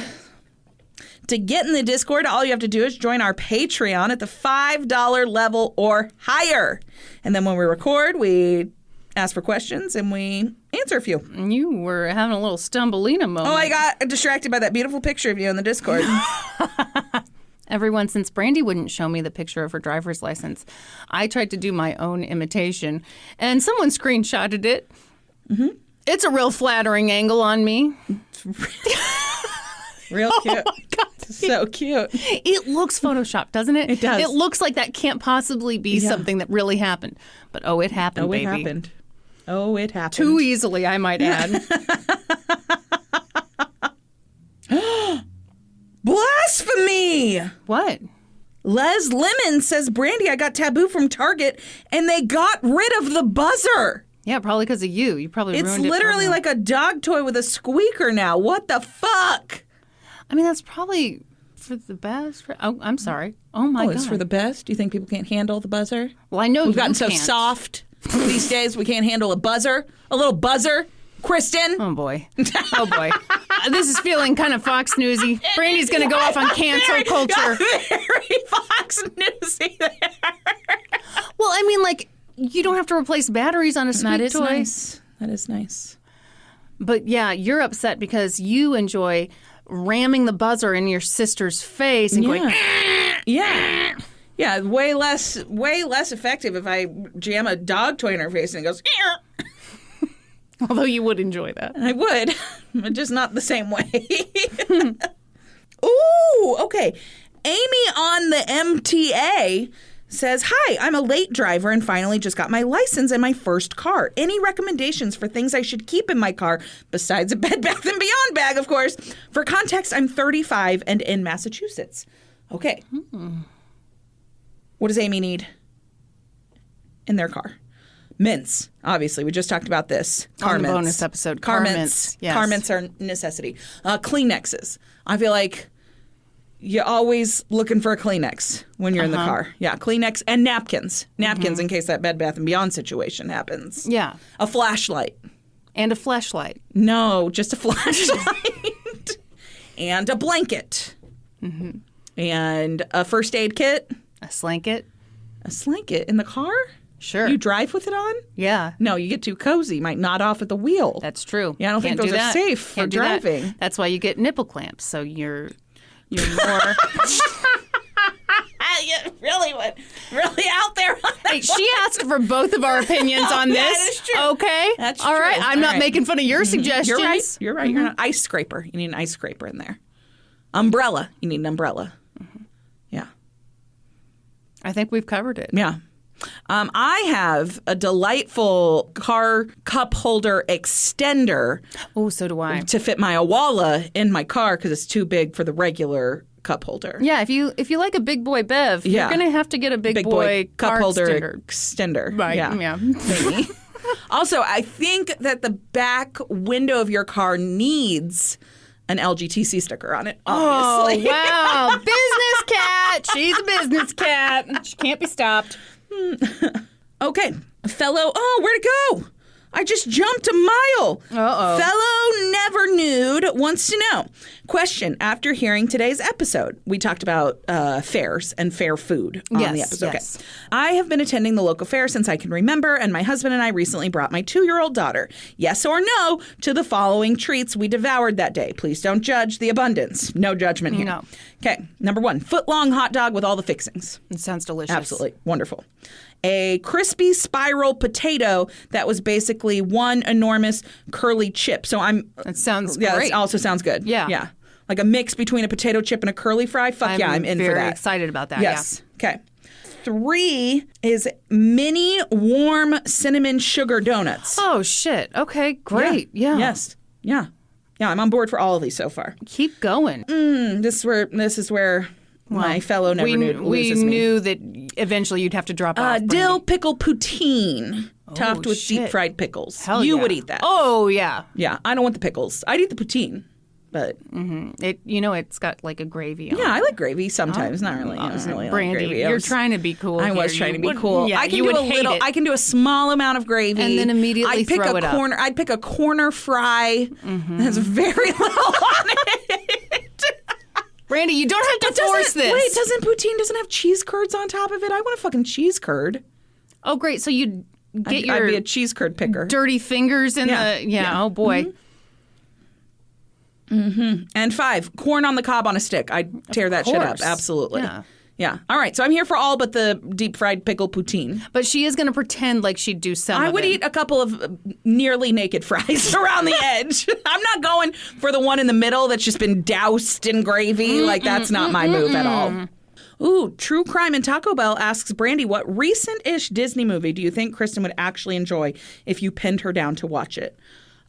To get in the Discord, all you have to do is join our Patreon at the $5 level or higher. And then when we record, we ask for questions and we answer a few. You were having a little Stumbleina moment. Oh, I got distracted by that beautiful picture of you in the Discord. Everyone, since Brandy wouldn't show me the picture of her driver's license, I tried to do my own imitation, and someone screenshotted it. Mm-hmm. It's a real flattering angle on me. Real cute. Oh my God. So cute. It looks Photoshopped, doesn't it? It does. It looks like that can't possibly be something that really happened. But it happened, baby. Oh, it happened. Too easily, I might add. Blasphemy! What? Les Lemon says, Brandy, I got Taboo from Target, and they got rid of the buzzer. Yeah, probably because of you. You probably ruined it. It's literally like a dog toy with a squeaker now. What the fuck? I mean, that's probably for the best? Oh, I'm sorry. Oh, my God. It's for the best? Do you think people can't handle the buzzer? Well, I know We've gotten you so can't. soft these days we can't handle a buzzer. A little buzzer. Kristin. Oh, boy. Oh, boy. This is feeling kind of Fox Newsy. Brandy's going to go off on cancel culture. Very Fox Newsy there. Well, I mean, like, you don't have to replace batteries on a squeak That is toy. nice. That is nice. But, yeah, you're upset because you enjoy ramming the buzzer in your sister's face and going, Yeah. Yeah, way less effective if I jam a dog toy in her face and it goes, although you would enjoy that. I would, but just not the same way. Ooh, okay. Amy on the MTA says, hi, I'm a late driver and finally just got my license and my first car. Any recommendations for things I should keep in my car besides a Bed Bath & Beyond bag, of course? For context, I'm 35 and in Massachusetts. Okay. What does Amy need in their car? Mints, obviously. We just talked about this. Car On the mints. bonus episode, Car car mints. mints, yes. Car mints are necessity. Kleenexes. I feel like you're always looking for a Kleenex when you're in the car. Yeah, Kleenex and napkins. Napkins in case that Bed Bath & Beyond situation happens. Yeah. A flashlight. And a fleshlight. No, just a flashlight. And a blanket. And a first aid kit. A slanket. A slanket in the car? Sure. You drive with it on? Yeah. No, you get too cozy. Might nod off at the wheel. That's true. Yeah, I don't think Can't those do are that. safe for Can't do that. driving. That's why you get nipple clamps. So you're more. You really went really out there on that. Hey, she asked for both of our opinions on this. That is true. Okay. That's All right. true. I'm All not right. making fun of your suggestions. You're right. You're right. You're not. Ice scraper. You need an ice scraper in there. Umbrella. You need an umbrella. Yeah. I think we've covered it. Yeah. I have a delightful car cup holder extender Oh, so do I. to fit my Awala in my car because it's too big for the regular cup holder. Yeah, if you like a big boy Bev, Yeah. you're gonna have to get a big boy cup car holder extender. extender. Right. Yeah. Yeah. Also, I think that the back window of your car needs an LGTC sticker on it, obviously. Oh, wow. Business cat. She's a business cat. She can't be stopped. Okay. Where'd it go? I just jumped a mile. Uh-oh. Fellow Never Nude wants to know. Question, after hearing today's episode, we talked about fairs and fair food on the episode. Yes. Okay. I have been attending the local fair since I can remember, and my husband and I recently brought my 2-year-old daughter. Yes or no to the following treats we devoured that day. Please don't judge the abundance. No judgment here. No. Okay. Number 1, foot-long hot dog with all the fixings. It sounds delicious. Absolutely. Wonderful. A crispy spiral potato that was basically one enormous curly chip. So That sounds yeah, great. that also sounds good. Yeah. Yeah. Like a mix between a potato chip and a curly fry. Fuck yeah, I'm in for very that. excited about that. Yes. Okay. 3 is mini warm cinnamon sugar donuts. Yeah. Oh, shit. Okay, great. Yeah. Yes. Yeah. Yeah, I'm on board for all of these so far. Keep going. This is where my fellow never nude loses we me. knew that eventually you'd have to drop off. Dill Brandy. pickle poutine topped with shit. deep fried pickles. Hell You yeah. would eat that. Oh, yeah. Yeah, I don't want the pickles. I'd eat the poutine, but It's got like a gravy on it. yeah, I like gravy sometimes. Not really. I don't really Brandy, like gravy. you're trying to be cool. I here. was trying to You be would- cool. Yeah, I can you do would a hate little. it. I can do a small amount of gravy And then immediately I'd pick throw a it up. corner. I'd pick a corner fry. That's very little on it. Brandy, you don't have to force this. Wait, poutine have cheese curds on top of it? I want a fucking cheese curd. Oh, great. So you get I'd your be a cheese curd picker. dirty fingers in Yeah. the... Yeah, oh boy. And 5, corn on the cob on a stick. I'd tear that shit up. course. Absolutely. Yeah. Yeah. All right. So I'm here for all but the deep fried pickle poutine. But she is going to pretend like she'd do some I of would it. eat a couple of nearly naked fries around the edge. I'm not going for the one in the middle that's just been doused in gravy. Like, that's not my move at all. Ooh, True Crime and Taco Bell asks Brandy, what recent-ish Disney movie do you think Kristin would actually enjoy if you pinned her down to watch it?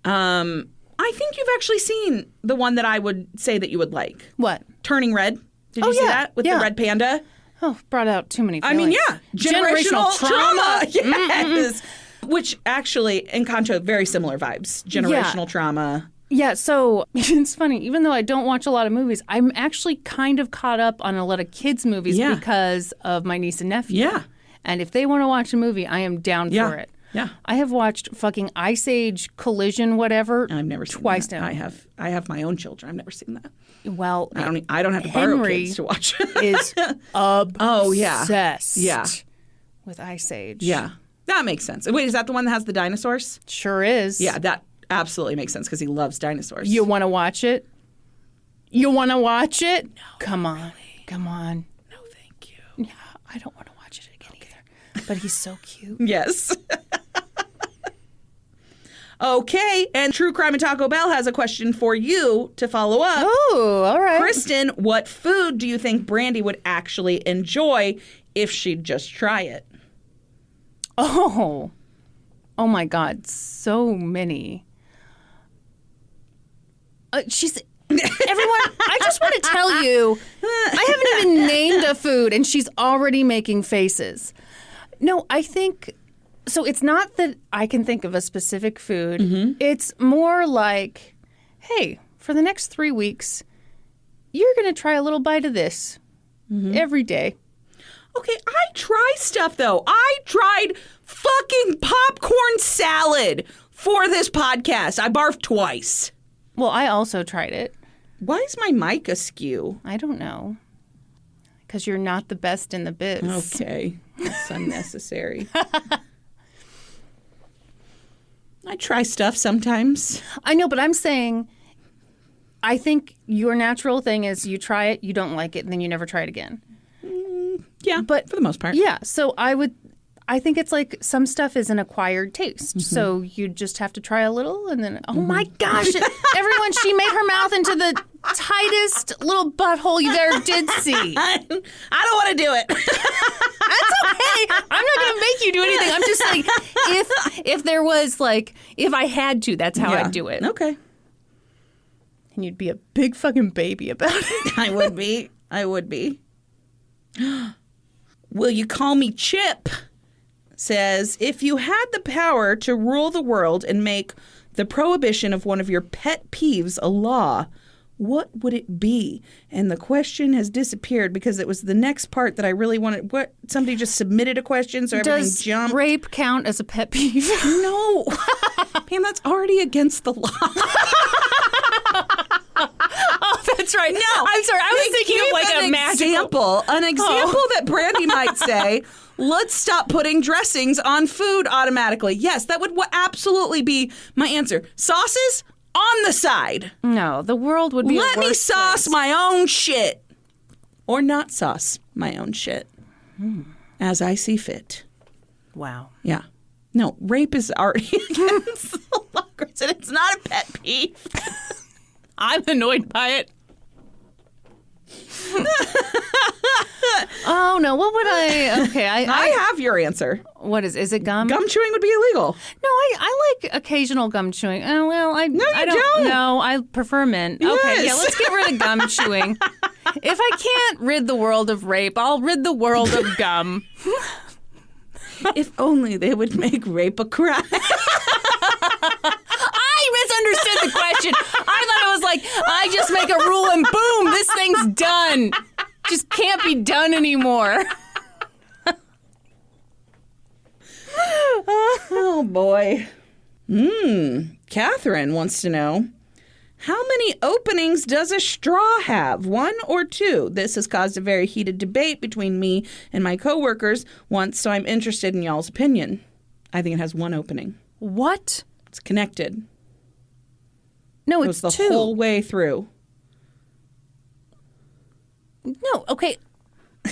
I think you've actually seen the one that I would say that you would like. What? Turning Red. Did you see yeah, that with yeah. the red panda? Oh, brought out too many I feelings. mean, yeah. Generational trauma. Yes. Which actually, in Concho, very similar vibes. Generational trauma. Yeah, so it's funny. Even though I don't watch a lot of movies, I'm actually kind of caught up on a lot of kids' movies because of my niece and nephew. Yeah. And if they want to watch a movie, I am down for it. Yeah. I have watched fucking Ice Age, Collision, whatever. I've never seen twice that. now. I have my own children. I've never seen that. Well, I don't have to borrow kids to watch. Is obsessed Yeah. with Ice Age. Yeah. That makes sense. Wait, is that the one that has the dinosaurs? Sure is. Yeah, that absolutely makes sense because he loves dinosaurs. You want to watch it? You want to watch it? No, Come on. really. Come on. No, thank you. Yeah, I don't want to watch it again either. But he's so cute. Yes. Okay, and True Crime and Taco Bell has a question for you to follow up. Oh, all right. Kristin, what food do you think Brandy would actually enjoy if she'd just try it? Oh my God, so many. She's everyone. I just want to tell you, I haven't even named a food, and she's already making faces. No, I think so. It's not that I can think of a specific food. Mm-hmm. It's more like, hey, for the next 3 weeks, you're going to try a little bite of this every day. Okay, I try stuff, though. I tried fucking popcorn salad for this podcast. I barfed twice. Well, I also tried it. Why is my mic askew? I don't know. Because you're not the best in the biz. Okay, that's unnecessary. I try stuff sometimes. I know, but I'm saying, I think your natural thing is you try it, you don't like it, and then you never try it again. Yeah, but for the most part. Yeah, so I think it's like some stuff is an acquired taste. Mm-hmm. So you just have to try a little and then, oh my gosh, everyone, she made her mouth into the tightest little butthole you ever did see. I don't want to do it. That's okay. I'm not going to make you do anything. I'm just saying, if there was like, if I had to, that's how I'd do it. Okay. And you'd be a big fucking baby about it. I would be. Will you call me Chip? Says, if you had the power to rule the world and make the prohibition of one of your pet peeves a law, what would it be? And the question has disappeared because it was the next part that I really wanted. What? Somebody just submitted a question, so everything jumped. Does rape count as a pet peeve? No. Man, that's already against the law. Oh, that's right. No, I'm sorry. I was thinking of like a magical example that Brandy might say. Let's stop putting dressings on food automatically. Yes, that would absolutely be my answer. Sauces on the side. No, the world would be. Let me sauce my own shit, or not sauce my own shit, as I see fit. Wow. Yeah. No, rape is already against the law, and it's not a pet peeve. I'm annoyed by it. Oh, no. What would I... Okay, I have your answer. What is it gum? Gum chewing would be illegal. No, I like occasional gum chewing. Oh, well, I don't. No, I prefer mint. Yes. Okay, yeah, let's get rid of gum chewing. If I can't rid the world of rape, I'll rid the world of gum. If only they would make rape a crime. I misunderstood the question. I thought it was like, I just make a rule and boom, this thing's done. Just can't be done anymore. Oh, boy. Catherine wants to know, how many openings does a straw have? 1 or 2? This has caused a very heated debate between me and my coworkers once, so I'm interested in y'all's opinion. I think it has 1 opening. What? It's connected. No, It it's goes 2. the whole way through. No, okay.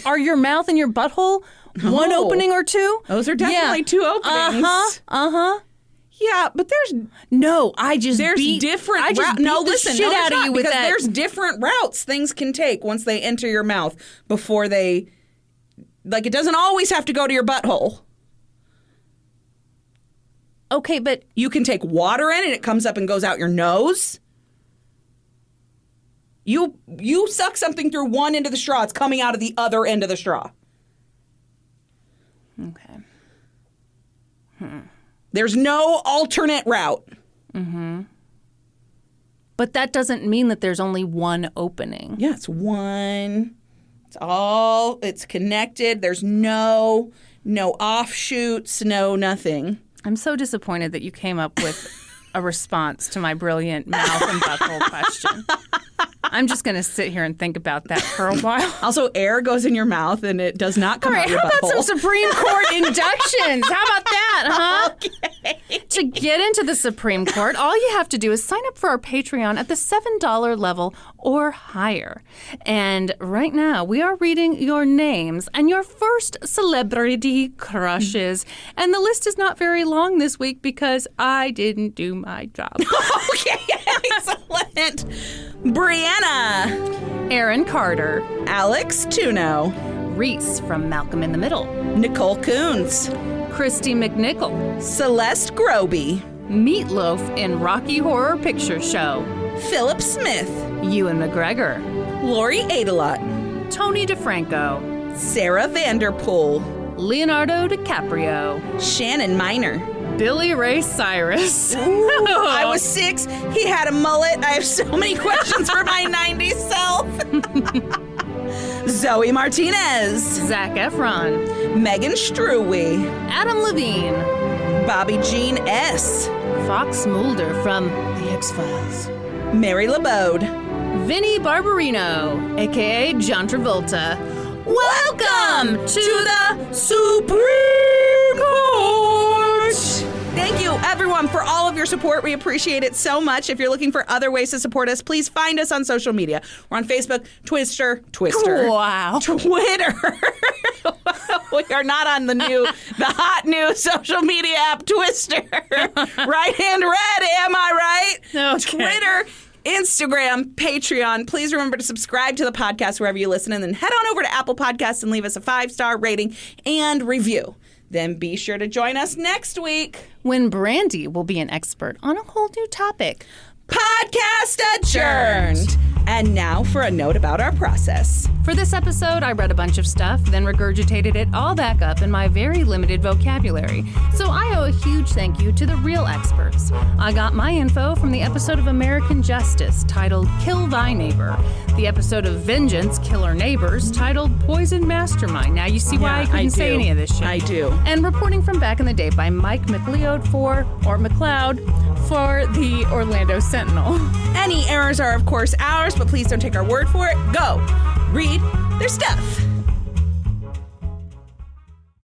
Are your mouth and your butthole 1 No. opening or 2? Those are definitely 2 openings. Uh-huh. Yeah, but there's different routes. No, listen, shit out of you with that. There's different routes things can take once they enter your mouth before they, like, it doesn't always have to go to your butthole. Okay, but You can take water in and it comes up and goes out your nose. You suck something through one end of the straw, it's coming out of the other end of the straw. okay. There's no alternate route. But that doesn't mean that there's only one opening. Yeah, it's one. It's connected. There's no offshoots, no nothing. I'm so disappointed that you came up with a response to my brilliant mouth and butthole question. I'm just going to sit here and think about that for a while. Also, air goes in your mouth and it does not come out your butthole. All right, how about some Supreme Court inductions? How about that, huh? Okay. To get into the Supreme Court, all you have to do is sign up for our Patreon at the $7 level or higher. And right now, we are reading your names and your first celebrity crushes. And the list is not very long this week because I didn't do my job. Okay, excellent. Brianna. Aaron Carter. Alex Tuno. Reese from Malcolm in the Middle. Nicole Coons. Christy McNichol. Celeste Groby. Meatloaf in Rocky Horror Picture Show. Philip Smith. Ewan McGregor. Lori Adelot. Tony DeFranco. Sarah Vanderpool. Leonardo DiCaprio. Shannon Miner. Billy Ray Cyrus. Ooh, I was 6. He had a mullet. I have so many questions for my 90s self. Zoe Martinez. Zac Efron. Megan Struwe. Adam Levine. Bobby Jean S. Fox Mulder from The X-Files. Mary LeBode. Vinny Barbarino, a.k.a. John Travolta. Welcome to the Supreme Court! Thank you, everyone, for all of your support. We appreciate it so much. If you're looking for other ways to support us, please find us on social media. We're on Facebook, Twitter. Wow. Twitter. We are not on the hot new social media app, Twister. Right hand red, am I right? Okay. Twitter, Instagram, Patreon. Please remember to subscribe to the podcast wherever you listen, and then head on over to Apple Podcasts and leave us a 5-star rating and review. Then be sure to join us next week when Brandy will be an expert on a whole new topic. Podcast adjourned. And now for a note about our process. For this episode, I read a bunch of stuff, then regurgitated it all back up in my very limited vocabulary. So I owe a huge thank you to the real experts. I got my info from the episode of American Justice titled Kill Thy Neighbor, the episode of Vengeance, Killer Neighbors titled Poison Mastermind. Now you see why I couldn't say any of this shit. I do. And reporting from back in the day by Mike McLeod for the Orlando Sentinel. Any errors are, of course, ours, but please don't take our word for it. Go read their stuff.